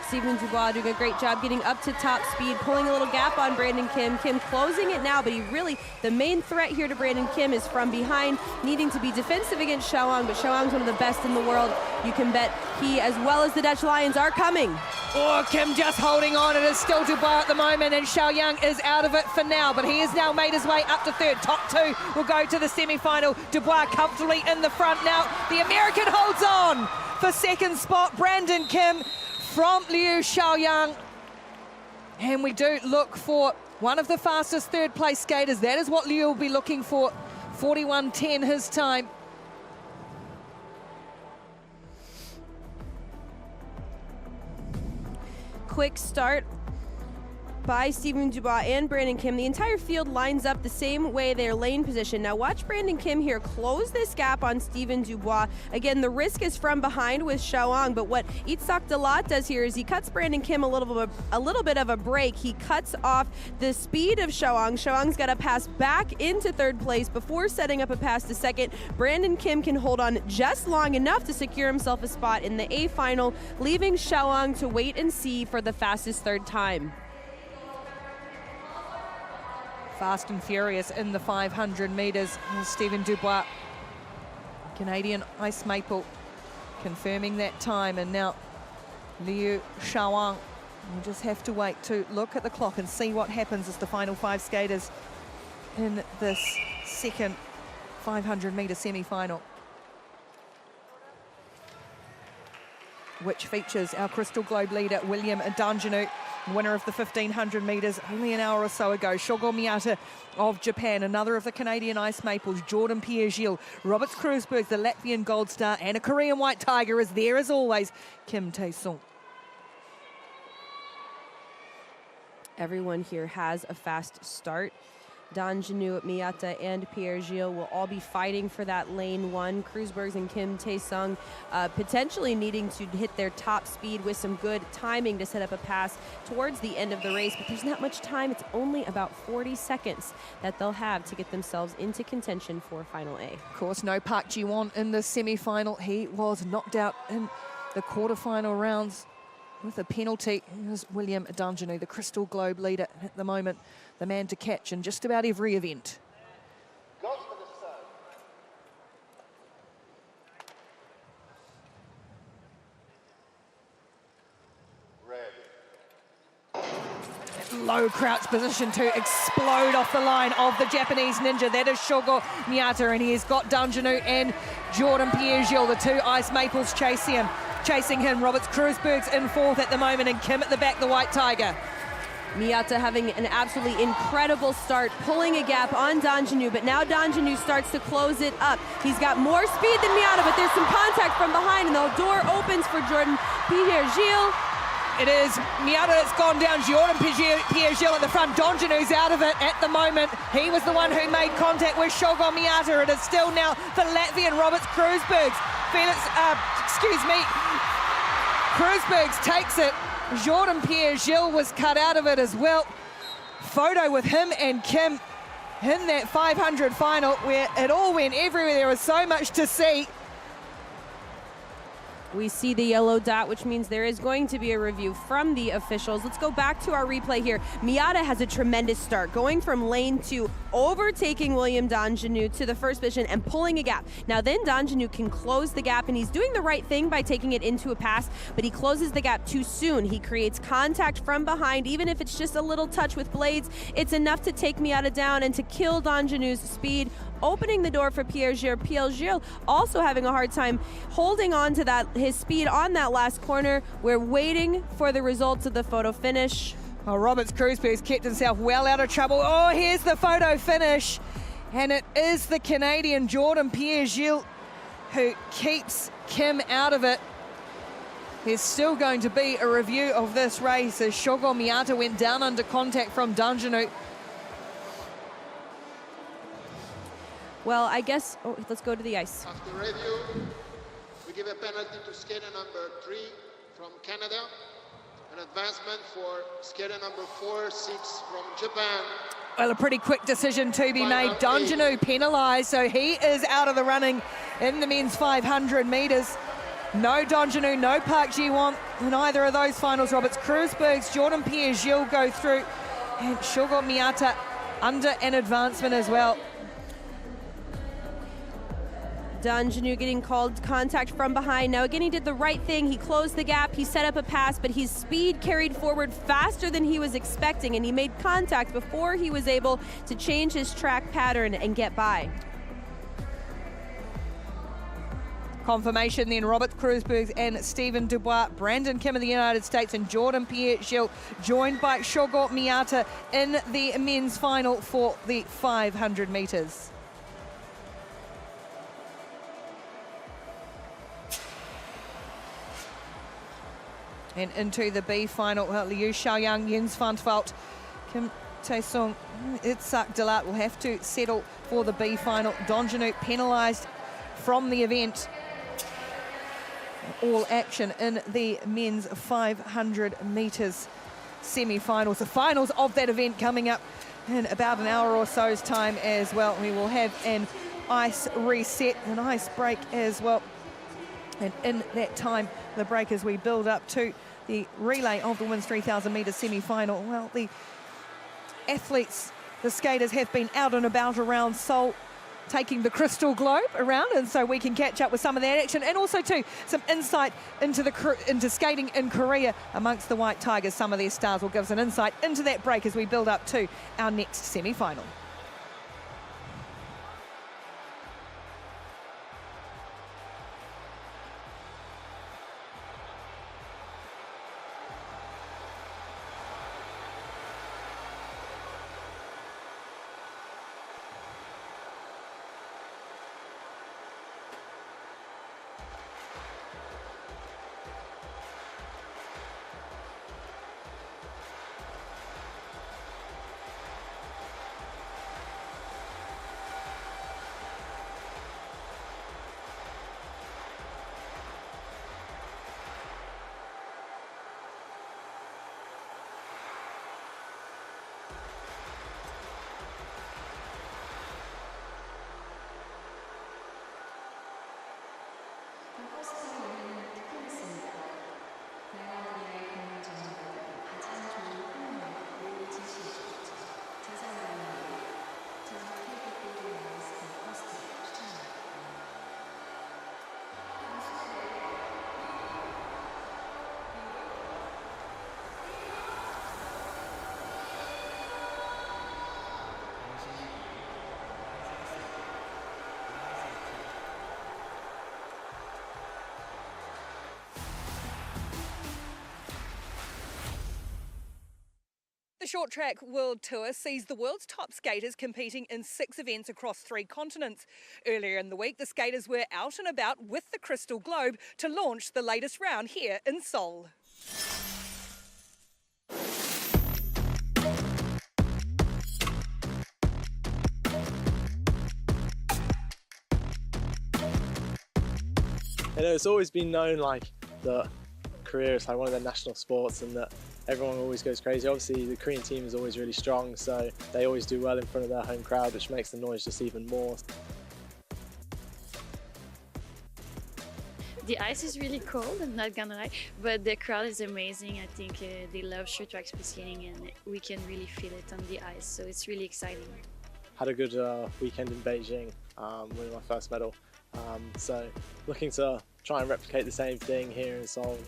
Stephen Dubois doing a great job getting up to top speed, pulling a little gap on Brandon Kim. Kim closing it now, but the main threat here to Brandon Kim is from behind, needing to be defensive against Xiaoyang, but Xiaoyang's one of the best in the world. You can bet he, as well as the Dutch Lions, are coming. Oh, Kim just holding on. It is still Dubois at the moment, and Xiaoyang is out of it for now, but he has now made his way up to third. Top two will go to the semi-final. Dubois comfortably in the front now. The American holds on for second spot. Brandon Kim from Liu Xiaoyang. And we do look for one of the fastest third place skaters. That is what Liu will be looking for. 41.10 his time. Quick start by Stephen Dubois and Brandon Kim. The entire field lines up the same way, their lane position. Now watch Brandon Kim here close this gap on Stephen Dubois. Again, the risk is from behind with Xiaoyang, but what Itzhak Dilat does here is he cuts Brandon Kim a little bit of a break. He cuts off the speed of Xiaoyang. Xiaoyang's got to pass back into third place before setting up a pass to second. Brandon Kim can hold on just long enough to secure himself a spot in the A final, leaving Xiaoyang to wait and see for the fastest third time. Fast and furious in the 500 metres. Stephen Dubois, Canadian Ice Maple, confirming that time. And now Liu Xiaoyang. We'll just have to wait to look at the clock and see what happens as the final 5 skaters in this second 500 metre semi-final, which features our Crystal Globe leader, William Danjanu, winner of the 1500 metres only an hour or so ago. Shogo Miyata of Japan, another of the Canadian Ice Maples, Jordan Pierre-Gilles, Roberts Kruisberg, the Latvian Gold Star, and a Korean White Tiger is there as always, Kim Tae-sung. Everyone here has a fast start. Danjanu, Miyata, and Pierre-Gilles will all be fighting for that lane 1. Kruisbergs and Kim Tae-sung potentially needing to hit their top speed with some good timing to set up a pass towards the end of the race, but there's not much time. It's only about 40 seconds that they'll have to get themselves into contention for Final A. Of course, no Park Ji-won in the semi-final. He was knocked out in the quarterfinal rounds with a penalty. Here's William Danjanu, the Crystal Globe leader at the moment, the man to catch in just about every event. Low crouch position to explode off the line of the Japanese ninja. That is Shogo Miyata, and he has got Danjanu and Jordan Pierre-Gilles, the two Ice Maples chasing him. Roberts Kruisberg's in fourth at the moment, and Kim at the back, the White Tiger. Miyata having an absolutely incredible start, pulling a gap on Danjanu, but now Danjanu starts to close it up. He's got more speed than Miyata, but there's some contact from behind, and the door opens for Jordan Pierre-Gilles. It is Miata that's gone down. Jordan Pierre-Gilles at the front. Donjanu's out of it at the moment. He was the one who made contact with Shogun Miata. It is still now the Latvian Roberts Kruisbergs. Kruisbergs takes it. Jordan Pierre-Gilles was cut out of it as well. Photo with him and Kim in that 500 final where it all went everywhere. There was so much to see. We see the yellow dot, which means there is going to be a review from the officials. Let's go back to our replay here. Miata has a tremendous start, going from lane 2, overtaking William Donjanu to the first position and pulling a gap. Now then Donjanu can close the gap, and he's doing the right thing by taking it into a pass, but he closes the gap too soon. He creates contact from behind. Even if it's just a little touch with blades, it's enough to take Miata down and to kill Donjanu's speed, opening the door for Pierre-Gilles. Pierre-Gilles also having a hard time holding on to his speed on that last corner. We're waiting for the results of the photo finish. Oh, Roberts Kruisberg's kept himself well out of trouble. Oh, here's the photo finish. And it is the Canadian Jordan Pierre-Gilles who keeps Kim out of it. There's still going to be a review of this race as Shogun Miata went down under contact from Donjanu. Well, I guess, let's go to the ice. After review, we give a penalty to skater number 3 from Canada, an advancement for skater number 4-6 from Japan. Well, a pretty quick decision to be made. Donjanu penalised, so he is out of the running in the men's 500 metres. No Donjanu, no Park Ji-won in either of those finals. Roberts Kruisbergs, Jordan Pierre-Gilles go through, and Shogun Miata under an advancement as well. Donjanu getting called contact from behind. Now again, he did the right thing. He closed the gap, he set up a pass, but his speed carried forward faster than he was expecting, and he made contact before he was able to change his track pattern and get by. Confirmation then, Robert Kruisberg and Stephen Dubois, Brandon Kim of the United States and Jordan Pierre-Gilles, joined by Shogun Miata in the men's final for the 500 metres. And into the B final, Liu Xiaoyang, Jens van 't Veld, Kim Tae-sung, Itzhak Delat will have to settle for the B final. Donjanu penalised from the event. All action in the men's 500 metres semi-finals. The finals of that event coming up in about an hour or so's time as well. We will have an ice reset, an ice break as well. And in that time, the break as we build up to the relay of the women's 3,000 metres semi-final. Well, the athletes, the skaters have been out and about around Seoul, taking the crystal globe around, and so we can catch up with some of that action, and also too some insight into skating in Korea amongst the White Tigers. Some of their stars will give us an insight into that break as we build up to our next semi-final. The Short Track World Tour sees the world's top skaters competing in 6 events across 3 continents. Earlier in the week, the skaters were out and about with the Crystal Globe to launch the latest round here in Seoul. You know, it's always been known like that Korea is like one of their national sports and that everyone always goes crazy. Obviously the Korean team is always really strong, so they always do well in front of their home crowd, which makes the noise just even more. The ice is really cold, I'm not gonna lie, but the crowd is amazing. I think they love short track speed skating and we can really feel it on the ice, so it's really exciting. Had a good weekend in Beijing, winning my first medal. So looking to try and replicate the same thing here in Seoul.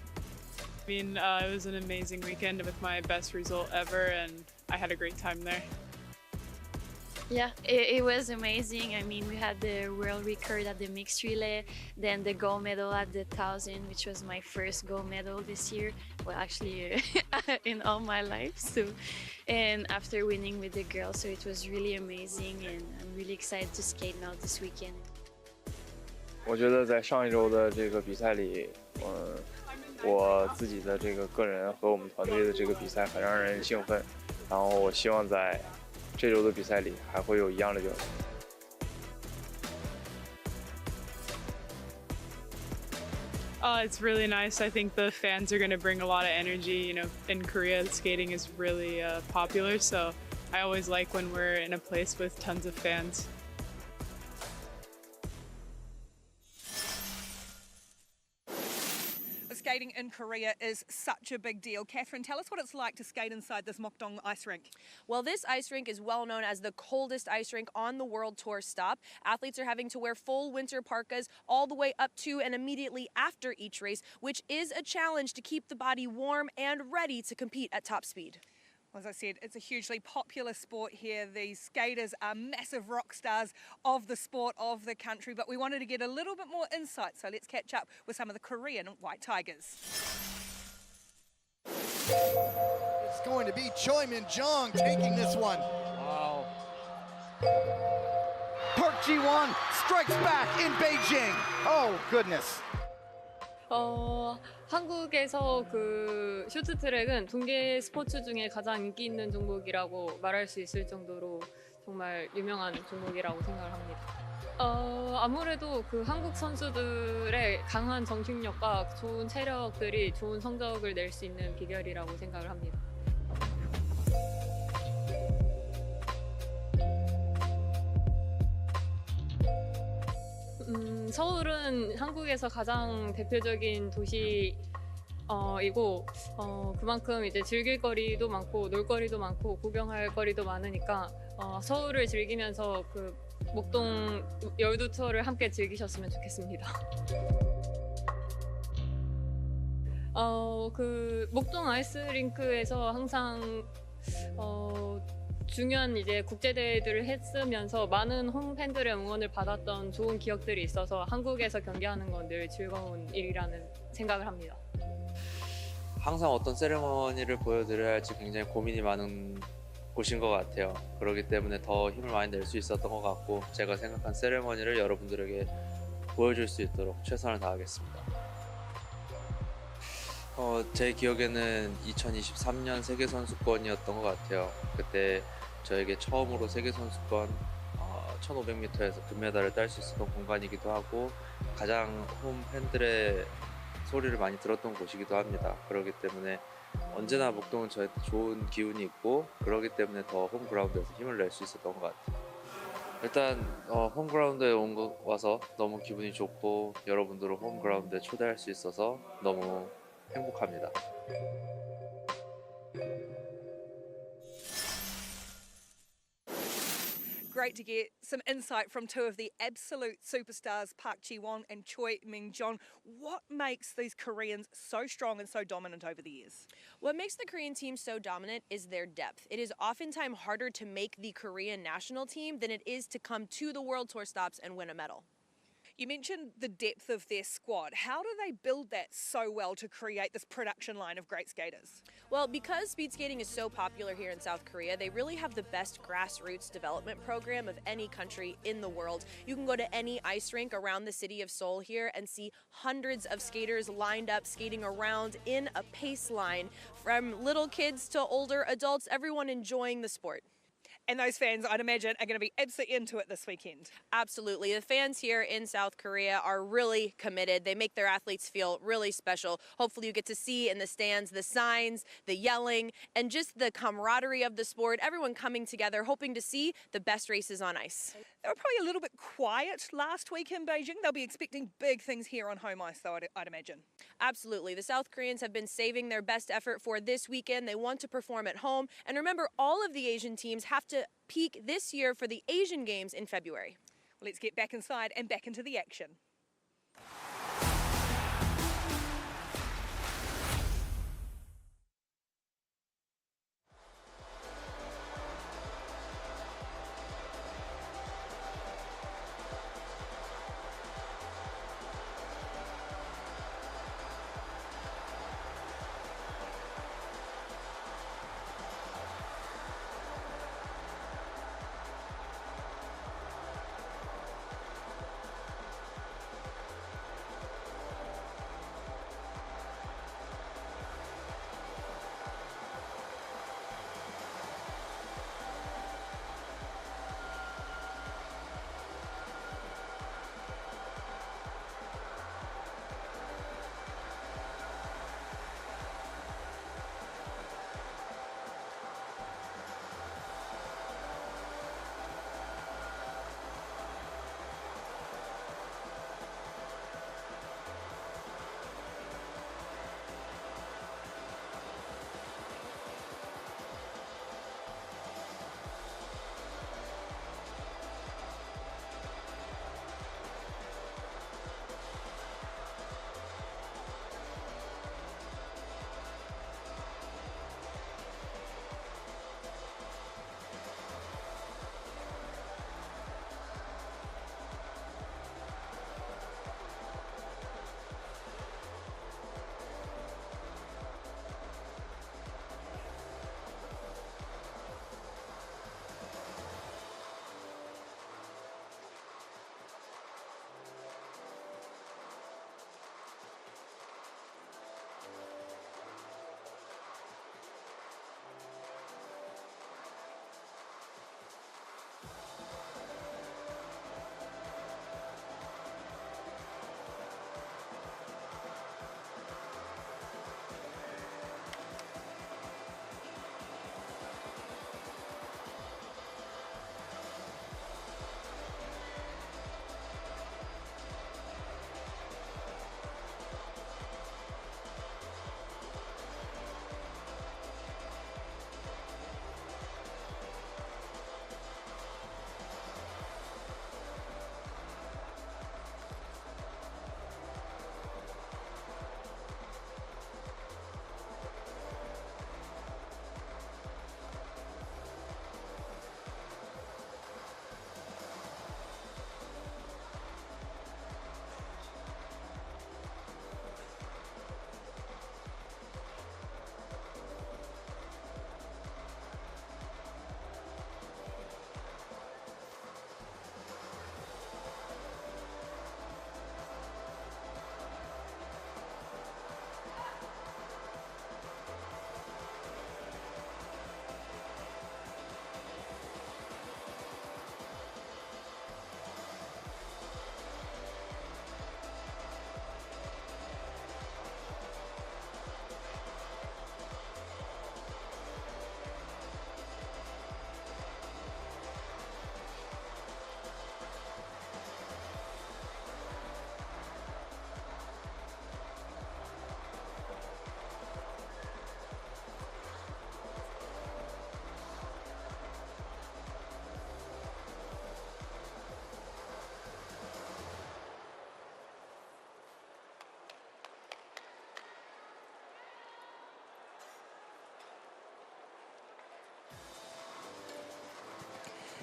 I mean, it was an amazing weekend with my best result ever, and I had a great time there. Yeah, it was amazing. I mean, we had the world record at the mixed relay, then the gold medal at the 1000, which was my first gold medal this year. Well, actually, in all my life. So, and after winning with the girls, so it was really amazing, and I'm really excited to skate now this weekend. 我觉得在上一周的这个比赛里，我自己的这个个人和我们团队的这个比赛很让人兴奋，然后我希望在这周的比赛里还会有一样的表现。It's really nice. I think the fans are going to bring a lot of energy. You know, in Korea, skating is really popular, so I always like when we're in a place with tons of fans. Skating in Korea is such a big deal. Catherine, tell us what it's like to skate inside this Mokdong ice rink. Well, this ice rink is well known as the coldest ice rink on the World Tour stop. Athletes are having to wear full winter parkas all the way up to and immediately after each race, which is a challenge to keep the body warm and ready to compete at top speed. As I said, it's a hugely popular sport here. These skaters are massive rock stars of the sport, of the country, but we wanted to get a little bit more insight, so let's catch up with some of the Korean White Tigers. It's going to be Choi Min-jong taking this one. Wow. Park Ji-won strikes back in Beijing. Oh, goodness. 한국에서 그 쇼트트랙은 동계 스포츠 중에 가장 인기 있는 종목이라고 말할 수 있을 정도로 정말 유명한 종목이라고 생각을 합니다. 아무래도 그 한국 선수들의 강한 정신력과 좋은 체력들이 좋은 성적을 낼 수 있는 비결이라고 생각을 합니다. 서울은 한국에서 가장 대표적인 도시이고 그만큼 이제 즐길 거리도 많고 놀 거리도 많고 구경할 거리도 많으니까 서울을 즐기면서 그 목동 열두 투어를 함께 즐기셨으면 좋겠습니다. 그 목동 아이스링크에서 항상 중요한 이제 국제대회들을 했으면서 많은 홈 팬들의 응원을 받았던 좋은 기억들이 있어서 한국에서 경기하는 건 늘 즐거운 일이라는 생각을 합니다. 항상 어떤 세레머니를 보여드려야 할지 굉장히 고민이 많은 곳인 것 같아요. 그렇기 때문에 더 힘을 많이 낼 수 있었던 것 같고 제가 생각한 세레머니를 여러분들에게 보여줄 수 있도록 최선을 다하겠습니다. 제 기억에는 2023년 세계선수권이었던 것 같아요. 그때 저에게 처음으로 세계선수권 1500m에서 금메달을 딸 수 있었던 공간이기도 하고 가장 홈 팬들의 소리를 많이 들었던 곳이기도 합니다. 그렇기 때문에 언제나 목동은 저한테 좋은 기운이 있고 그렇기 때문에 더 홈그라운드에서 힘을 낼 수 있었던 것 같아요. 일단 홈그라운드에 와서 너무 기분이 좋고 여러분들을 홈그라운드에 초대할 수 있어서 너무 행복합니다. Great to get some insight from two of the absolute superstars, Park Ji-won and Choi Min-jong. What makes these Koreans so strong and so dominant over the years? What makes the Korean team so dominant is their depth. It is oftentimes harder to make the Korean national team than it is to come to the World Tour stops and win a medal. You mentioned the depth of their squad. How do they build that so well to create this production line of great skaters? Well, because speed skating is so popular here in South Korea, they really have the best grassroots development program of any country in the world. You can go to any ice rink around the city of Seoul here and see hundreds of skaters lined up skating around in a pace line, from little kids to older adults, everyone enjoying the sport. And those fans, I'd imagine, are going to be absolutely into it this weekend. Absolutely. The fans here in South Korea are really committed. They make their athletes feel really special. Hopefully you get to see in the stands the signs, the yelling, and just the camaraderie of the sport, everyone coming together, hoping to see the best races on ice. They were probably a little bit quiet last week in Beijing. They'll be expecting big things here on home ice, though, I'd imagine. Absolutely. The South Koreans have been saving their best effort for this weekend. They want to perform at home. And remember, all of the Asian teams have to peak this year for the Asian Games in February. Well, let's get back inside and back into the action.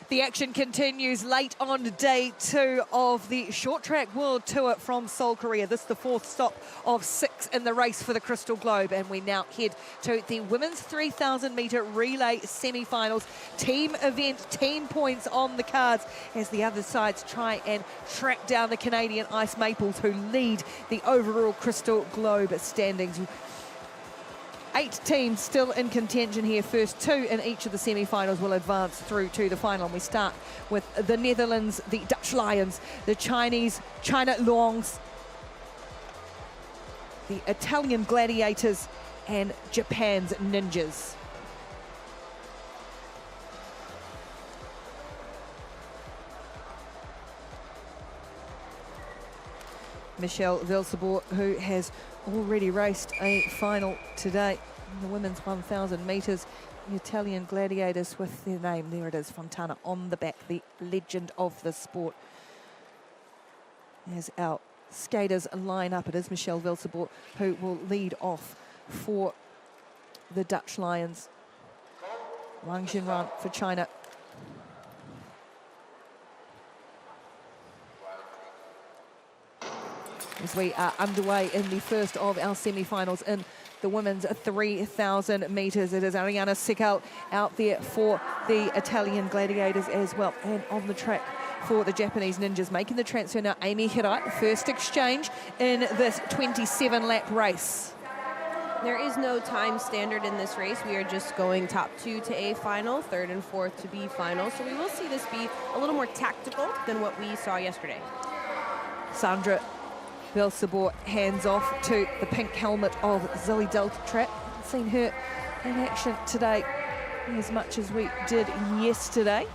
The action continues late on day 2 of the Short Track World Tour from Seoul, Korea. This is the 4th stop of 6 in the race for the Crystal Globe, and we now head to the women's 3,000-metre relay semi-finals. Team event, 10 points on the cards as the other sides try and track down the Canadian Ice Maples, who lead the overall Crystal Globe standings. 8 teams still in contention here. First 2 in each of the semi-finals will advance through to the final. And we start with the Netherlands, the Dutch Lions, the Chinese China Longs, the Italian Gladiators, and Japan's Ninjas. Michelle Vilseboer, who has already raced a final today in the women's 1,000 metres. The Italian Gladiators with their name, there it is, Fontana on the back, the legend of the sport. As our skaters line up, it is Michelle Vilseboer who will lead off for the Dutch Lions. Wang Xinran for China. As we are underway in the first of our semi-finals in the women's 3,000 metres. It is Ariana Segal out there for the Italian Gladiators as well. And on the track for the Japanese Ninjas, making the transfer now, Amy Hirai, first exchange in this 27-lap race. There is no time standard in this race. We are just going top 2 to A final, 3rd and 4th to B final. So we will see this be a little more tactical than what we saw yesterday. Sandra Vilseboer hands off to the pink helmet of Zoe Deltrapp. Seen her in action today as much as we did yesterday.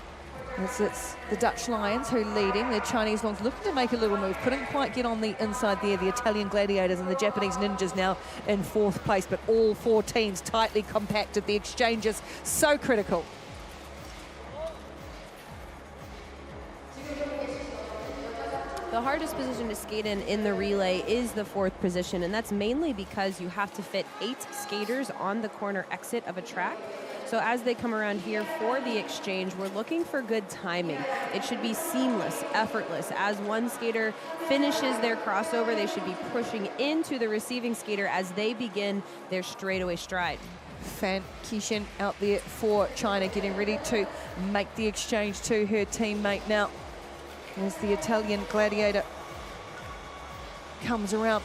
As it's the Dutch Lions who leading. The Chinese Longs looking to make a little move. Couldn't quite get on the inside there. The Italian Gladiators and the Japanese Ninjas now in 4th place, but all 4 teams tightly compacted. The exchanges so critical. The hardest position to skate in the relay is the 4th position, and that's mainly because you have to fit 8 skaters on the corner exit of a track. So as they come around here for the exchange, we're looking for good timing. It should be seamless, effortless. As one skater finishes their crossover, they should be pushing into the receiving skater as they begin their straightaway stride. Fan Qixin out there for China, getting ready to make the exchange to her teammate now. As the Italian Gladiator comes around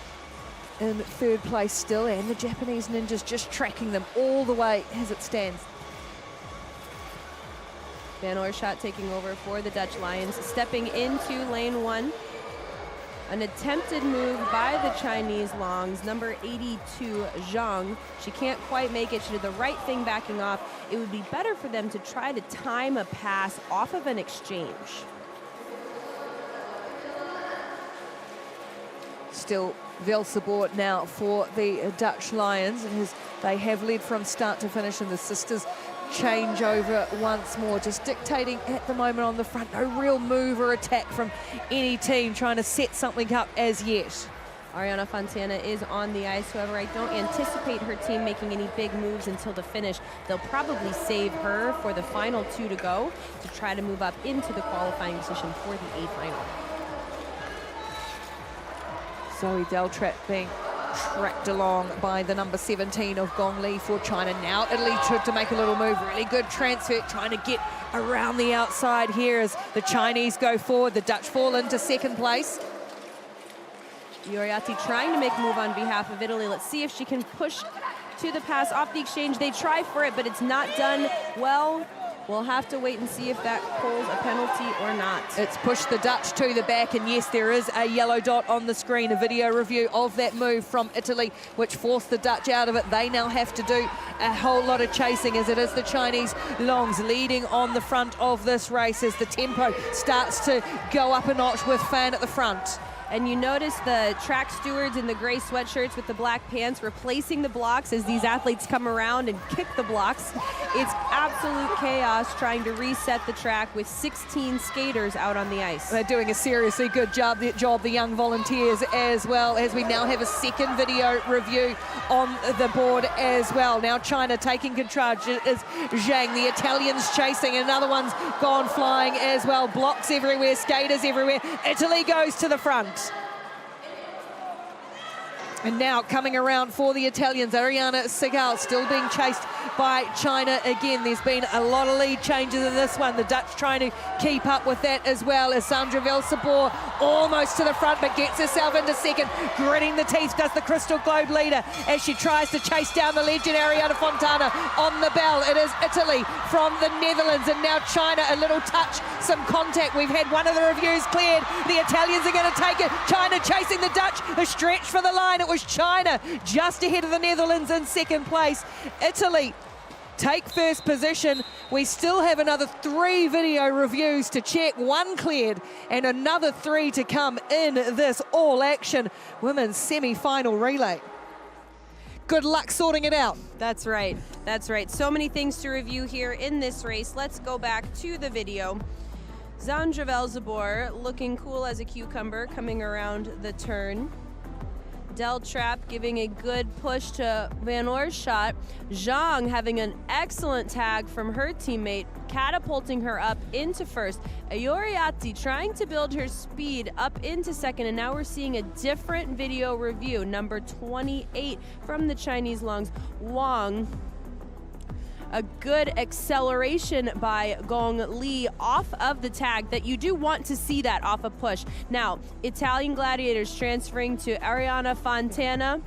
in 3rd place still, and the Japanese Ninjas just tracking them all the way as it stands. Van Oerschaet taking over for the Dutch Lions, stepping into lane 1. An attempted move by the Chinese Longs, number 82, Zhang. She can't quite make it. She did the right thing backing off. It would be better for them to try to time a pass off of an exchange. Still Vilseboer now for the Dutch Lions, as they have led from start to finish, and the sisters change over once more, just dictating at the moment on the front. No real move or attack from any team trying to set something up as yet. Ariana Fontana is on the ice. However, I don't anticipate her team making any big moves until the finish. They'll probably save her for the final 2 to go to try to move up into the qualifying position for the A final. Zoe Deltrapp being tracked along by the number 17 of Gong Li for China. Now Italy tried to make a little move. Really good transfer, trying to get around the outside here as the Chinese go forward. The Dutch fall into 2nd place. Ioriati trying to make a move on behalf of Italy. Let's see if she can push to the pass off the exchange. They try for it, but it's not done well. We'll have to wait and see if that pulls a penalty or not. It's pushed the Dutch to the back, and yes, there is a yellow dot on the screen, a video review of that move from Italy, which forced the Dutch out of it. They now have to do a whole lot of chasing, as it is the Chinese Longs leading on the front of this race as the tempo starts to go up a notch with Fan at the front. And you notice the track stewards in the gray sweatshirts with the black pants replacing the blocks as these athletes come around and kick the blocks. It's absolute chaos trying to reset the track with 16 skaters out on the ice. They're doing a seriously good job, the young volunteers, as well as we now have a second video review on the board as well. Now China taking control. It is Zhang, the Italians chasing. Another one's gone flying as well. Blocks everywhere, skaters everywhere. Italy goes to the front. And now coming around for the Italians, Ariana Segal still being chased by China again. There's been a lot of lead changes in this one. The Dutch trying to keep up with that as well, as Sandra Velsabor almost to the front but gets herself into second. Gritting the teeth does the Crystal Globe leader as she tries to chase down the legend Ariana Fontana on the bell. It is Italy from the Netherlands, and now China, a little touch, some contact. We've had one of the reviews cleared. The Italians are going to take it. China chasing the Dutch, a stretch for the line. It was China just ahead of the Netherlands in second place. Italy take first position. We still have another 3 video reviews to check. 1 cleared and another 3 to come in this all-action women's semi-final relay. Good luck sorting it out. That's right. That's right. So many things to review here in this race. Let's go back to the video. Sandra Velsabor looking cool as a cucumber coming around the turn. Del Trapp giving a good push to Van Oersschot. Zhang having an excellent tag from her teammate, catapulting her up into first. Ayoriati trying to build her speed up into second, and now we're seeing a different video review. Number 28 from the Chinese Longs, Wang. A good acceleration by Gong Li off of the tag that you do want to see that off a push. Now, Italian Gladiators transferring to Ariana Fontana.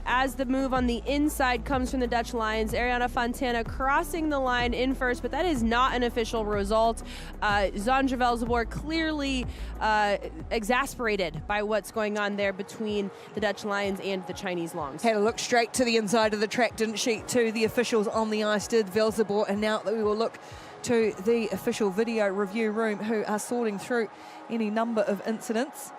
As the move on the inside comes from the Dutch Lions, Ariana Fontana crossing the line in first, but that is not an official result. Sandra Velsabor clearly exasperated by what's going on there between the Dutch Lions and the Chinese Longs. Had a look straight to the inside of the track, didn't she, to the officials on the ice, did Velsabor, and now we will look to the official video review room, who are sorting through any number of incidents.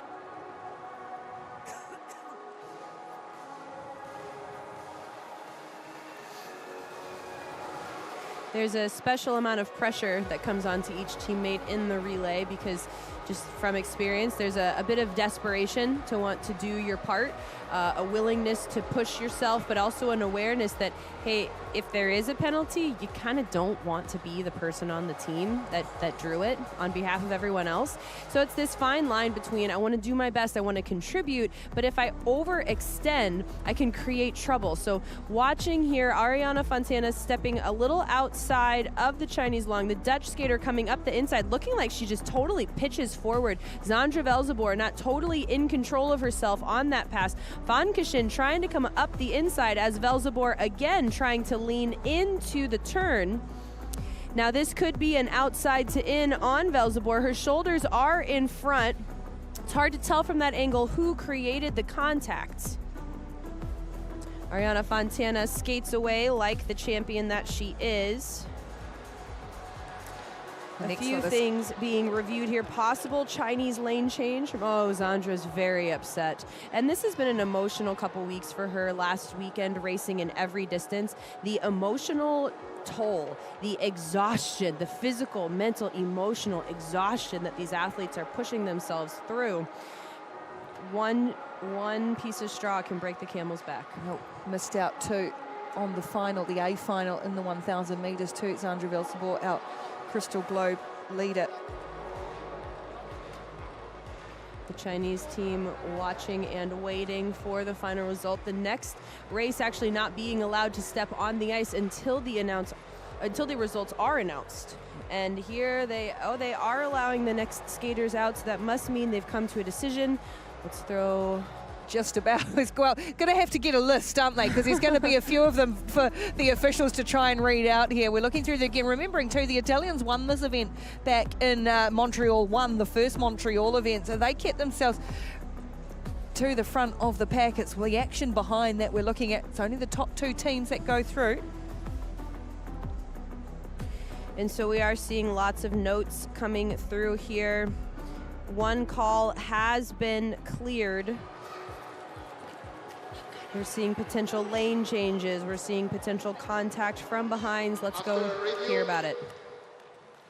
There's a special amount of pressure that comes onto each teammate in the relay because just from experience, there's a bit of desperation to want to do your part, a willingness to push yourself, but also an awareness that, hey, if there is a penalty, you kind of don't want to be the person on the team that drew it on behalf of everyone else. So it's this fine line between I want to do my best, I want to contribute, but if I overextend, I can create trouble. So watching here, Ariana Fontana stepping a little outside of the Chinese Long, the Dutch skater coming up the inside, looking like she just totally pitches forward. Sandra Velsabor not totally in control of herself on that pass. Van Kishin trying to come up the inside as Velsabor again trying to lean into the turn. Now this could be an outside to in on Velsabor. Her shoulders are in front. It's hard to tell from that angle who created the contact. Ariana Fontana skates away like the champion that she is. A few things being reviewed here. Possible Chinese lane change. Oh, Zandra's very upset. And this has been an emotional couple weeks for her. Last weekend, racing in every distance. The emotional toll, the exhaustion, the physical, mental, emotional exhaustion that these athletes are pushing themselves through. One piece of straw can break the camel's back. Nope, missed out too on the final, the A final in the 1,000 meters too. Sandra Velsabor out. Crystal Globe leader. The Chinese team watching and waiting for the final result. The next race actually not being allowed to step on the ice until the results are announced. And here they are allowing the next skaters out, so that must mean they've come to a decision. Let's throw just about. Well, going to have to get a list, aren't they? Because there's going to be a few of them for the officials to try and read out here. We're looking through again, remembering too, the Italians won this event back in Montreal, won the first Montreal event, so they kept themselves to the front of the pack. It's the action behind that we're looking at. It's only the top 2 teams that go through. And so we are seeing lots of notes coming through here. One call has been cleared. We're seeing potential lane changes. We're seeing potential contact from behinds. Let's go hear about it.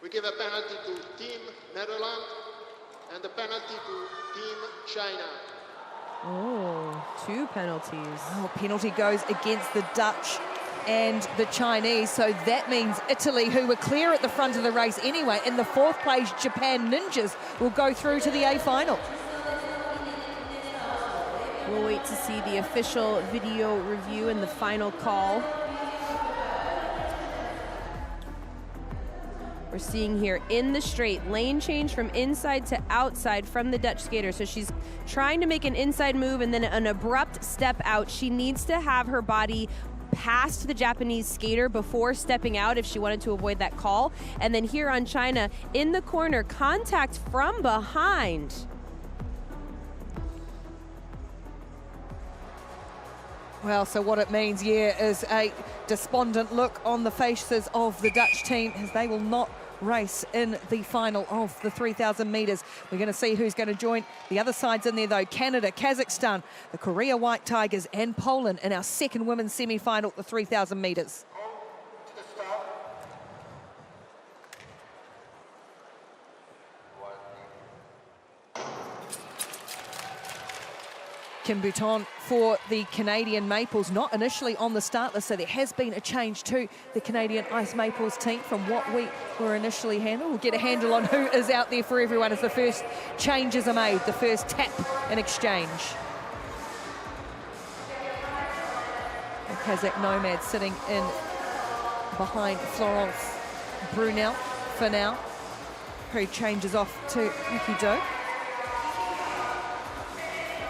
We give a penalty to Team Netherlands and a penalty to Team China. Oh, 2 penalties. Oh, penalty goes against the Dutch and the Chinese, so that means Italy, who were clear at the front of the race anyway, in the 4th place Japan Ninjas will go through to the A final. We'll wait to see the official video review and the final call. We're seeing here in the straight, lane change from inside to outside from the Dutch skater. So she's trying to make an inside move and then an abrupt step out. She needs to have her body past the Japanese skater before stepping out if she wanted to avoid that call. And then here on China, in the corner, contact from behind. Well, so what it means here is a despondent look on the faces of the Dutch team, as they will not race in the final of the 3,000 metres. We're going to see who's going to join. The other sides in there, though: Canada, Kazakhstan, the Korea White Tigers and Poland in our second women's semi-final, the 3,000 metres. Kim Bouton for the Canadian Maples, not initially on the start list, so there has been a change to the Canadian Ice Maples team from what we were initially handled. We'll get a handle on who is out there for everyone as the first changes are made, the first tap and exchange. The Kazakh Nomad sitting in behind Florence Brunel for now, who changes off to Ricky Doak.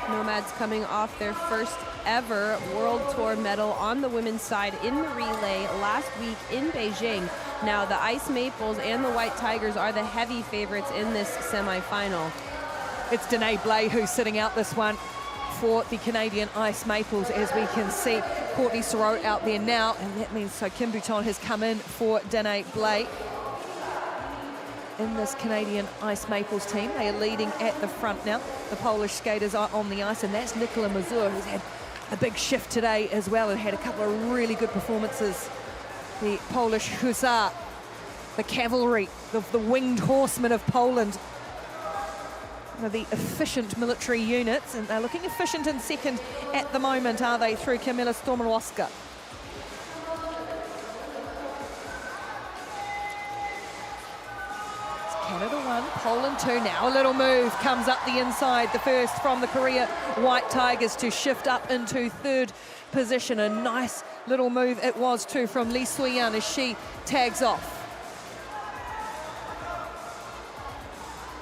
Nomads coming off their first ever World Tour medal on the women's side in the relay last week in Beijing. Now the Ice Maples and the White Tigers are the heavy favorites in this semi-final. It's Danae Blais who's sitting out this one for the Canadian Ice Maples, as we can see Courtney Sorot out there now, and that means so Kim Bouton has come in for Danae Blais. In this Canadian Ice Maples team, they are leading at the front now. The Polish skaters are on the ice, and that's Nicola Mazur, who's had a big shift today as well and had a couple of really good performances. The Polish Hussar, the cavalry, the winged horsemen of Poland, one of the efficient military units, and they're looking efficient in second at the moment, are they, through Kamila Stormowska. Canada 1, Poland 2 now. A little move comes up the inside. The first from the Korea White Tigers to shift up into 3rd position. A nice little move it was too from Lee Sui-yan as she tags off.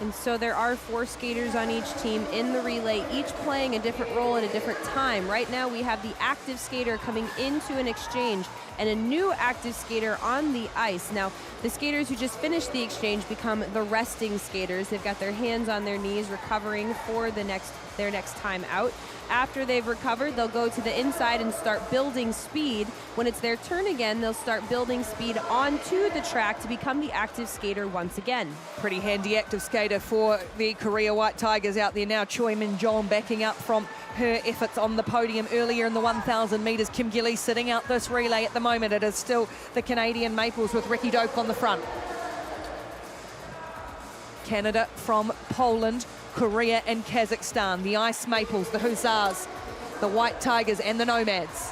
And so there are 4 skaters on each team in the relay, each playing a different role at a different time. Right now we have the active skater coming into an exchange and a new active skater on the ice. Now, the skaters who just finished the exchange become the resting skaters. They've got their hands on their knees, recovering for their next time out. After they've recovered, they'll go to the inside and start building speed. When it's their turn again, they'll start building speed onto the track to become the active skater once again. Pretty handy active skater for the Korea White Tigers out there now. Choi Min-jong backing up from her efforts on the podium earlier in the 1,000 metres. Kim Gilly sitting out this relay at the moment. It is still the Canadian Maples with Ricky Doak on the front. Canada from Poland, Korea and Kazakhstan. The Ice Maples, the Hussars, the White Tigers and the Nomads.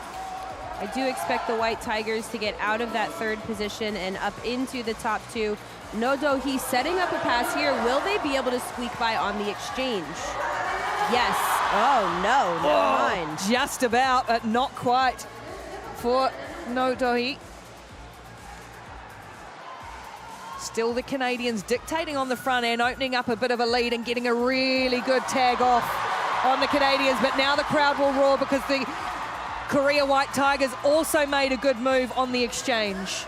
I do expect the White Tigers to get out of that 3rd position and up into the top 2. No Do-hee setting up a pass here. Will they be able to squeak by on the exchange? Yes. Oh, no, never mind. Just about, but not quite for No Do-hee. Still the Canadians dictating on the front end, opening up a bit of a lead and getting a really good tag off on the Canadians. But now the crowd will roar because the Korea White Tigers also made a good move on the exchange.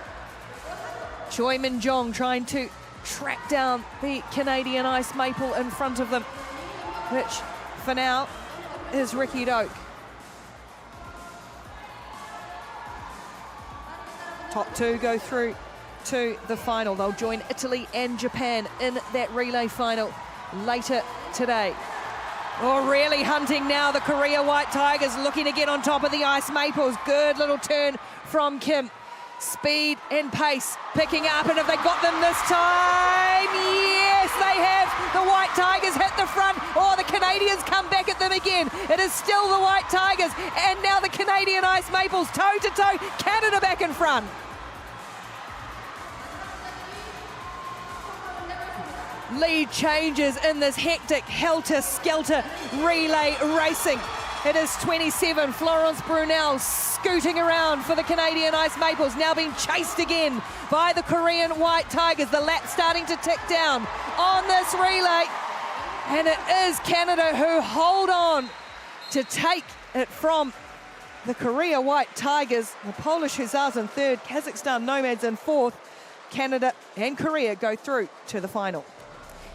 Choi Min-jong trying to track down the Canadian Ice Maple in front of them, which for now is Ricky Doak. Top 2 go through to the final. They'll join Italy and Japan in that relay final later today. Oh, really hunting now, the Korea White Tigers looking to get on top of the Ice Maples. Good little turn from Kim. Speed and pace picking up, and have they got them this time? Yes, they have. The White Tigers hit the front. Oh, the Canadians come back at them again. It is still the White Tigers, and now the Canadian Ice Maples toe to toe. Canada back in front. Lead changes in this hectic helter-skelter relay racing. It is 27, Florence Brunel scooting around for the Canadian Ice Maples, now being chased again by the Korean White Tigers. The lap starting to tick down on this relay. And it is Canada who hold on to take it from the Korea White Tigers. The Polish Hussars in third, Kazakhstan Nomads in fourth. Canada and Korea go through to the final.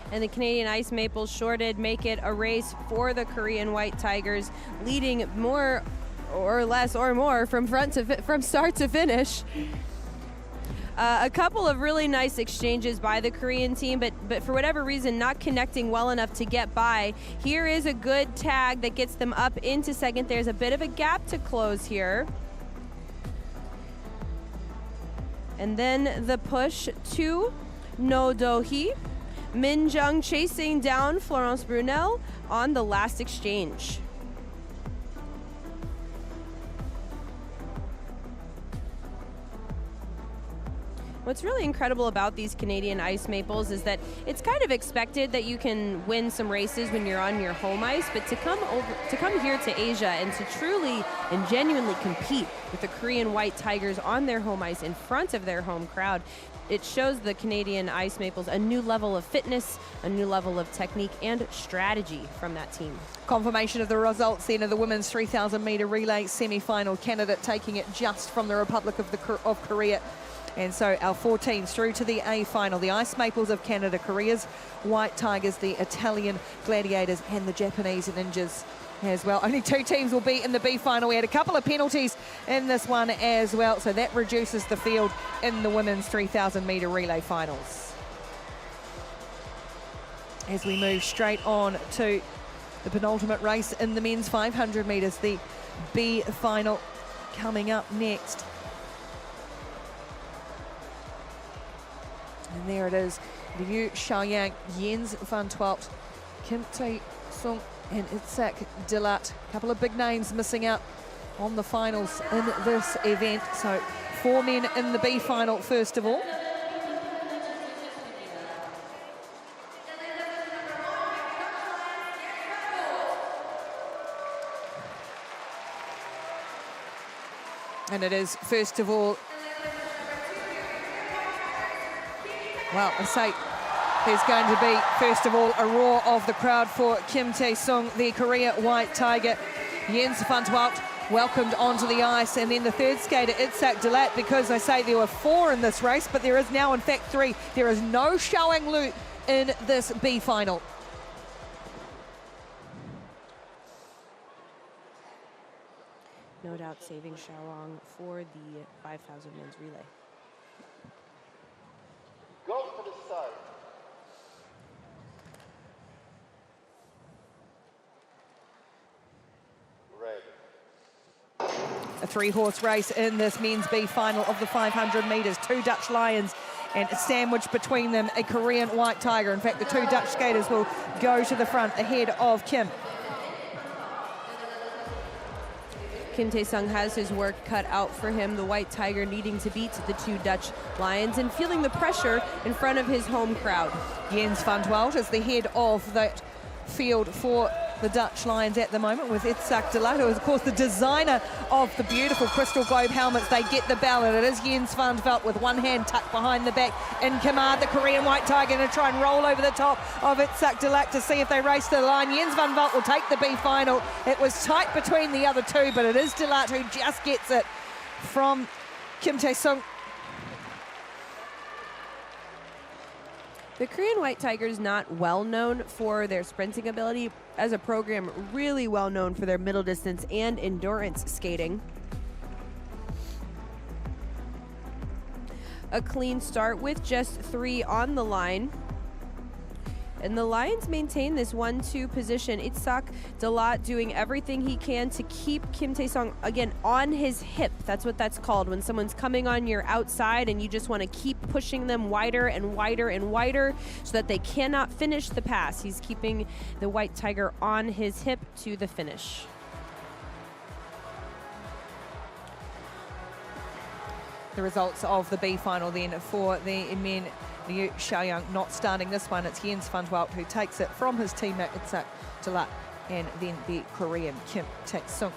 And the Canadian Ice Maples shorted make it a race for the Korean White Tigers, leading more or less or more from start to finish. A couple of really nice exchanges by the Korean team, but for whatever reason not connecting well enough to get by. Here is a good tag that gets them up into second. There's a bit of a gap to close here. And then the push to No Do-hee. Min Jung chasing down Florence Brunel on the last exchange. What's really incredible about these Canadian Ice Maples is that it's kind of expected that you can win some races when you're on your home ice, but to come here to Asia and to truly and genuinely compete with the Korean White Tigers on their home ice in front of their home crowd, it shows the Canadian Ice Maples a new level of fitness, a new level of technique and strategy from that team. Confirmation of the results then of the women's 3,000 metre relay semi-final. Canada taking it just from the Republic of Korea. And so our 4 teams through to the A final. The Ice Maples of Canada, Korea's White Tigers, the Italian Gladiators and the Japanese Ninjas as well. Only 2 teams will be in the B final. We had a couple of penalties in this one as well, so that reduces the field in the women's 3,000 metre relay finals. As we move straight on to the penultimate race in the men's 500 metres, the B final coming up next. And there it is, Liu Xiaoyang, Jens van Twalt, Kim Tae-sung and Itzhak Dilat. A couple of big names missing out on the finals in this event. So 4 men in the B final first of all. And it is first of all, well, I say there's going to be, first of all, a roar of the crowd for Kim Tae-sung, the Korea White Tiger. Jens van Twalt welcomed onto the ice, and then the third skater, Itzhak Dilat, because I say there were 4 in this race, but there is now, in fact, 3. There is no Xiaoyang Liu in this B final. No doubt saving Xiaoyang for the 5,000 men's relay. Go to the side. Ready. A 3-horse race in this men's B final of the 500 metres. 2 Dutch Lions and sandwiched between them a Korean White Tiger. In fact, the 2 Dutch skaters will go to the front ahead of Kim. Kim Tae-sung has his work cut out for him, the White Tiger needing to beat the 2 Dutch Lions and feeling the pressure in front of his home crowd. Jens van Twalt is the head of that field for the Dutch Lions at the moment, with Itzhak Dilat, who is, of course, the designer of the beautiful crystal globe helmets. They get the ballot. It is Jens van Twalt with one hand tucked behind the back in command. The Korean White Tiger going to try and roll over the top of Itzhak Dilat to see if they race to the line. Jens van Twalt will take the B final. It was tight between the other 2, but it is Dilat who just gets it from Kim Tae-sung. The Korean White Tigers not well known for their sprinting ability. As a program, really well known for their middle distance and endurance skating. A clean start with just 3 on the line. And the Lions maintain this 1-2 position. Itsak Dalat doing everything he can to keep Kim Tae-sung, again, on his hip. That's what that's called, when someone's coming on your outside and you just want to keep pushing them wider and wider and wider so that they cannot finish the pass. He's keeping the White Tiger on his hip to the finish. The results of the B final then for the men. Liu Xiaoyang not starting this one. It's Jens van Dwelt who takes it from his teammate Itsak Dalat, and then the Korean Kim Tae-sung.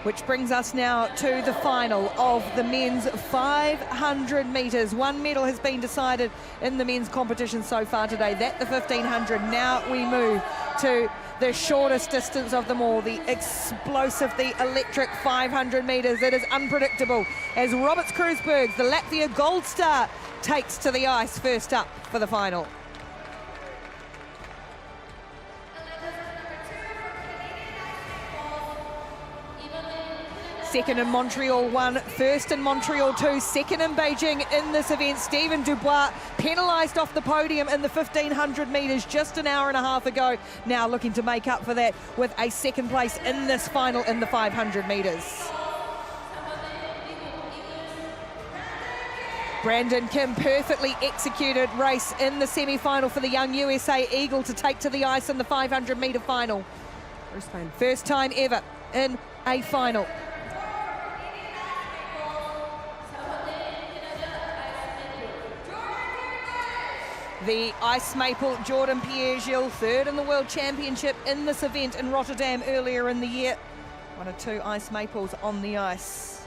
Which brings us now to the final of the men's 500 metres. One medal has been decided in the men's competition so far today. That's the 1500. Now we move to the shortest distance of them all, the explosive, the electric 500 metres. It is unpredictable as Roberts Kruisberg, the Latvia gold star, takes to the ice first up for the final. Second in Montreal 1, first in Montreal 2, second in Beijing in this event. Stephen Dubois penalised off the podium in the 1500 metres just an hour and a half ago. Now looking to make up for that with a second place in this final in the 500 metres. Brandon Kim, perfectly executed race in the semi-final for the young USA Eagle to take to the ice in the 500 metre final. First time ever in a final. The Ice Maple, Jordan Pierre-Gilles, third in the World Championship in this event in Rotterdam earlier in the year. One of two Ice Maples on the ice.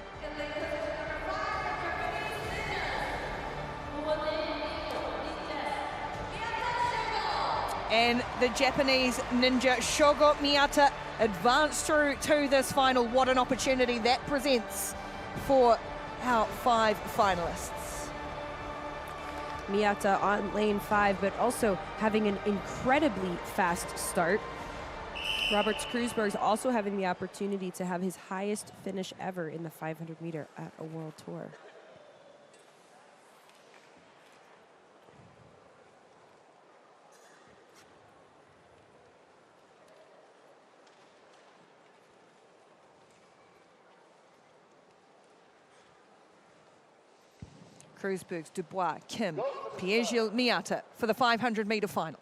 And the Japanese ninja Shogo Miyata advanced through to this final. What an opportunity that presents for our 5 finalists. Miyata on lane 5, but also having an incredibly fast start. Roberts Kruisberg's also having the opportunity to have his highest finish ever in the 500 meter at a world tour. Kruisberg's Dubois, Kim, Pierre-Gilles, Miyata for the 500 metre final.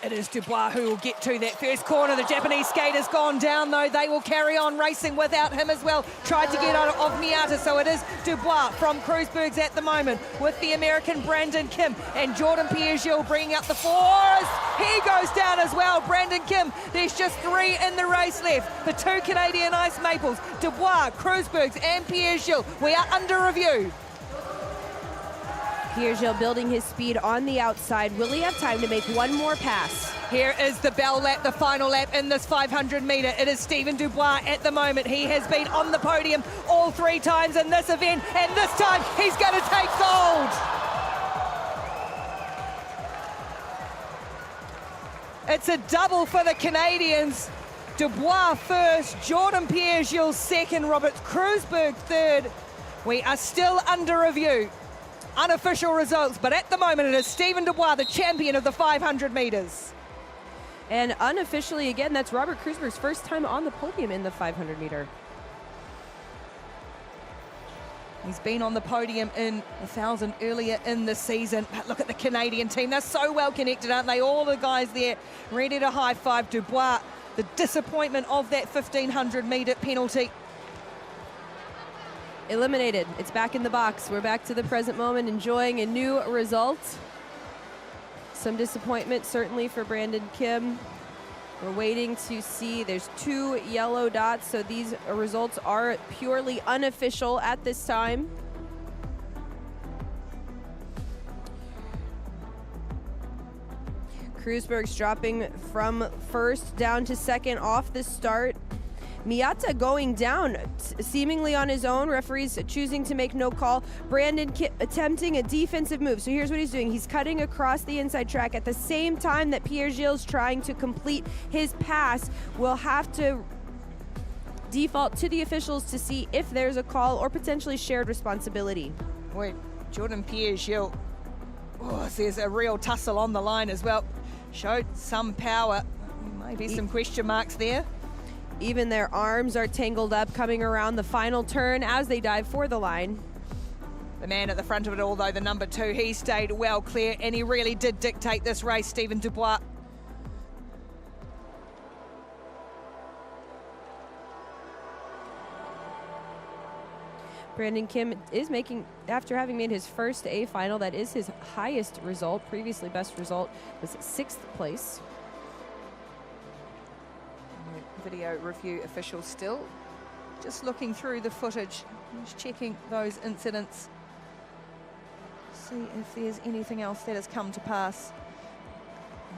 It is Dubois who will get to that first corner. The Japanese skater's gone down, though. They will carry on racing without him as well. Tried to get out of Miyata, so it is Dubois from Kruisberg's at the moment with the American Brandon Kim and Jordan Pierre-Gilles bringing up the fours. He goes down as well. Brandon Kim, there's just 3 in the race left. The 2 Canadian Ice Maples, Dubois, Kruisberg's and Pierre-Gilles. We are under review. Pierre-Gilles building his speed on the outside. Will he have time to make one more pass? Here is the bell lap, the final lap in this 500 metre. It is Stephen Dubois at the moment. He has been on the podium all 3 times in this event, and this time he's going to take gold. It's a double for the Canadians. Dubois first, Jordan Pierre-Gilles second, Roberts Kruisberg third. We are still under review. Unofficial results, but at the moment it is Stephen Dubois, the champion of the 500 metres. And unofficially, again, that's Robert Kruisberg's first time on the podium in the 500 metre. He's been on the podium in 1,000 earlier in the season. But look at the Canadian team. They're so well connected, aren't they? All the guys there ready to high five Dubois. The disappointment of that 1,500 metre penalty. Eliminated. It's back in the box. We're back to the present moment, enjoying a new result. Some disappointment, certainly, for Brandon Kim. We're waiting to see. There's 2 yellow dots, so these results are purely unofficial at this time. Kreuzberg's dropping from first down to second off the start. Miyata going down, seemingly on his own. Referees choosing to make no call. Brandon attempting a defensive move. So here's what he's doing. He's cutting across the inside track at the same time that Pierre Gilles trying to complete his pass. Will have to default to the officials to see if there's a call or potentially shared responsibility. Wait, Jordan Pierre Gilles. Oh, there's a real tussle on the line as well. Showed some power. Maybe some question marks there. Even their arms are tangled up coming around the final turn as they dive for the line. The man at the front of it all, though, the number 2, he stayed well clear and he really did dictate this race, Stephen Dubois. Brandon Kim is making, after having made his first A final, that is his highest result. Previously best result was 6th place. Video review official still just looking through the footage, just checking those incidents, see if there's anything else that has come to pass.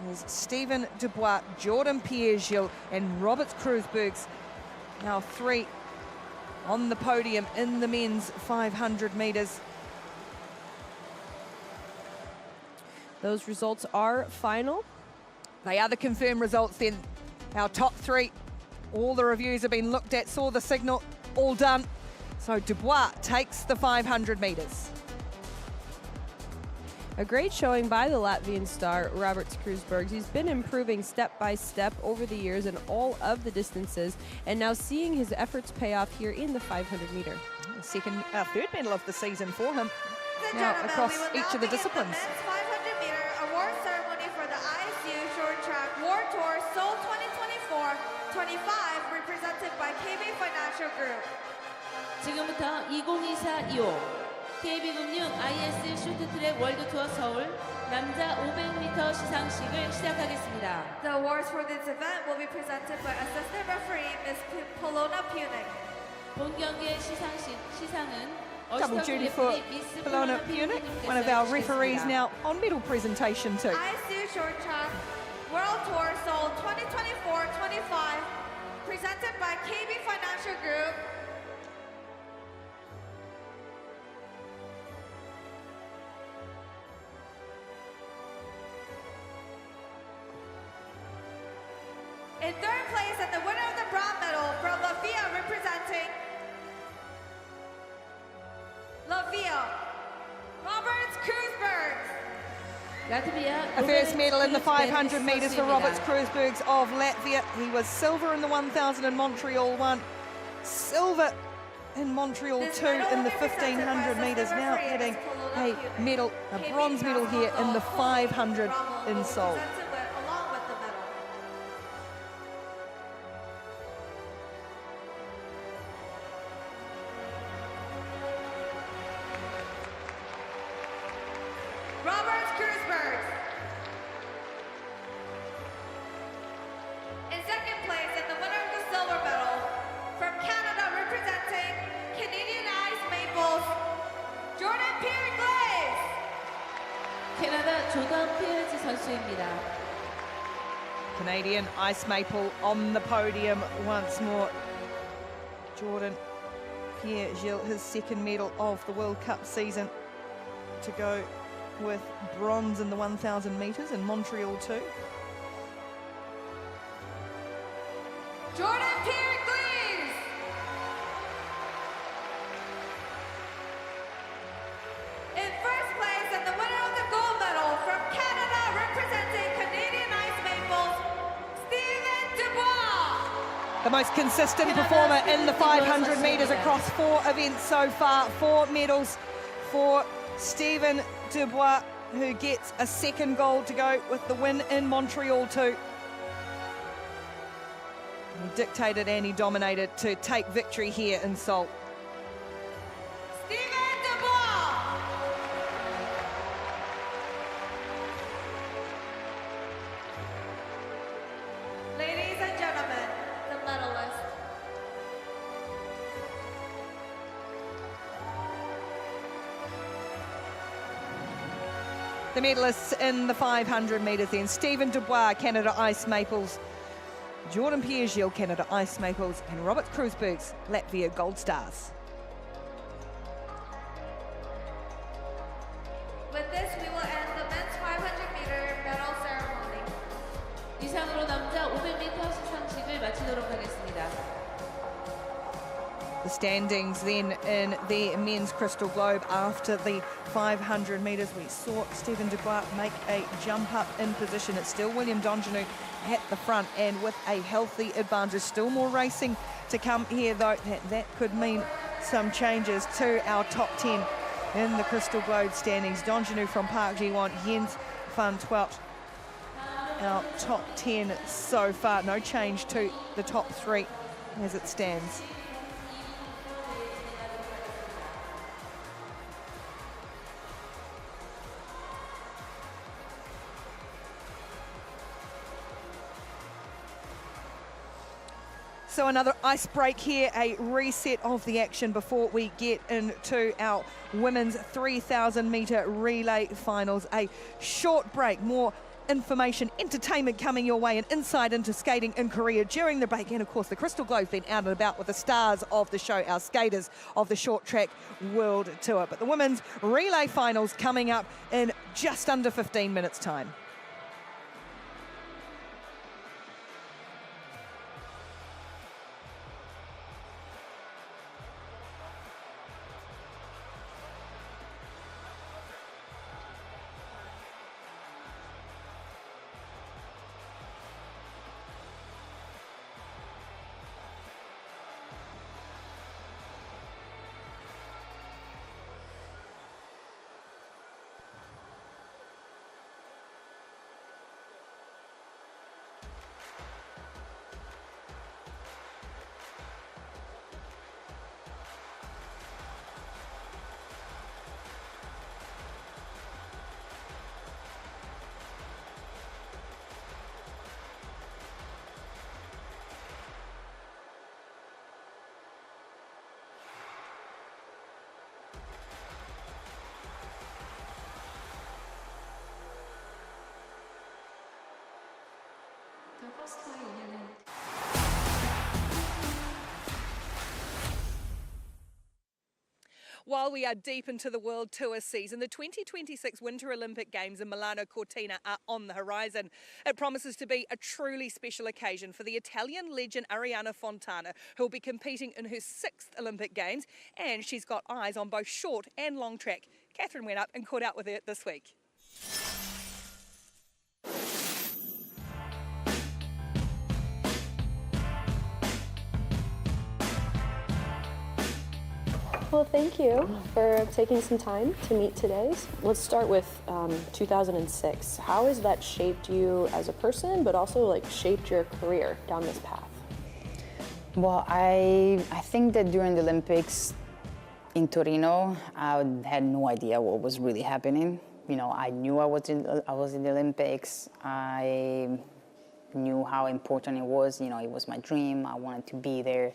There's Stephen Dubois, Jordan Pierre Gilles and Robert Kreuzberg's now 3 on the podium in the men's 500 meters. Those results are final. They are the confirmed results then. Our top 3, all the reviews have been looked at, saw the signal, all done. So Dubois takes the 500 meters. A great showing by the Latvian star, Robert Kreuzberg. He's been improving step by step over the years in all of the distances, and now seeing his efforts pay off here in the 500 meter. Third medal of the season for him now across each of the disciplines. 500 meter award ceremony for the ISU Short Track World Tour Seoul 2024-25, represented by KB Financial Group. 지금부터 2024-25 KB금융 IS 쇼트트랙 월드투어 서울 남자 500m 시상식을 시작하겠습니다. The awards for this event will be presented by Assistant Referee Ms. Polona Punic. 본 경기의 시상은 Double duty for Polona Punic, one of our referees now on medal presentation too. ISU Short Track World Tour Seoul 2024-25, presented by KB Financial Group. In third place and the winner of the bronze medal from Latvia, representing Latvia, Robert Kreuzberg. A first medal in the 500 metres for Robert Kreuzberg of Latvia. He was silver in the 1000 in Montreal 1, silver in Montreal 2 in the 1500 metres. Now getting a medal, a bronze medal here in the 500 in Seoul. Robert Kreuzberg. In second place and the winner of the silver medal from Canada, representing Canadian Ice Maples, Jordan Pierre Glaze. 캐나다 조던 피어즈 선수입니다. Canadian Ice Maple on the podium once more. Jordan Pierre Gilles, his second medal of the World Cup season, to go with bronze in the 1000 metres in Montreal 2. Jordan Pierre Glaze. In first place and the winner of the gold medal from Canada, representing Canadian Ice Maples, Stephen Dubois. The most consistent performer in the 500 metres across 4 events so far. 4 medals for Stephen Dubois, who gets a second gold to go with the win in Montreal 2. He dictated and he dominated to take victory here in Seoul. Stephen Dubois. Ladies and gentlemen, the medalist. The medalists in the 500 metres then: Stephen Dubois, Canada Ice Maples; Jordan Pierre-Gilles, Canada Ice Maples; and Robert Kruisbergs, Latvia Gold Stars. With this, we will end the men's 500-meter medal ceremony. 이상으로 남자 500m 시상식을 마치도록 하겠습니다. The standings then in the men's crystal globe after the 500 metres. We saw Stephen Dubois make a jump up in position. It's still William Dongenou at the front and with a healthy advantage. Still more racing to come here though. That could mean some changes to our top 10 in the crystal globe standings. Dongenou from Park Ji-won, Jens van Twelt. Our top 10 so far. No change to the top 3 as it stands. So another ice break here, a reset of the action before we get into our women's 3,000 metre relay finals. A short break, more information, entertainment coming your way, and insight into skating in Korea during the break. And of course, the Crystal Globe's been out and about with the stars of the show, our skaters of the short track world tour. But the women's relay finals coming up in just under 15 minutes time. While we are deep into the World Tour season, the 2026 Winter Olympic Games in Milano Cortina are on the horizon. It promises to be a truly special occasion for the Italian legend Arianna Fontana, who will be competing in her 6th Olympic Games, and she's got eyes on both short and long track. Catherine went up and caught out with her this week. Well, thank you for taking some time to meet today. Let's start with 2006. How has that shaped you as a person, but also like shaped your career down this path? Well, I think that during the Olympics in Torino, I had no idea what was really happening. You know, I knew I was in the Olympics. I knew how important it was. You know, it was my dream. I wanted to be there,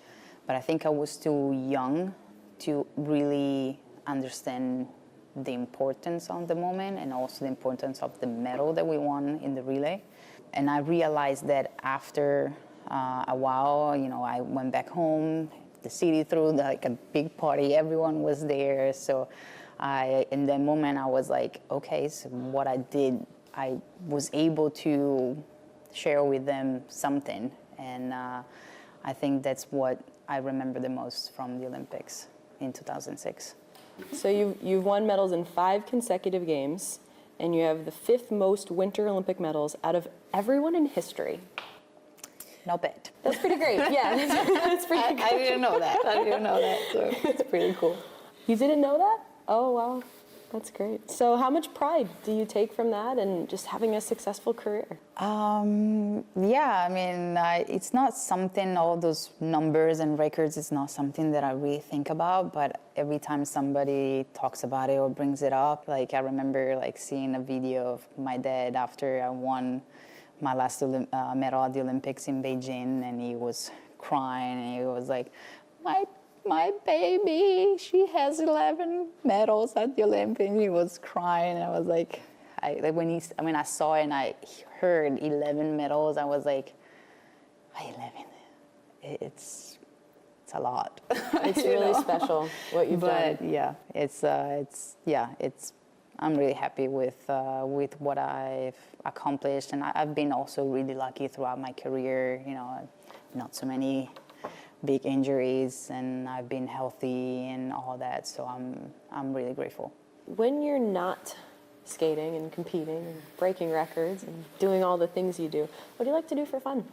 but I think I was too young to really understand the importance of the moment and also the importance of the medal that we won in the relay. And I realized that after a while, you know, I went back home. The city threw like a big party. Everyone was there. So in that moment, I was like, okay, so what I did, I was able to share with them something. And I think that's what I remember the most from the Olympics in 2006. So you've won medals in 5 consecutive games, and you have the 5th most Winter Olympic medals out of everyone in history. Not bad. That's pretty great. Yeah, that's pretty good. I didn't know that. I didn't know that, so it's pretty cool. You didn't know that? Oh, wow. That's great. So how much pride do you take from that and just having a successful career? Yeah, I mean, it's not something, all those numbers and records, it's not something that I really think about, but every time somebody talks about it or brings it up, like I remember like seeing a video of my dad after I won my last medal at the Olympics in Beijing, and he was crying, and he was like, my baby, she has 11 medals at the Olympics. He was crying. I was like, when I saw it and I heard 11 medals, I was like, 11. It's a lot. It's really special what you've done. But yeah, I'm really happy with what I've accomplished, and I've been also really lucky throughout my career. You know, not so many big injuries, and I've been healthy and all that. So I'm really grateful. When you're not skating and competing and breaking records and doing all the things you do, what do you like to do for fun?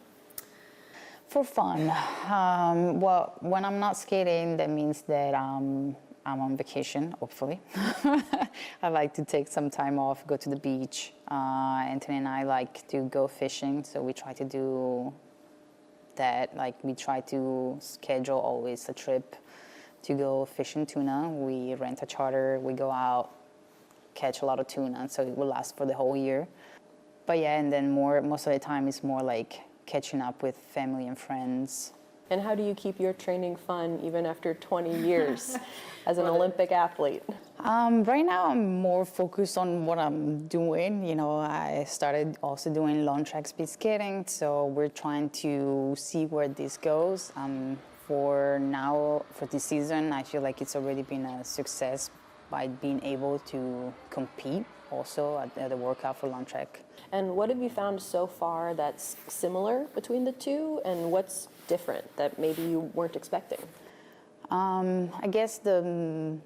For fun, well, when I'm not skating, that means that I'm on vacation, hopefully. I like to take some time off, go to the beach. Anthony and I like to go fishing, so we try to do that. Like, we try to schedule always a trip to go fishing tuna. We rent a charter, we go out, catch a lot of tuna, so it will last for the whole year. But yeah, and then most of the time it's more like catching up with family and friends. And how do you keep your training fun even after 20 years as an Olympic athlete? Right now I'm more focused on what I'm doing. You know, I started also doing long track speed skating, so we're trying to see where this goes. For this season, I feel like it's already been a success by being able to compete also at the workout for long track. And what have you found so far that's similar between the two, and what's different that maybe you weren't expecting? I guess the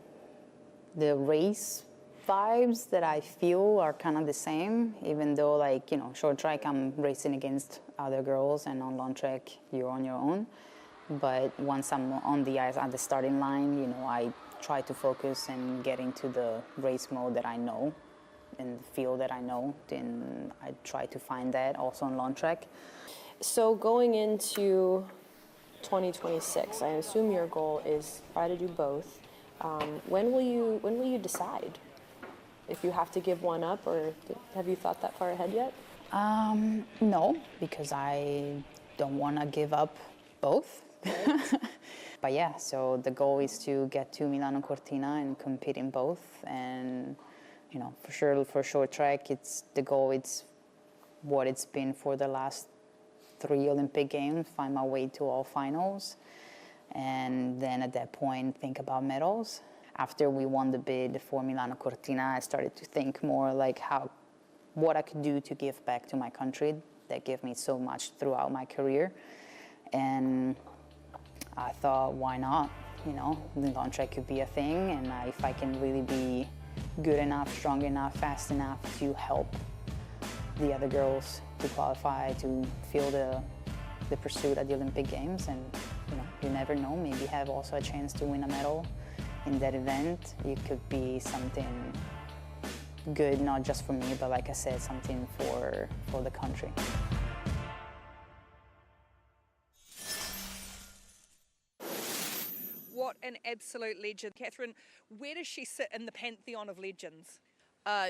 race vibes that I feel are kind of the same, even though, like, you know, short track I'm racing against other girls, and on long track you're on your own. But once I'm on the ice at the starting line, you know, I try to focus and get into the race mode that I know and the feel that I know. Then I try to find that also on long track. So going into 2026, I assume your goal is try to do both. When will you decide if you have to give one up, or have you thought that far ahead yet? No, because I don't want to give up both. But yeah, so the goal is to get to Milano Cortina and compete in both. And you know, for sure, for short track, it's what it's been for the last 3 Olympic Games, find my way to all finals. And then at that point, think about medals. After we won the bid for Milano Cortina, I started to think more like what I could do to give back to my country that gave me so much throughout my career. And I thought, why not? You know, the long track could be a thing, and if I can really be good enough, strong enough, fast enough to help the other girls to qualify, to feel the pursuit at the Olympic Games, and you know, you never know, maybe have also a chance to win a medal in that event. It could be something good, not just for me, but like I said, something for the country. What an absolute legend. Catherine, where does she sit in the pantheon of legends?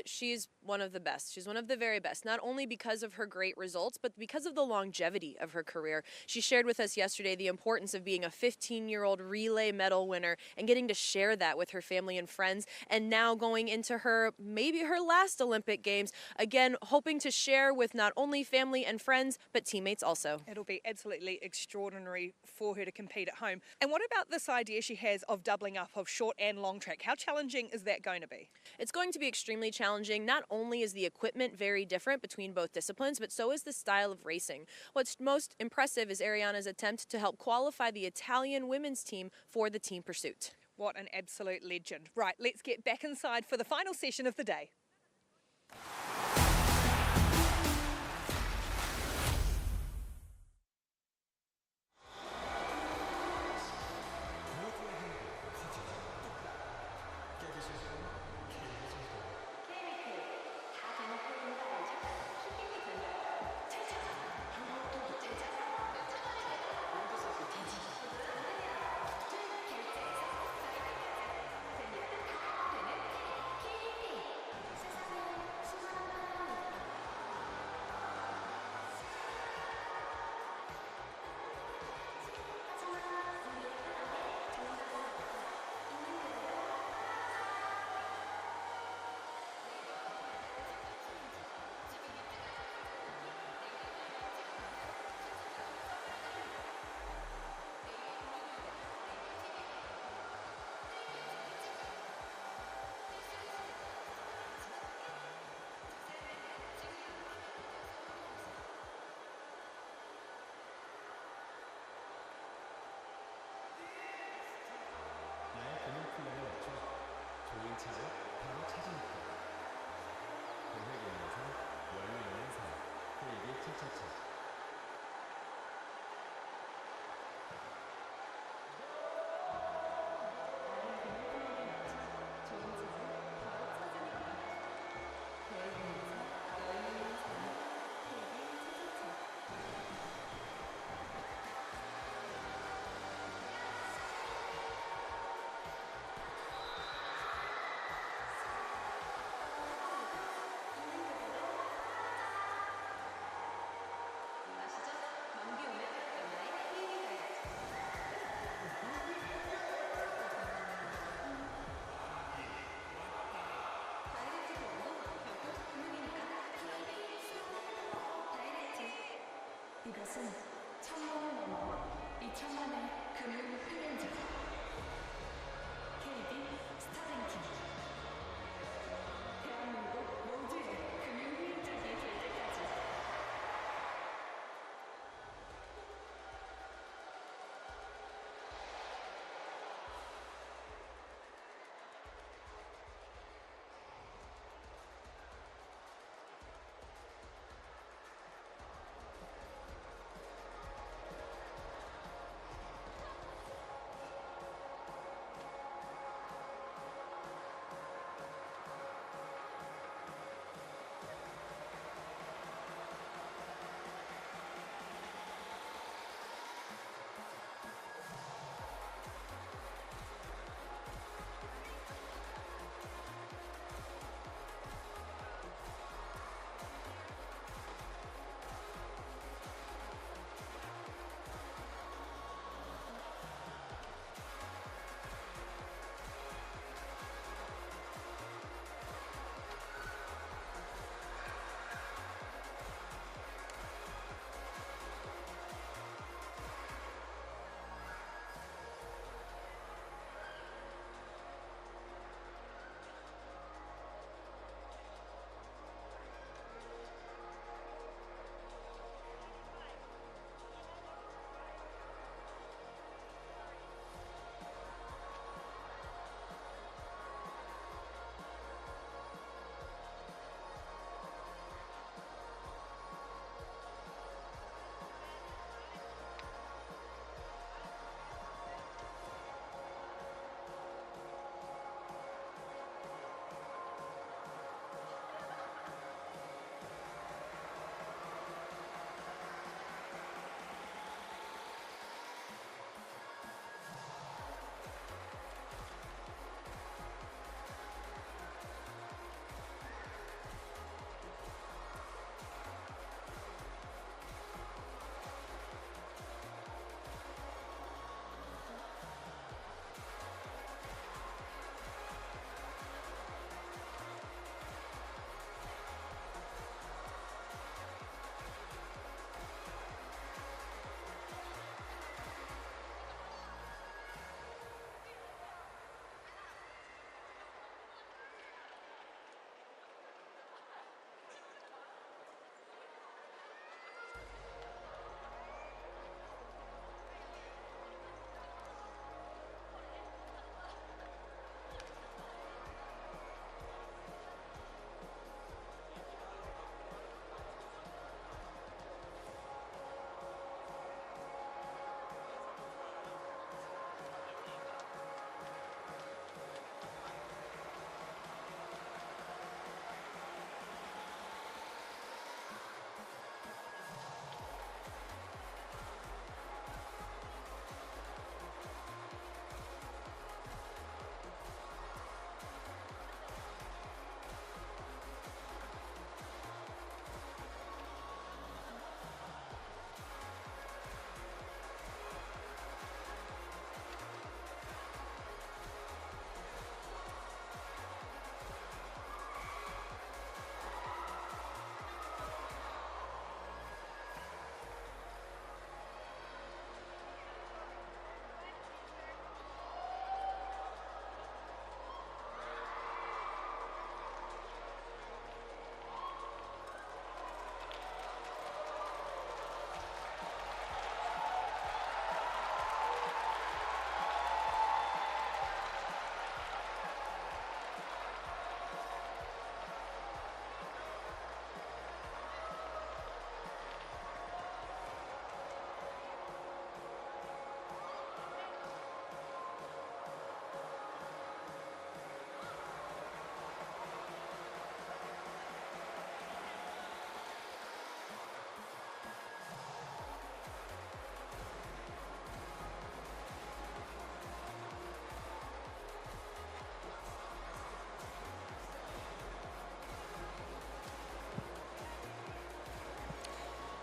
She's one of the best. She's one of the very best, not only because of her great results, but because of the longevity of her career. She shared with us yesterday the importance of being a 15-year-old relay medal winner and getting to share that with her family and friends. And now going into maybe her last Olympic Games, again, hoping to share with not only family and friends, but teammates also. It'll be absolutely extraordinary for her to compete at home. And what about this idea she has of doubling up of short and long track? How challenging is that going to be? It's going to be extremely challenging. Not only is the equipment very different between both disciplines, but so is the style of racing. What's most impressive is Arianna's attempt to help qualify the Italian women's team for the team pursuit. What an absolute legend. Right, let's get back inside for the final session of the day.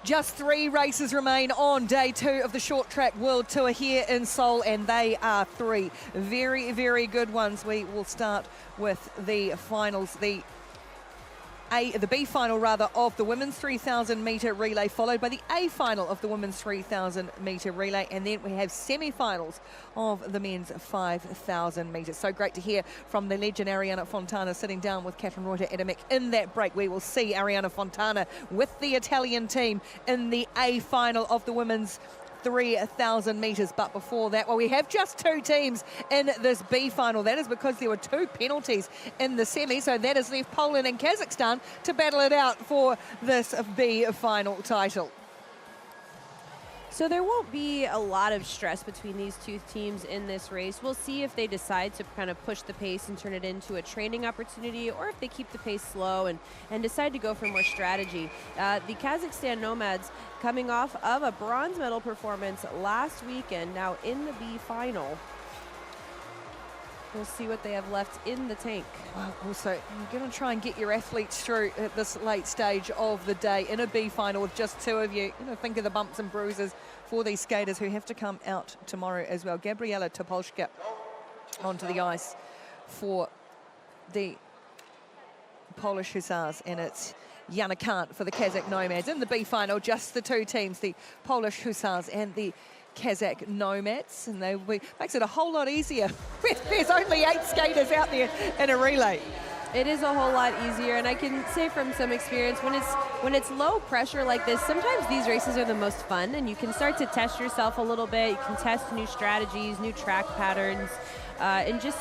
Just 3 races remain on day 2 of the Short Track World Tour here in Seoul, and they are 3 very, very good ones. We will start with the finals. The the B final rather of the women's 3,000 metre relay, followed by the A final of the women's 3,000 metre relay, and then we have semi-finals of the men's 5,000 metres. So great to hear from the legend Arianna Fontana sitting down with Catherine Reuter-Edemick in that break. We will see Arianna Fontana with the Italian team in the A final of the women's 3,000 metres. But before that, well, we have just two teams in this B final. That is because there were two penalties in the semi, so that has left Poland and Kazakhstan to battle it out for this B final title. So there won't be a lot of stress between these two teams in this race. We'll see if they decide to kind of push the pace and turn it into a training opportunity, or if they keep the pace slow and decide to go for more strategy. The Kazakhstan Nomads coming off of a bronze medal performance last weekend, now in the B final. We'll see what they have left in the tank. Also, you're going to try and get your athletes through at this late stage of the day in a B final with just two of you. You know, think of the bumps and bruises for these skaters who have to come out tomorrow as well. Gabriela Topolska onto the ice for the Polish Hussars, and it's Jana Kant for the Kazakh Nomads. In the B final, just the two teams, the Polish Hussars and the Kazakh Nomads, and makes it a whole lot easier. There's only 8 skaters out there in a relay. It is a whole lot easier, and I can say from some experience, when it's low pressure like this, sometimes these races are the most fun, and you can start to test yourself a little bit. You can test new strategies, new track patterns, and just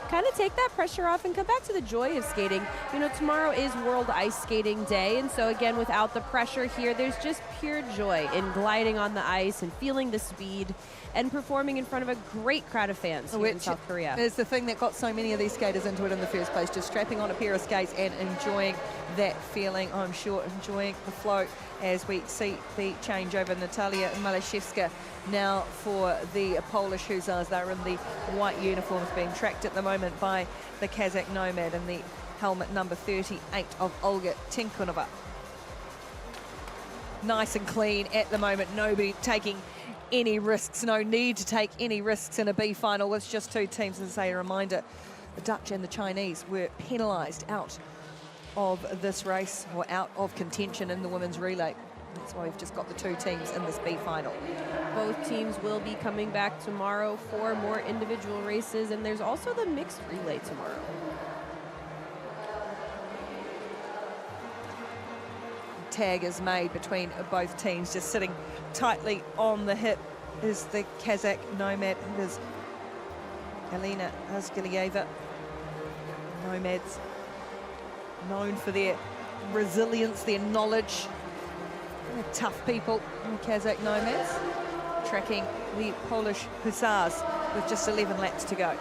kind of take that pressure off and come back to the joy of skating. You know, tomorrow is World Ice Skating Day, and so again, without the pressure here, there's just pure joy in gliding on the ice and feeling the speed and performing in front of a great crowd of fans here in South Korea. Is the thing that got so many of these skaters into it in the first place, just strapping on a pair of skates and enjoying that feeling, I'm sure, enjoying the flow as we see the changeover. Natalia Malashevska now for the Polish Hussars. They're in the white uniforms, being tracked at the moment by the Kazakh Nomad and the helmet number 38 of Olga Tinkunova. Nice and clean at the moment, nobody taking any risks, no need to take any risks in a B final with just two teams. As I say, a reminder, the Dutch and the Chinese were penalised out of this race, or out of contention in the women's relay. That's why we've just got the two teams in this B final. Both teams will be coming back tomorrow for more individual races, and there's also the mixed relay tomorrow. Tag is made between both teams, just sitting tightly on the hip is the Kazakh Nomad. It is Elena Azgalieva. Nomads known for their resilience, their knowledge. They're tough people, the Kazakh Nomads, tracking the Polish Hussars with just 11 laps to go.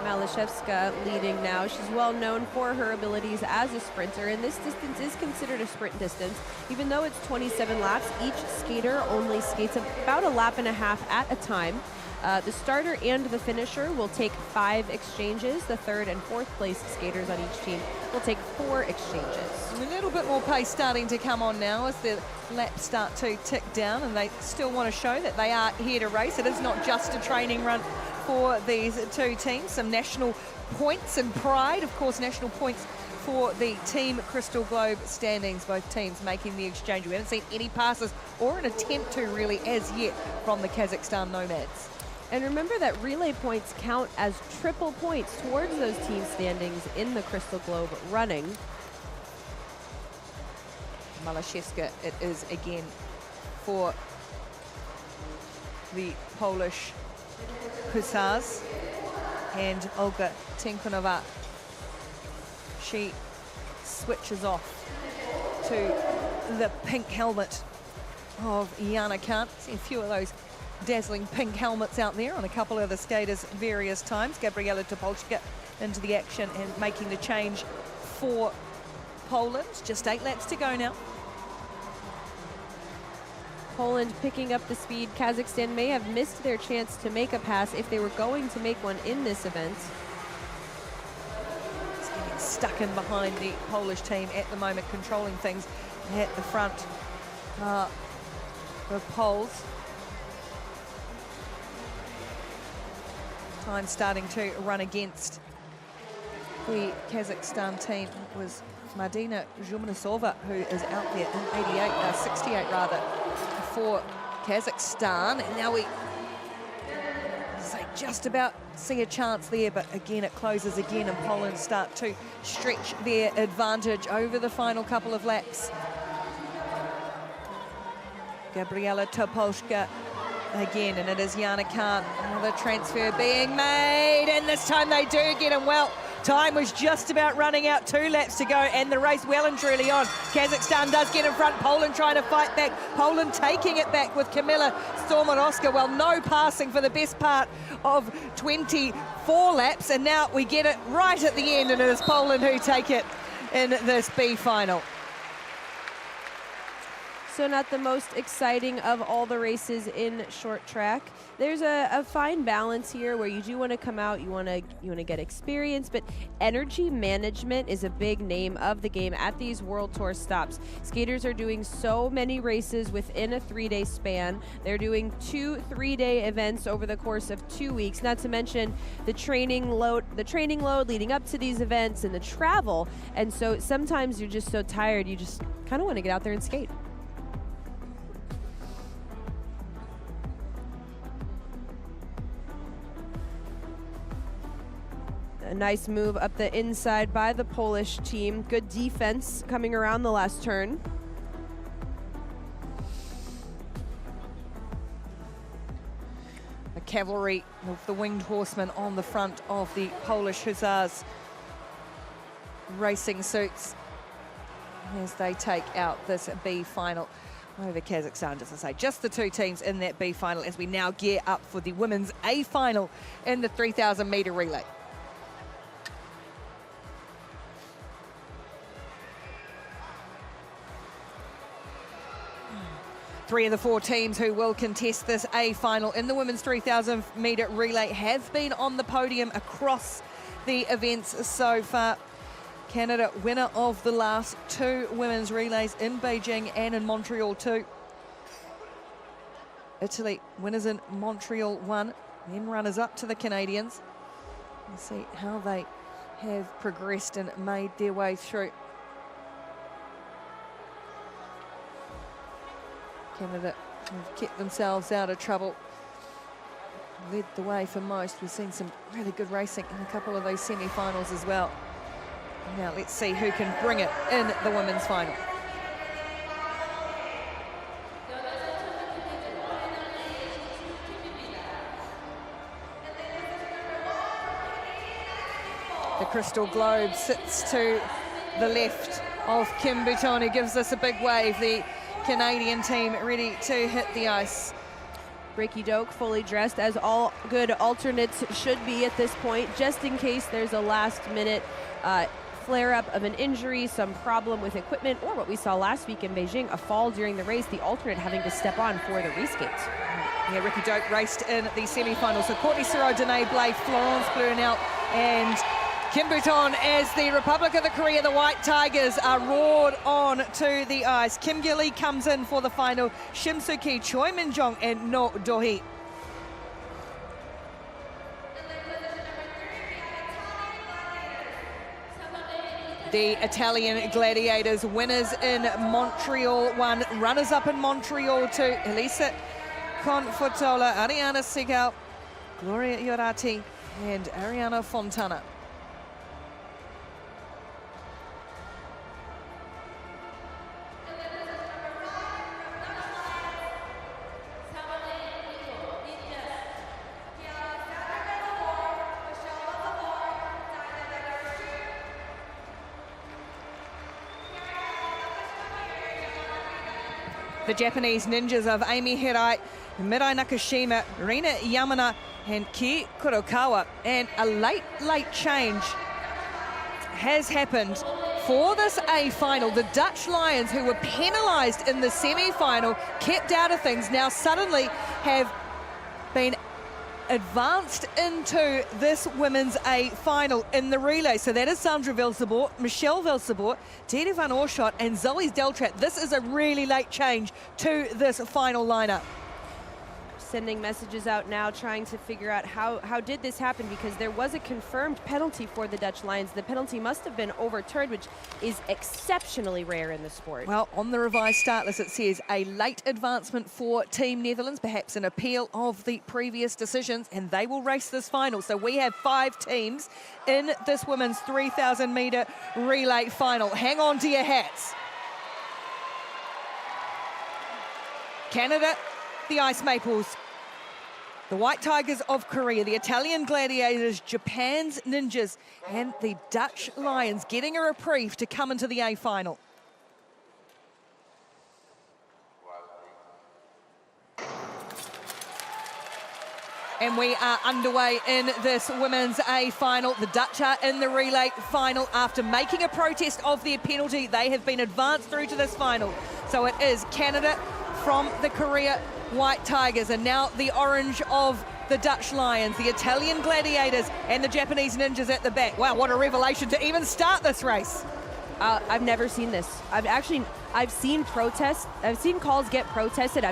Malashevska leading now. She's well known for her abilities as a sprinter, and this distance is considered a sprint distance. Even though it's 27 laps, each skater only skates about a lap and a half at a time. The starter and the finisher will take 5 exchanges. The third and fourth place skaters on each team will take 4 exchanges. A little bit more pace starting to come on now as the laps start to tick down, and they still want to show that they are here to race. It is not just a training run for these two teams. Some national points and pride, of course, national points for the Team Crystal Globe standings, both teams making the exchange. We haven't seen any passes or an attempt to really as yet from the Kazakhstan Nomads. And remember that relay points count as triple points towards those team standings in the Crystal Globe running. Malashevska it is again for the Polish Hussars, and Olga Tinkunova, she switches off to the pink helmet of Jana Kant. Seen a few of those dazzling pink helmets out there on a couple of the skaters various times. Gabriela Topolska into the action and making the change for Poland. Just 8 laps to go now. Poland picking up the speed. Kazakhstan may have missed their chance to make a pass if they were going to make one in this event. It's getting stuck in behind the Polish team at the moment, controlling things at the front. The Poles. Time starting to run against the Kazakhstan team. It was Martina Zhumanisova, who is out there in 68 rather, for Kazakhstan. And now we just about see a chance there, but again it closes again, and Poland start to stretch their advantage over the final couple of laps. Gabriela Topolska again, and it is Jana Khan. Another transfer being made, and this time they do get him well. Time was just about running out, 2 laps to go, and the race well and truly on. Kazakhstan does get in front, Poland trying to fight back. Poland taking it back with Kamila Stormarowska. Well, no passing for the best part of 24 laps, and now we get it right at the end, and it is Poland who take it in this B final. So not the most exciting of all the races in short track. There's a fine balance here where you do want to come out, you want to get experience, but energy management is a big name of the game at these World Tour stops. Skaters are doing so many races within a 3-day span. They're doing 2 3-day events over the course of 2 weeks, not to mention the training load leading up to these events and the travel. And so sometimes you're just so tired, you just kind of want to get out there and skate. A nice move up the inside by the Polish team. Good defense coming around the last turn. A cavalry of the winged horsemen on the front of the Polish Hussars racing suits as they take out this B final over Kazakhstan. Just to say, just the 2 teams in that B final as we now gear up for the women's A final in the 3,000 meter relay. Three of the 4 teams who will contest this A final in the women's 3,000 metre relay have been on the podium across the events so far. Canada, winner of the last 2 women's relays in Beijing and in Montreal too. Italy, winners in Montreal 1, then runners up to the Canadians. We'll see how they have progressed and made their way through. Canada have kept themselves out of trouble, led the way for most. We've seen some really good racing in a couple of those semi-finals as well. Now let's see who can bring it in the women's final. The crystal globe sits to the left of Kim Bouton, who gives us a big wave. The Canadian team ready to hit the ice. Bricky Doak fully dressed, as all good alternates should be at this point, just in case there's a last-minute flare-up of an injury, some problem with equipment, or what we saw last week in Beijing, a fall during the race, the alternate having to step on for the reskate. Yeah, Ricky Doak raced in the semi-finals. So Courtney Siro, Danae Blake, Florence Blurnell, and Kim Bouton as the Republic of the Korea, the White Tigers, are roared on to the ice. Kim Gilly comes in for the final. Shim Soo-ki, Choi Min-jong, and No Do-hee. The Italian Gladiators, winners in Montreal 1, runners-up in Montreal 2. Elisa Confortola, Ariana Segal, Gloria Iorati, and Ariana Fontana. The Japanese ninjas of Amy Hirai, Mirai Nakashima, Rina Yamana, and Ki Kurokawa. And a late change has happened for this A final. The Dutch Lions, who were penalised in the semi-final, kept out of things, now suddenly have been advanced into this women's A final in the relay. So that is Sandra Velsabort, Michelle Velsabort, Tina van Oorschot, and Zoe Deltrat. This is a really late change to this final lineup. sending messages out now trying to figure out how did this happen, because there was a confirmed penalty for the Dutch Lions. The penalty must have been overturned, which is exceptionally rare in the sport. Well, on the revised start list, it says a late advancement for Team Netherlands, perhaps an appeal of the previous decisions, and they will race this final. So we have 5 teams in this women's 3,000 metre relay final. Hang on to your hats. Canada, the Ice Maples, the White Tigers of Korea, the Italian Gladiators, Japan's Ninjas, and the Dutch Lions getting a reprieve to come into the A final. And we are underway in this women's A final. The Dutch are in the relay final after making a protest of their penalty. They have been advanced through to this final. So it is Canada from the Korea White Tigers, and now the orange of the Dutch Lions, the Italian Gladiators, and the Japanese Ninjas at the back. Wow, what a revelation to even start this race. I've never seen this. I've seen protests. I've seen calls get protested.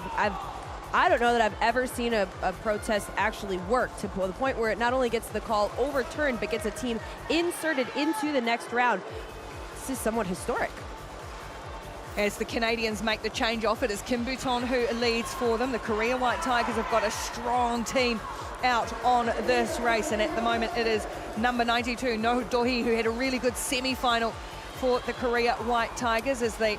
I don't know that I've ever seen a protest actually work to the point where it not only gets the call overturned, but gets a team inserted into the next round. This is somewhat historic. As the Canadians make the change off, it is Kim Bouton who leads for them. The Korea White Tigers have got a strong team out on this race, and at the moment it is number 92, No Do-hee, who had a really good semi-final for the Korea White Tigers as they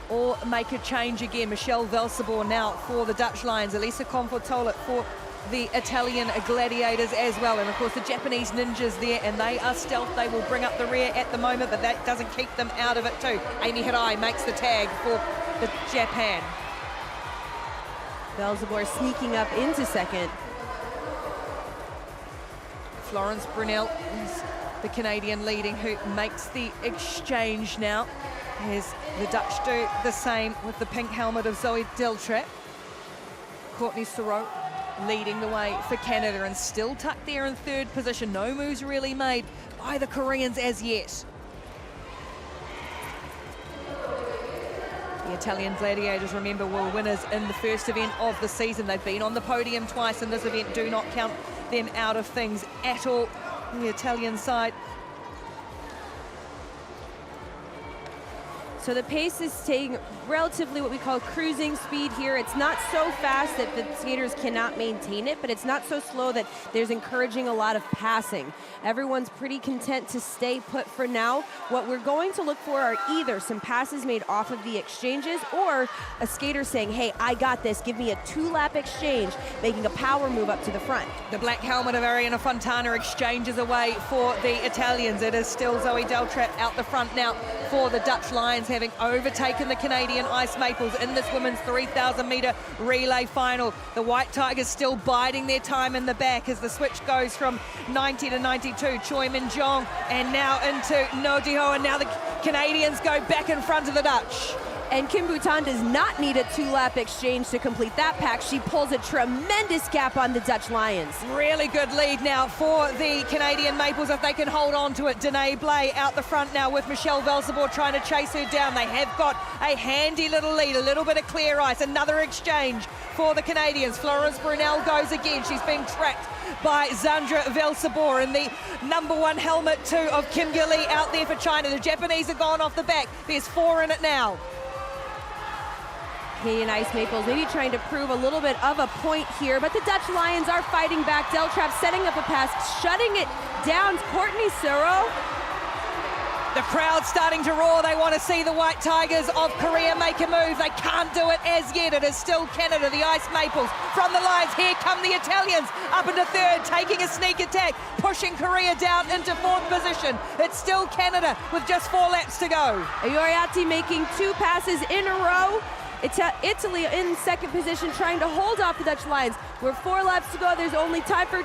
all make a change again. Michelle Velsabor now for the Dutch Lions, Elisa Confortola for the Italian Gladiators as well, and of course the Japanese Ninjas there, and they are stealth. They will bring up the rear at the moment, but that doesn't keep them out of it too. Amy Hirai makes the tag for the Japan. Velsabor sneaking up into second. Florence Brunel is the Canadian leading, who makes the exchange now, as the Dutch do the same with the pink helmet of Zoe Deltrap. Courtney Sorot leading the way for Canada, and still tucked there in third position. No moves really made by the Koreans as yet. The Italian Gladiators, remember, were winners in the first event of the season. They've been on the podium twice in this event. Do not count them out of things at all. The Italian side. So the pace is staying relatively what we call cruising speed here. It's not so fast that the skaters cannot maintain it, but it's not so slow that there's encouraging a lot of passing. Everyone's pretty content to stay put for now. What we're going to look for are either some passes made off of the exchanges, or a skater saying, hey, I got this, give me a 2-lap exchange, making a power move up to the front. The black helmet of Ariana Fontana exchanges away for the Italians. It is still Zoe Deltrap out the front now for the Dutch Lions, having overtaken the Canadian Ice Maples in this women's 3,000 metre relay final. The White Tigers still biding their time in the back as the switch goes from 90 to 92. Choi Min Jong and now into No Do-hee, and now the Canadians go back in front of the Dutch. And Kim Bouton does not need a 2-lap exchange to complete that pack. She pulls a tremendous gap on the Dutch Lions. Really good lead now for the Canadian Maples if they can hold on to it. Danae Blay out the front now with Michelle Velsabor trying to chase her down. They have got a handy little lead, a little bit of clear ice. Another exchange for the Canadians. Florence Brunel goes again. She's being tracked by Zandra Velsabor, and the number 1 helmet too of Kim Gilly out there for China. The Japanese are gone off the back. There's 4 in it now. Canadian Ice Maples maybe trying to prove a little bit of a point here, but the Dutch Lions are fighting back. Deltrap setting up a pass, shutting it down. Courtney Sorot. The crowd starting to roar. They want to see the White Tigers of Korea make a move. They can't do it as yet. It is still Canada, the Ice Maples from the Lions. Here come the Italians up into third, taking a sneak attack, pushing Korea down into 4th position. It's still Canada with just 4 laps to go. Ioriati making 2 passes in a row. It's Italy in second position, trying to hold off the Dutch Lions. We're 4 laps to go. There's only time for 1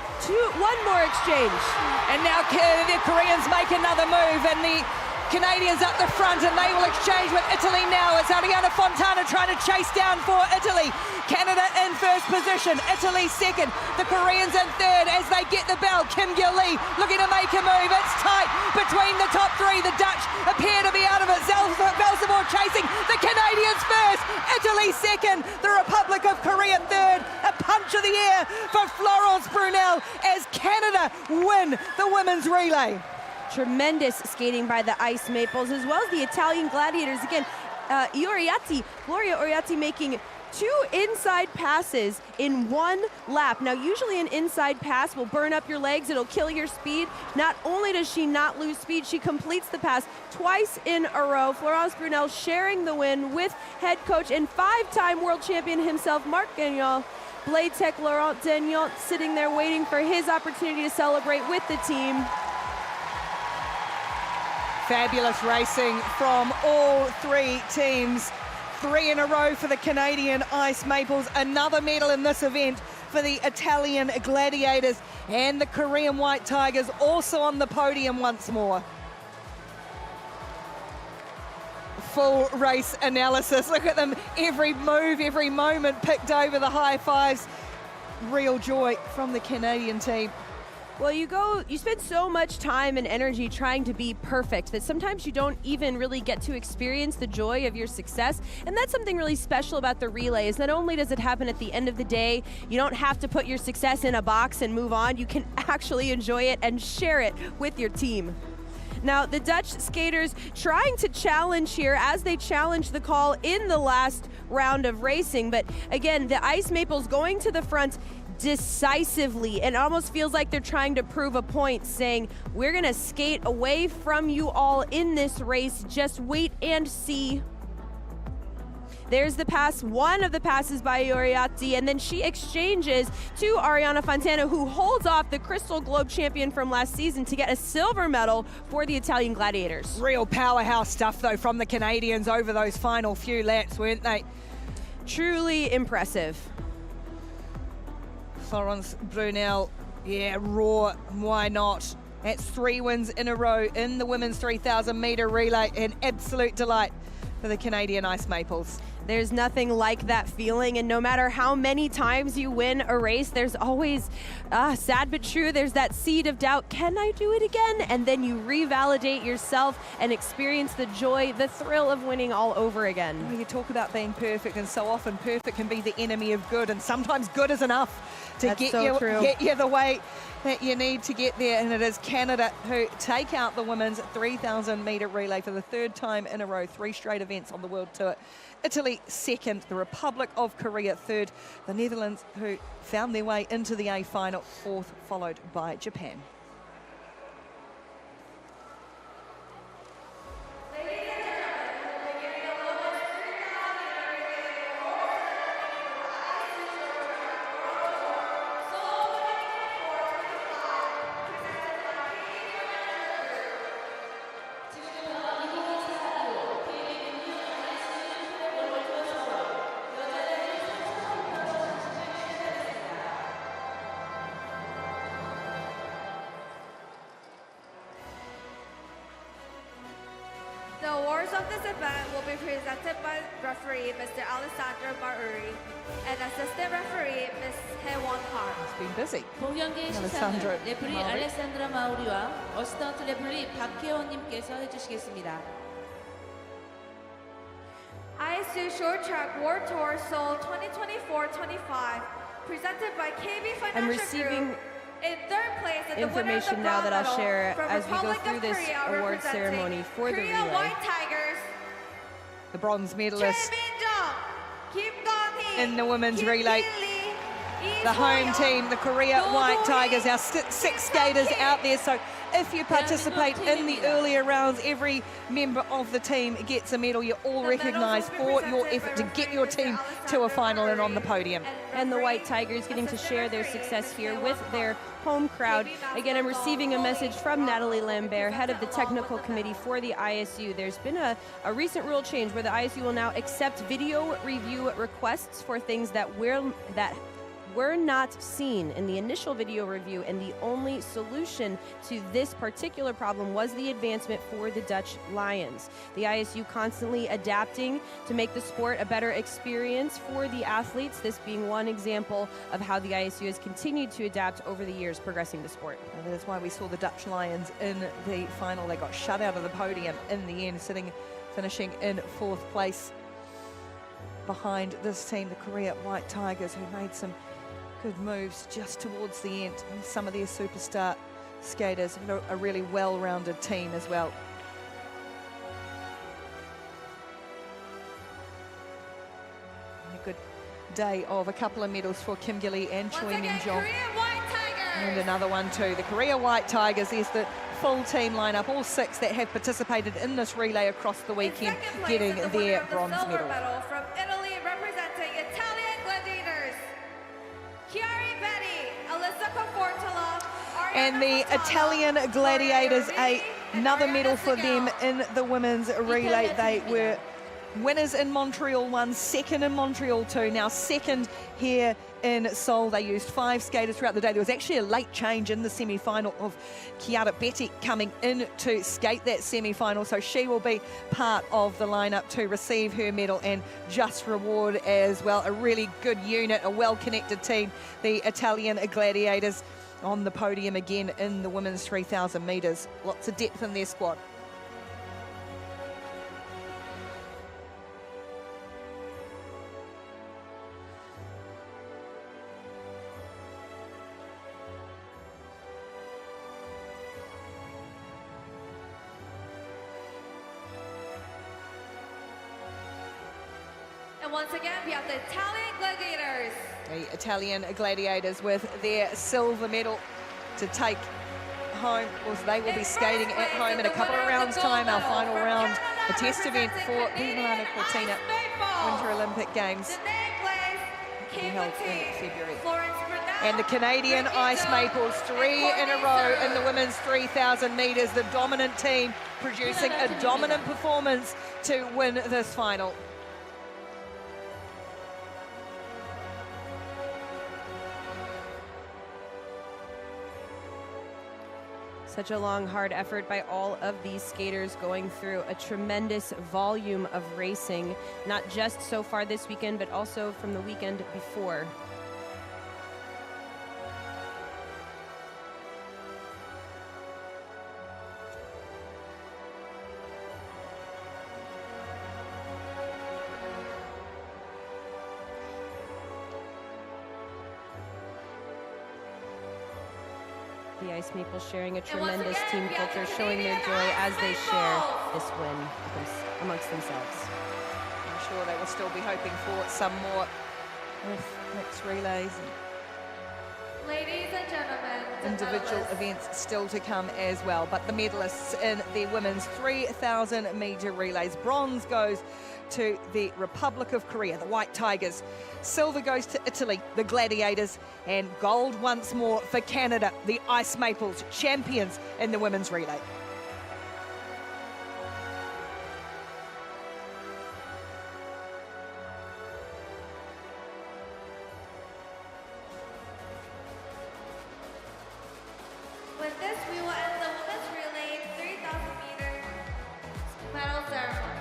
more exchange. And now the Koreans make another move, and the Canadians up the front, and they will exchange with Italy now. It's Ariana Fontana trying to chase down for Italy. Canada in first position, Italy second, the Koreans in third as they get the bell. Kim Gilly looking to make a move. It's tight between the top 3. The Dutch appear to be out of it. Velsabor chasing the Canadians first, Italy second, the Republic of Korea third. A win the women's relay. Tremendous skating by the Ice Maples, as well as the Italian Gladiators. Again, Gloria Oriatti making 2 inside passes in 1 lap. Now, usually an inside pass will burn up your legs, it'll kill your speed. Not only does she not lose speed, she completes the pass twice in a row. Florence Brunel sharing the win with head coach and 5-time world champion himself, Marc Gagnon. Blade Tech Laurent Dagnon sitting there waiting for his opportunity to celebrate with the team. Fabulous racing from all 3 teams. 3 in a row for the Canadian Ice Maples. Another medal in this event for the Italian Gladiators, and the Korean White Tigers also on the podium once more. Full race analysis. Look at them, every move, every moment picked over the high fives. Real joy from the Canadian team. Well, you spend so much time and energy trying to be perfect that sometimes you don't even really get to experience the joy of your success. And that's something really special about the relay, is not only does it happen at the end of the day, you don't have to put your success in a box and move on. You can actually enjoy it and share it with your team. Now, the Dutch skaters trying to challenge here as they challenge the call in the last round of racing. But again, the Ice Maples going to the front decisively, and almost feels like they're trying to prove a point, saying, we're gonna skate away from you all in this race, just wait and see. There's the pass, one of the passes by Oriatti, and then she exchanges to Ariana Fontana, who holds off the Crystal Globe champion from last season to get a silver medal for the Italian Gladiators. Real powerhouse stuff, though, from the Canadians over those final few laps, weren't they? Truly impressive. Florence Brunel, yeah, raw, why not? That's 3 wins in a row in the women's 3,000 metre relay. An absolute delight for the Canadian Ice Maples. There's nothing like that feeling, and no matter how many times you win a race, there's always, sad but true, there's that seed of doubt, can I do it again? And then you revalidate yourself and experience the joy, the thrill of winning all over again. You talk about being perfect, and so often perfect can be the enemy of good, and sometimes good is enough to get you the way that you need to get there. And it is Canada who take out the women's 3,000 metre relay for the 3rd time in a row, 3 straight events on the World Tour. Italy 2nd, the Republic of Korea 3rd, the Netherlands who found their way into the A final 4th, followed by Japan. The awards of this event will be presented by referee Mr. Alessandro Maruri and assistant referee Ms. Haewon Park. It's been busy. 본 경기의 시상을 레프리 알레산드라 마우리와 어시스턴트 레프리 박혜원님께서 해주시겠습니다. ISU Short Track World Tour Seoul 2024-25, presented by KB I'm Financial receiving Group. In 3rd place, at the winner of the information now that I'll share from as we go Republic through of this Korea, award representing ceremony for the Korea relay. White Tigers, The bronze medalist Min-jung, Kim Gon-hee, in the women's Kim relay. Ki-lee, Lee The home So-young, team, the Korea White Tigers, our 6 skaters out there. So if you participate in the earlier rounds, every member of the team gets a medal. You're all recognised for your effort to get your team to a final and on the podium. And the White Tigers getting to share their success here with their home crowd. Again, I'm receiving a message from Natalie Lambert, head of the technical committee for the ISU. There's been a recent rule change where the ISU will now accept video review requests for things that were not seen in the initial video review, and the only solution to this particular problem was the advancement for the Dutch Lions. The ISU constantly adapting to make the sport a better experience for the athletes, this being one example of how the ISU has continued to adapt over the years, progressing the sport. And that is why we saw the Dutch Lions in the final. They got shut out of the podium in the end, finishing in 4th place behind this team, the Korea White Tigers, who made some good moves just towards the end. And some of their superstar skaters, a really well-rounded team as well. And a good day of a couple of medals for Kim Gilly and Choi Min Jong. And another one too. The Korea White Tigers is the full team lineup, all 6 that have participated in this relay across the weekend, getting their bronze medal. From Italy, representing Italian gladiators, Chiari Betty, Alyssa Confortola, and the Italian gladiators, another medal for them in the women's relay. They were winners in Montreal 1, second in Montreal 2, now second here in Seoul. They used 5 skaters throughout the day. There was actually a late change in the semi-final of Chiara Betty coming in to skate that semi-final, so she will be part of the lineup to receive her medal and just reward as well. A really good unit, a well-connected team, the Italian gladiators on the podium again in the women's 3,000 metres. Lots of depth in their squad. And once again, we have the Italian gladiators. The Italian gladiators with their silver medal to take home. Of course, they will be skating at home in a couple of rounds' time. Our final round, a test event for the Milano Cortina Winter Olympic Games to be held in February. And the Canadian Ice Maples, 3 in a row in the women's 3,000 metres. The dominant team producing a dominant performance to win this final. Such a long, hard effort by all of these skaters, going through a tremendous volume of racing, not just so far this weekend, but also from the weekend before. The Ice Maples sharing a tremendous team culture, showing their joy as they share this win amongst themselves. I'm sure they will still be hoping for some more with mixed relays and Ladies and gentlemen, individual events still to come as well. But the medalists in the women's 3,000 metre relays. Bronze goes to the Republic of Korea, the White Tigers. Silver goes to Italy, the Gladiators. And gold once more for Canada, the Ice Maples, champions in the women's relay. with this, we will end the women's relay 3,000 meter medal ceremony.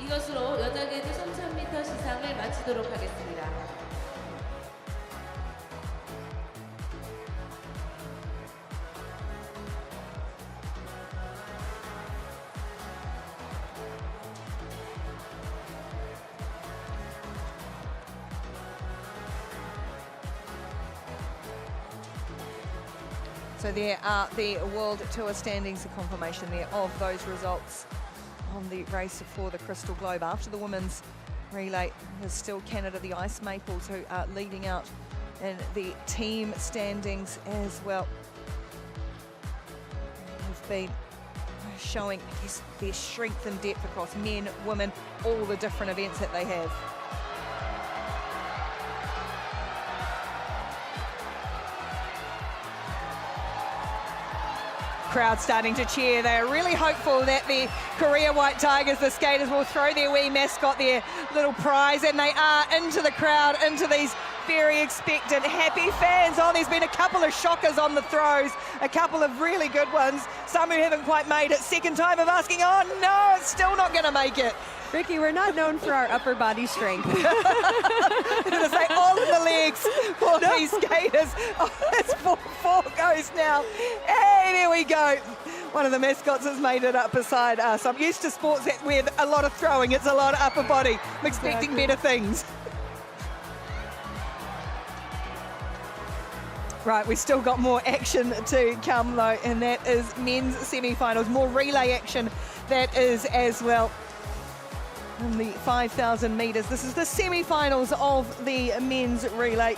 이것으로 여자계주 3,000m 시상을 마치도록 하겠습니다. So there are the World Tour standings, the confirmation there of those results on the race for the Crystal Globe. After the women's relay, there's still Canada, the Ice Maples, who are leading out in the team standings as well. Have been showing their strength and depth across men, women, all the different events that they have. Crowd starting to cheer. They are really hopeful that the Korea White Tigers, the skaters, will throw their wee mascot, their little prize, and they are into the crowd, into these very expectant, happy fans. Oh, there's been a couple of shockers on the throws, a couple of really good ones. Some who haven't quite made it. Second time of asking, oh no, it's still not going to make it. Ricky, we're not known for our upper body strength. I'm going to say on the legs for these skaters. Oh, it's four goes now. Hey, there we go. One of the mascots has made it up beside us. I'm used to sports with a lot of throwing. It's a lot of upper body. I'm expecting better things. Right, we've still got more action to come though, and that is men's semi-finals. More relay action that is as well. In the 5,000 metres, this is the semi-finals of the men's relay.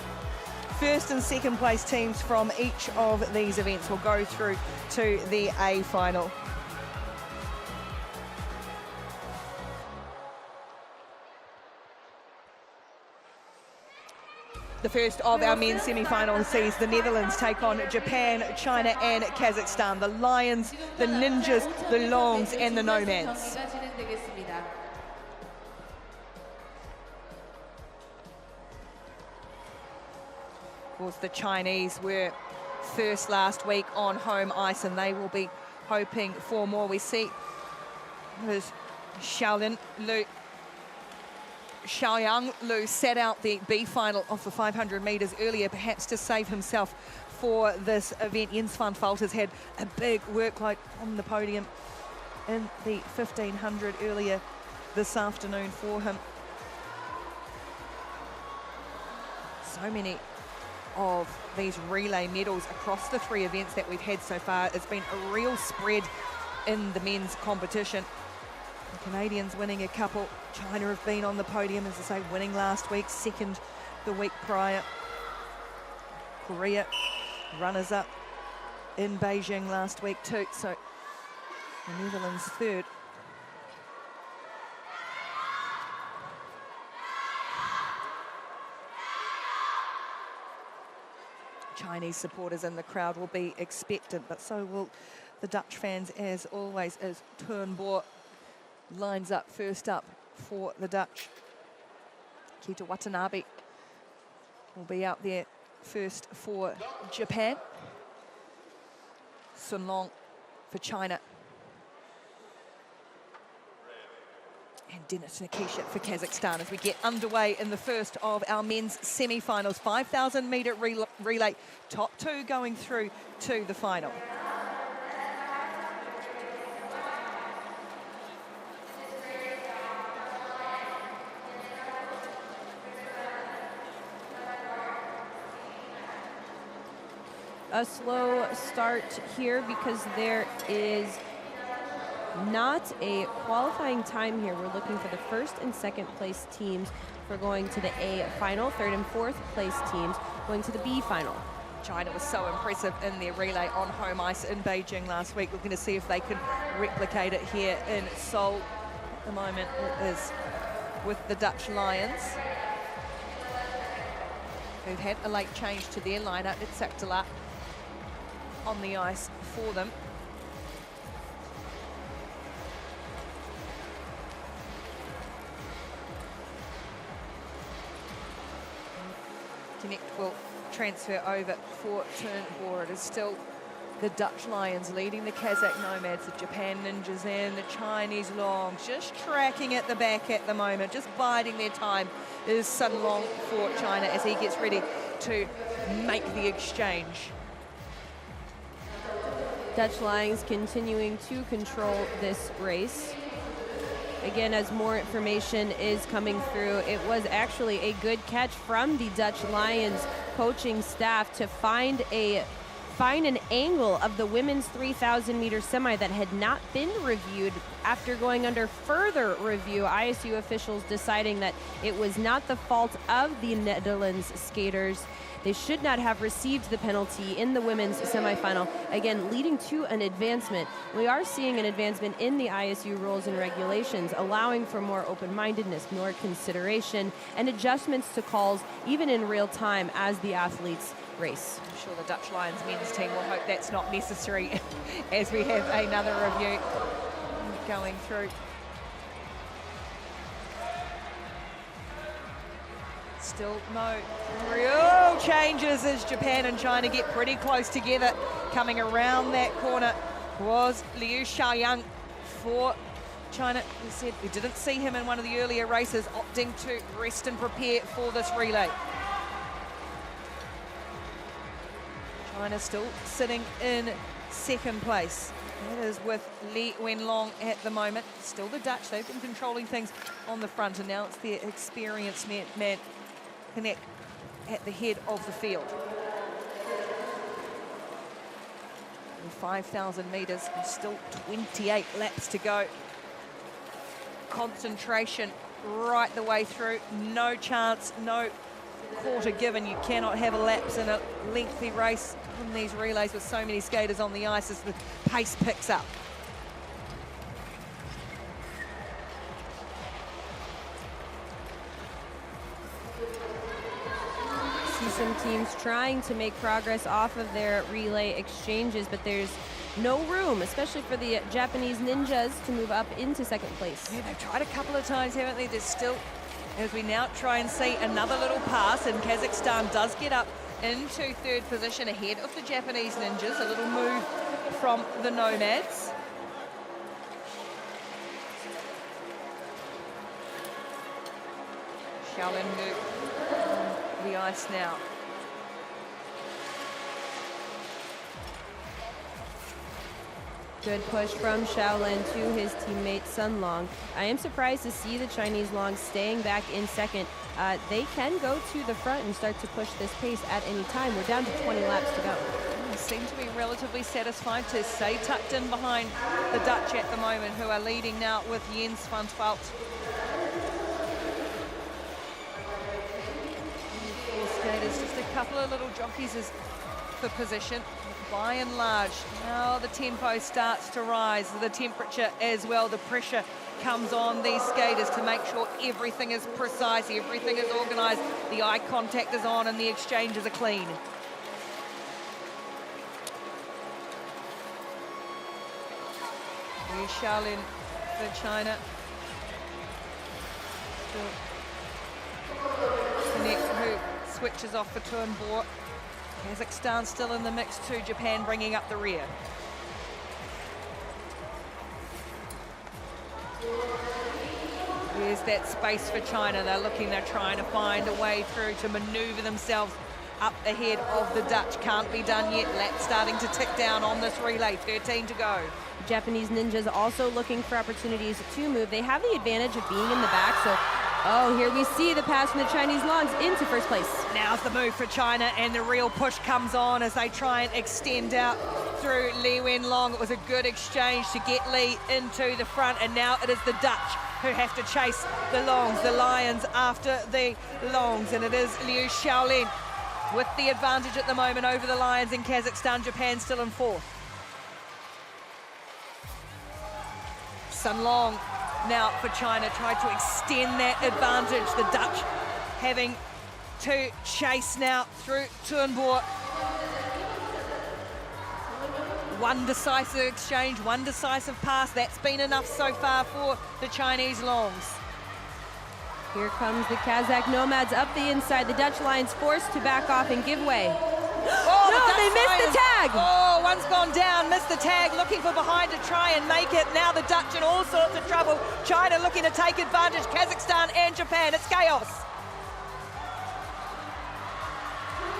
First and second place teams from each of these events will go through to the A final. The first of our men's semi-finals sees the Netherlands take on Japan, China and Kazakhstan. The Lions, the Ninjas, the Longs and the Nomads. Of course, the Chinese were first last week on home ice and they will be hoping for more. We see there's Xiaoyang Lu set out the B final of the 500 metres earlier, perhaps to save himself for this event. Jens van Valt has had a big workload on the podium in the 1500 earlier this afternoon for him. So many of these relay medals across the three events that we've had so far. It's been a real spread in the men's competition. The Canadians winning a couple. China have been on the podium, as I say, winning last week, second the week prior. Korea, runners-up in Beijing last week too, so the Netherlands third. Chinese supporters in the crowd will be expectant, but so will the Dutch fans as always, as Turnboer lines up first up for the Dutch. Kita Watanabe will be out there first for Japan. Sun Long for China. And Denis Nikisha for Kazakhstan as we get underway in the first of our men's semi-finals. 5,000 metre relay, top two going through to the final. A slow start here because there is not a qualifying time here. We're looking for the first and second place teams for going to the A final, third and fourth place teams going to the B final. China was so impressive in their relay on home ice in Beijing last week. Looking to see if they can replicate it here in Seoul. At the moment it is with the Dutch Lions, who've had a late change to their lineup. It's Saktala on the ice for them. Connect will transfer over for Turnboer. It is still the Dutch Lions leading the Kazakh Nomads, the Japan Ninjas and the Chinese Longs. Just tracking at the back at the moment, just biding their time is Sun Long for China as he gets ready to make the exchange. Dutch Lions continuing to control this race. Again, as more information is coming through, it was actually a good catch from the Dutch Lions coaching staff to find an angle of the women's 3,000 meter semi that had not been reviewed. After going under further review, ISU officials deciding that it was not the fault of the Netherlands skaters. They should not have received the penalty in the women's semifinal, again, leading to an advancement. We are seeing an advancement in the ISU rules and regulations, allowing for more open-mindedness, more consideration, and adjustments to calls, even in real time as the athletes race. I'm sure the Dutch Lions men's team will hope that's not necessary as we have another review going through. Still no real changes as Japan and China get pretty close together. Coming around that corner was Liu Xiaoyang for China. We said we didn't see him in one of the earlier races, opting to rest and prepare for this relay. China still sitting in second place. That is with Li Wenlong at the moment. Still the Dutch, they've been controlling things on the front, and now it's their experienced man Connect at the head of the field. 5,000 meters, and still 28 laps to go. Concentration right the way through. No chance, no quarter given. You cannot have a lapse in a lengthy race in these relays with so many skaters on the ice as the pace picks up. See some teams trying to make progress off of their relay exchanges, but there's no room, especially for the Japanese ninjas, to move up into second place. Yeah, they've tried a couple of times, haven't they? There's still, as we now try and see another little pass, and Kazakhstan does get up into third position ahead of the Japanese ninjas. A little move from the Nomads. Shaolin move on the ice now. Good push from Shaolin to his teammate Sun Long. I am surprised to see the Chinese Long staying back in second. They can go to the front and start to push this pace at any time. We're down to 20 laps to go. They seem to be relatively satisfied to stay tucked in behind the Dutch at the moment, who are leading now with Jens van Twalt. Four skaters, just a couple of little jockeys for position. By and large, now the tempo starts to rise, the temperature as well, the pressure comes on these skaters to make sure everything is precise, everything is organised, the eye contact is on and the exchanges are clean. Here's Shaolin for China. Sinek, who switches off for Turnbull. Kazakhstan still in the mix too, Japan bringing up the rear. There's that space for China. They're trying to find a way through to maneuver themselves up ahead of the Dutch. Can't be done yet. Laps starting to tick down on this relay, 13 to go. Japanese ninjas also looking for opportunities to move. They have the advantage of being in the back, so here we see the pass from the Chinese Longs into first place. Now's the move for China, and the real push comes on as they try and extend out through Li Wenlong. It was a good exchange to get Li into the front, and now it is the Dutch who have to chase the Longs, the Lions after the Longs, and it is Liu Shaolin with the advantage at the moment over the Lions in Kazakhstan. Japan still in fourth. Sun Long now for China, tried to extend that advantage. The Dutch having to chase now through Turnbull. One decisive exchange, one decisive pass. That's been enough so far for the Chinese Longs. Here comes the Kazakh Nomads up the inside. The Dutch Lions forced to back off and give way. Oh, no, they missed the tag. Oh, one's gone down, missed the tag, looking for behind to try and make it. Now the Dutch in all sorts of trouble. China looking to take advantage, Kazakhstan and Japan. It's chaos.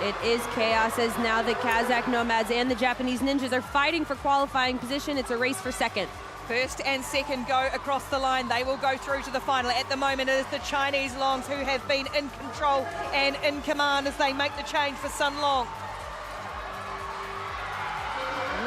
It is chaos as now the Kazakh Nomads and the Japanese Ninjas are fighting for qualifying position. It's a race for second. First and second go across the line. They will go through to the final. At the moment, it is the Chinese Longs who have been in control and in command as they make the change for Sun Long.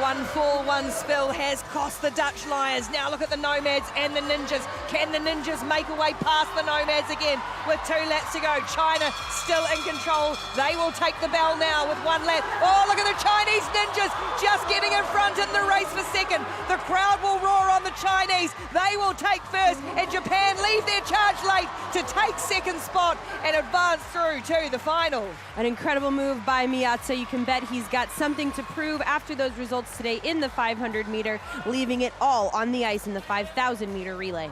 One fall, one spill has cost the Dutch Lions. Now look at the Nomads and the Ninjas. Can the Ninjas make a way past the Nomads again with 2 laps to go? China still in control. They will take the bell now with 1 lap. Oh, look at the Chinese Ninjas just getting in front in the race for second. The crowd will roar on the Chinese. They will take first, and Japan leave their charge late to take second spot and advance through to the final. An incredible move by Miyata. You can bet he's got something to prove after those results today in the 500 meter, leaving it all on the ice in the 5,000 meter relay.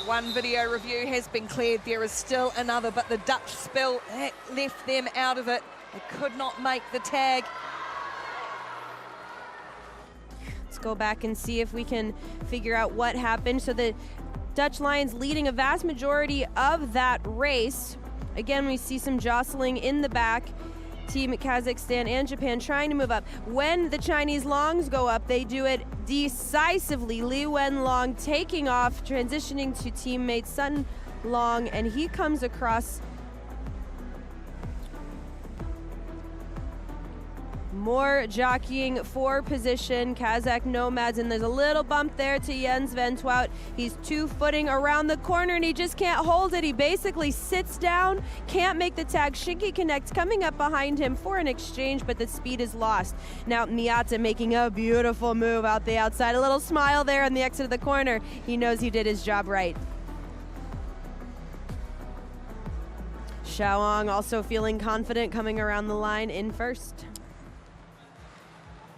One video review has been cleared. There is still another, but the Dutch spill left them out of it. They could not make the tag. Let's go back and see if we can figure out what happened. So the Dutch Lions leading a vast majority of that race. Again, we see some jostling in the back. Team Kazakhstan and Japan trying to move up. When the Chinese Longs go up, they do it decisively. Li Wenlong taking off, transitioning to teammate Sun Long, and he comes across More jockeying for position. Kazakh nomads, and there's a little bump there to Jens Van Twout. He's two-footing around the corner, and he just can't hold it. He basically sits down, can't make the tag. Shinky connects coming up behind him for an exchange, but the speed is lost. Now Miata making a beautiful move out the outside. A little smile there on the exit of the corner. He knows he did his job right. Xiaoang also feeling confident coming around the line in first.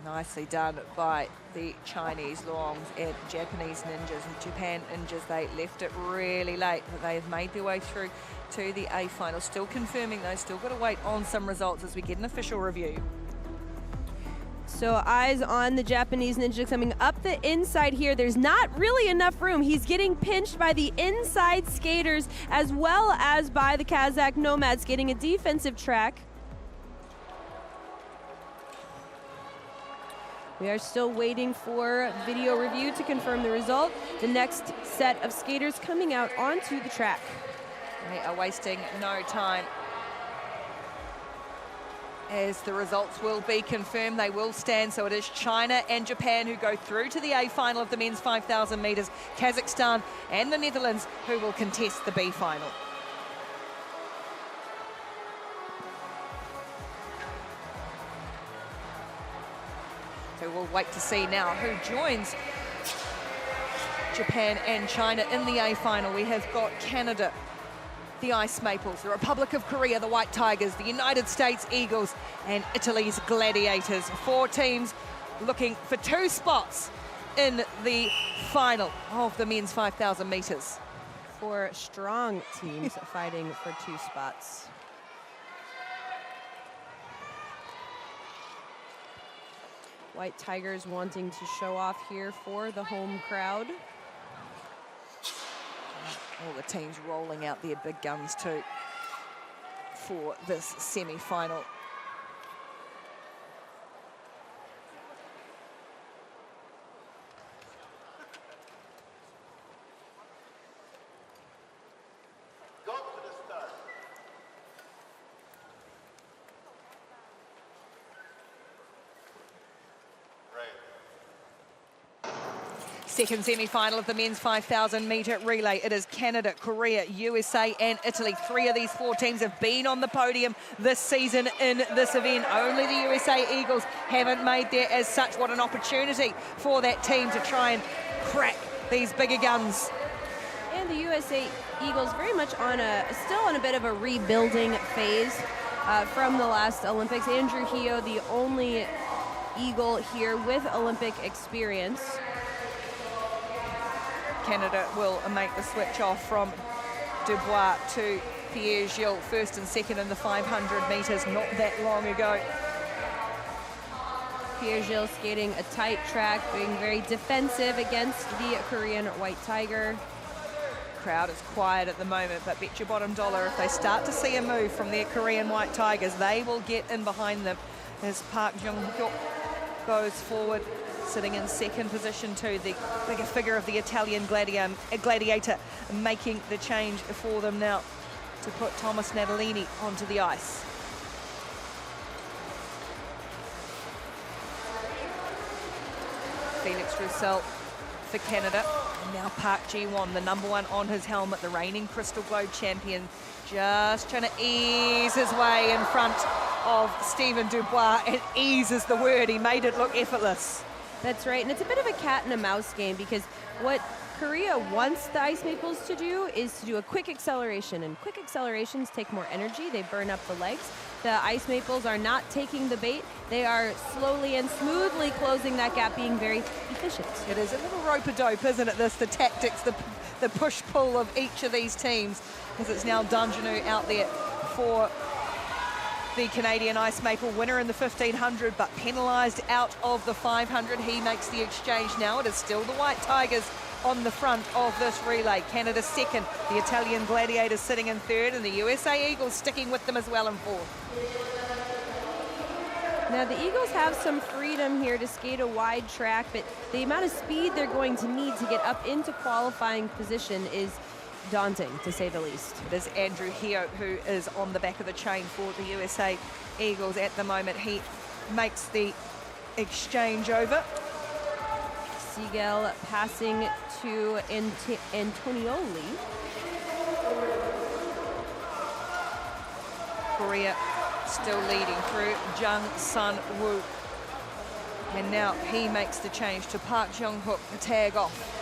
Nicely done by the Chinese Luongs and Japanese ninjas and Japan ninjas. They left it really late, but they've made their way through to the A final. Still confirming though, still got to wait on some results as we get an official review. So eyes on the Japanese ninja coming up the inside here. There's not really enough room. He's getting pinched by the inside skaters as well as by the Kazakh nomads, getting a defensive track. We are still waiting for video review to confirm the result. The next set of skaters coming out onto the track. They are wasting no time. As the results will be confirmed, they will stand. So it is China and Japan who go through to the A final of the men's 5,000 metres. Kazakhstan and the Netherlands who will contest the B final. So we'll wait to see now who joins Japan and China in the A final. We have got Canada, the Ice Maples, the Republic of Korea, the White Tigers, the United States Eagles, and Italy's Gladiators. 4 teams looking for 2 spots in the final of the men's 5,000 metres. 4 strong teams fighting for 2 spots. White Tigers wanting to show off here for the home crowd. All the teams rolling out their big guns too for this semi-final. Second semi-final of the men's 5,000 metre relay. It is Canada, Korea, USA and Italy. 3 of these 4 teams have been on the podium this season in this event. Only the USA Eagles haven't made there as such. What an opportunity for that team to try and crack these bigger guns. And the USA Eagles very much on still on a bit of a rebuilding phase from the last Olympics. Andrew Heo, the only Eagle here with Olympic experience. Canada will make the switch off from Dubois to Pierre-Gilles, first and second in the 500 metres not that long ago. Pierre-Gilles skating a tight track, being very defensive against the Korean White Tiger. Crowd is quiet at the moment, but bet your bottom dollar if they start to see a move from their Korean White Tigers, they will get in behind them as Park Jung-hyuk goes forward, sitting in second position too. The bigger figure of the Italian gladiator making the change for them now to put Thomas Natalini onto the ice. Felix Roussel for Canada. And now Park Ji-won, the #1 on his helmet, the reigning Crystal Globe champion, just trying to ease his way in front of Stephen Dubois, and ease is the word. He made it look effortless. That's right, and it's a bit of a cat and a mouse game because what Korea wants the Ice Maples to do is to do a quick acceleration, and quick accelerations take more energy, they burn up the legs. The Ice Maples are not taking the bait, they are slowly and smoothly closing that gap, being very efficient. It is a little rope-a-dope, isn't it, this, the tactics, the push-pull of each of these teams, as it's now Danjanu out there for the Canadian Ice Maple, winner in the 1500, but penalised out of the 500. He makes the exchange now. It is still the White Tigers on the front of this relay. Canada second, the Italian Gladiators sitting in third, and the USA Eagles sticking with them as well in fourth. Now the Eagles have some freedom here to skate a wide track, but the amount of speed they're going to need to get up into qualifying position is daunting, to say the least. It is Andrew Heo who is on the back of the chain for the USA Eagles at the moment. He makes the exchange over. Siegel passing to Antonioli. Korea still leading through Jung Sun-woo. And now he makes the change to Park Jung-hook, the tag off.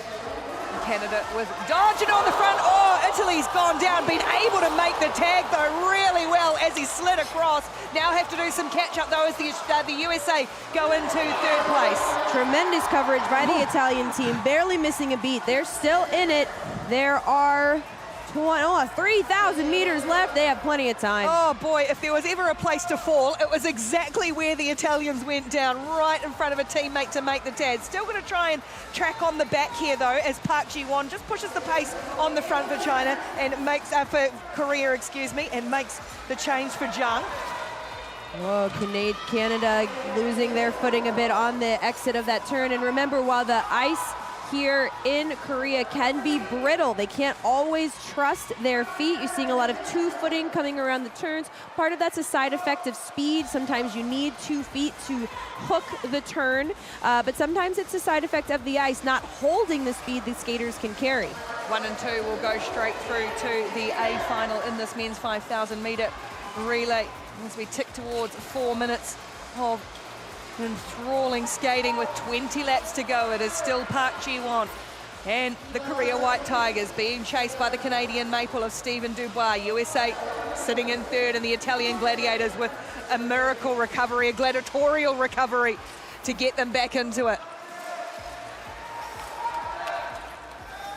Canada with Dodgen on the front. Oh, Italy's gone down, been able to make the tag though really well as he slid across. Now have to do some catch up though as the USA go into third place. Tremendous coverage by the Italian team, barely missing a beat. They're still in it. There are 3,000 meters left. They have plenty of time. Oh boy, if there was ever a place to fall, it was exactly where the Italians went down, right in front of a teammate to make the tag. Still going to try and track on the back here though, as Park Ji-won just pushes the pace on the front for China and makes for Korea, excuse me, and makes the change for Jung. Whoa, Canada losing their footing a bit on the exit of that turn. And remember, while the ice here in Korea can be brittle, they can't always trust their feet. You're seeing a lot of two-footing coming around the turns. Part of that's a side effect of speed. Sometimes you need 2 feet to hook the turn, but sometimes it's a side effect of the ice not holding the speed the skaters can carry. 1 and 2 will go straight through to the A final in this men's 5,000 meter relay as we tick towards 4 minutes of enthralling skating with 20 laps to go. It is still Park Ji-won and the Korea White Tigers being chased by the Canadian Maple of Stephen Dubois. USA sitting in third and the Italian Gladiators with a miracle recovery, a gladiatorial recovery to get them back into it.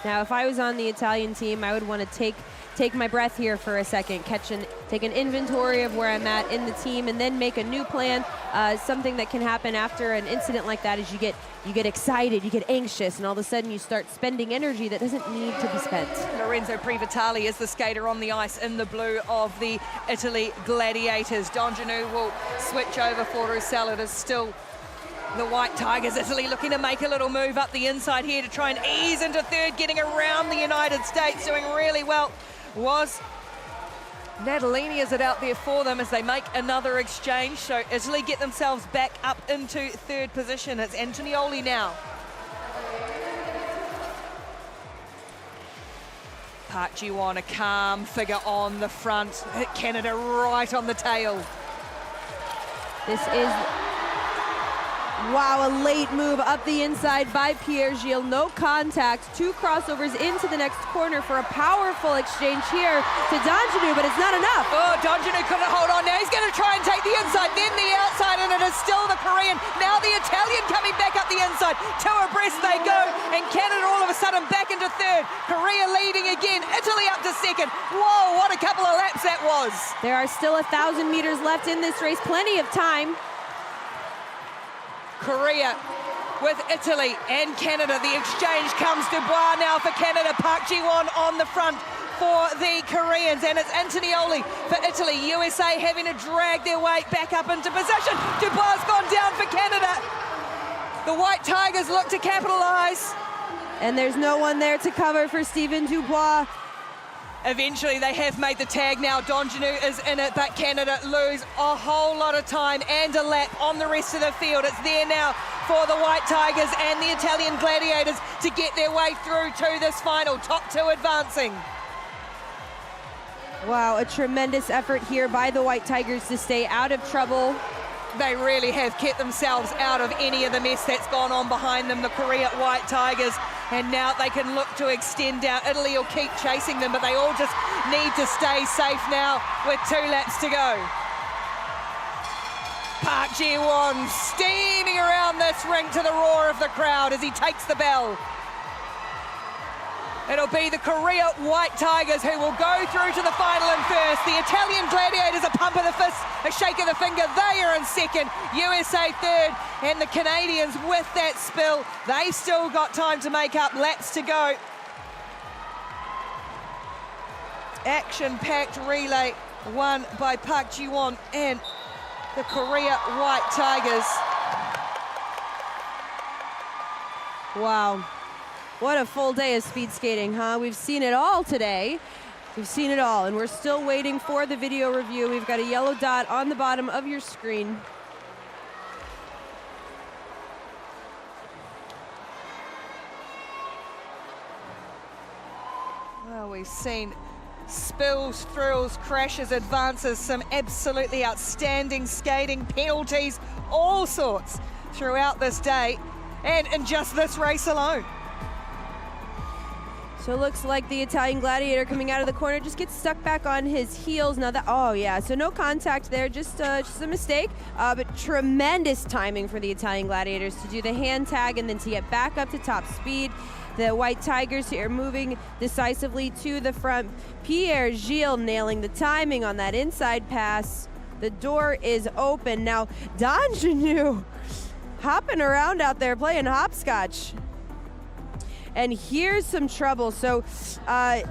Now, if I was on the Italian team, I would want to take my breath here for a second, take an inventory of where I'm at in the team, and then make a new plan. Something that can happen after an incident like that is you get excited, you get anxious, and all of a sudden you start spending energy that doesn't need to be spent. Lorenzo Privitali is the skater on the ice in the blue of the Italy Gladiators. Donjanu will switch over for Roussel. It is still the White Tigers. Italy looking to make a little move up the inside here to try and ease into third, getting around the United States, doing really well. Was Natalini is it out there for them as they make another exchange. So Italy get themselves back up into third position. It's Antonioli now. Park Ji-won, a calm figure on the front. Hit Canada right on the tail. This is, wow, a late move up the inside by Pierre-Gilles. No contact, 2 crossovers into the next corner for a powerful exchange here to Donjanu, but it's not enough. Oh, Donjanu couldn't hold on. Now he's going to try and take the inside, then the outside, and it is still the Korean. Now the Italian coming back up the inside. 2 abreast they go, and Canada all of a sudden back into third. Korea leading again, Italy up to second. Whoa, what a couple of laps that was. There are still 1,000 meters left in this race, plenty of time. Korea with Italy and Canada. The exchange comes. Dubois now for Canada. Park Ji-won on the front for the Koreans, and it's Antonioli for Italy. USA having to drag their way back up into position. Dubois gone down for Canada. The White Tigers look to capitalize. And there's no one there to cover for Stephen Dubois. Eventually they have made the tag now. Donjanu is in it, but Canada lose a whole lot of time and a lap on the rest of the field. It's there now for the White Tigers and the Italian Gladiators to get their way through to this final. Top 2 advancing. Wow, a tremendous effort here by the White Tigers to stay out of trouble. They really have kept themselves out of any of the mess that's gone on behind them, the Korea White Tigers. And now they can look to extend out. Italy will keep chasing them, but they all just need to stay safe now with 2 laps to go. Park Ji-won steaming around this rink to the roar of the crowd as he takes the bell. It'll be the Korea White Tigers who will go through to the final in first. The Italian Gladiators, a pump of the fist, a shake of the finger. They are in second. USA third. And the Canadians with that spill, they still got time to make up. Laps to go. Action-packed relay won by Park Ji-won and the Korea White Tigers. Wow. What a full day of speed skating, huh? We've seen it all today. We've seen it all, and we're still waiting for the video review. We've got a yellow dot on the bottom of your screen. Well, we've seen spills, thrills, crashes, advances, some absolutely outstanding skating, penalties, all sorts throughout this day and in just this race alone. So it looks like the Italian Gladiator coming out of the corner just gets stuck back on his heels. Now that, oh yeah, so no contact there, just a mistake, but tremendous timing for the Italian Gladiators to do the hand tag and then to get back up to top speed. The White Tigers here moving decisively to the front. Pierre Gilles nailing the timing on that inside pass. The door is open. Now, Danjanu hopping around out there playing hopscotch. And here's some trouble. So an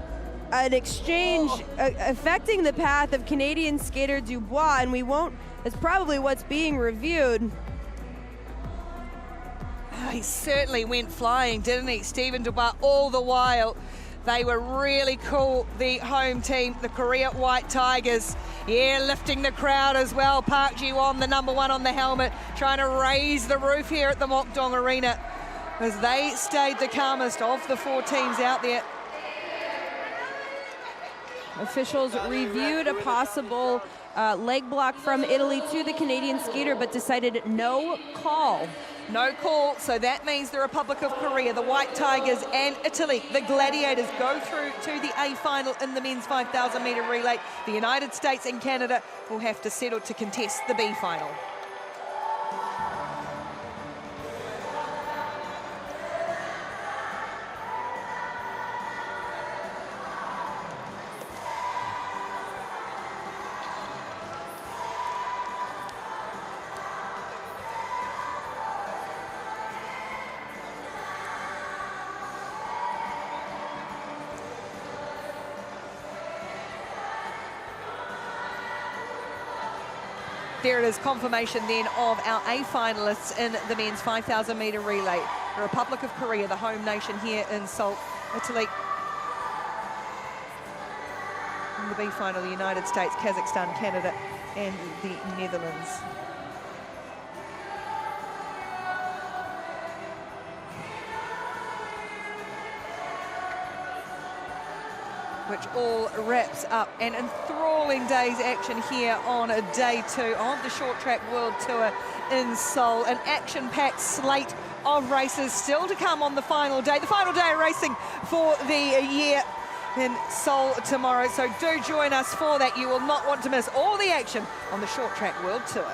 exchange affecting the path of Canadian skater Dubois, and we won't, that's probably what's being reviewed. Oh, he certainly went flying, didn't he, Stephen Dubois, all the while. They were really cool, the home team, the Korea White Tigers. Yeah, lifting the crowd as well. Park Ji-won, the number one on the helmet, trying to raise the roof here at the Mokdong Arena as they stayed the calmest of the four teams out there. Officials reviewed a possible leg block from Italy to the Canadian skater, but decided no call. No call, so that means the Republic of Korea, the White Tigers and Italy, the Gladiators, go through to the A final in the men's 5,000 metre relay. The United States and Canada will have to settle to contest the B final. There it is, confirmation then of our A finalists in the men's 5,000 metre relay. The Republic of Korea, the home nation here in Seoul, Italy. In the B final, the United States, Kazakhstan, Canada, and the Netherlands. Which all wraps up an enthralling day's action here on day 2 of the Short Track World Tour in Seoul. An action-packed slate of races still to come on the final day. The final day of racing for the year in Seoul tomorrow. So do join us for that. You will not want to miss all the action on the Short Track World Tour.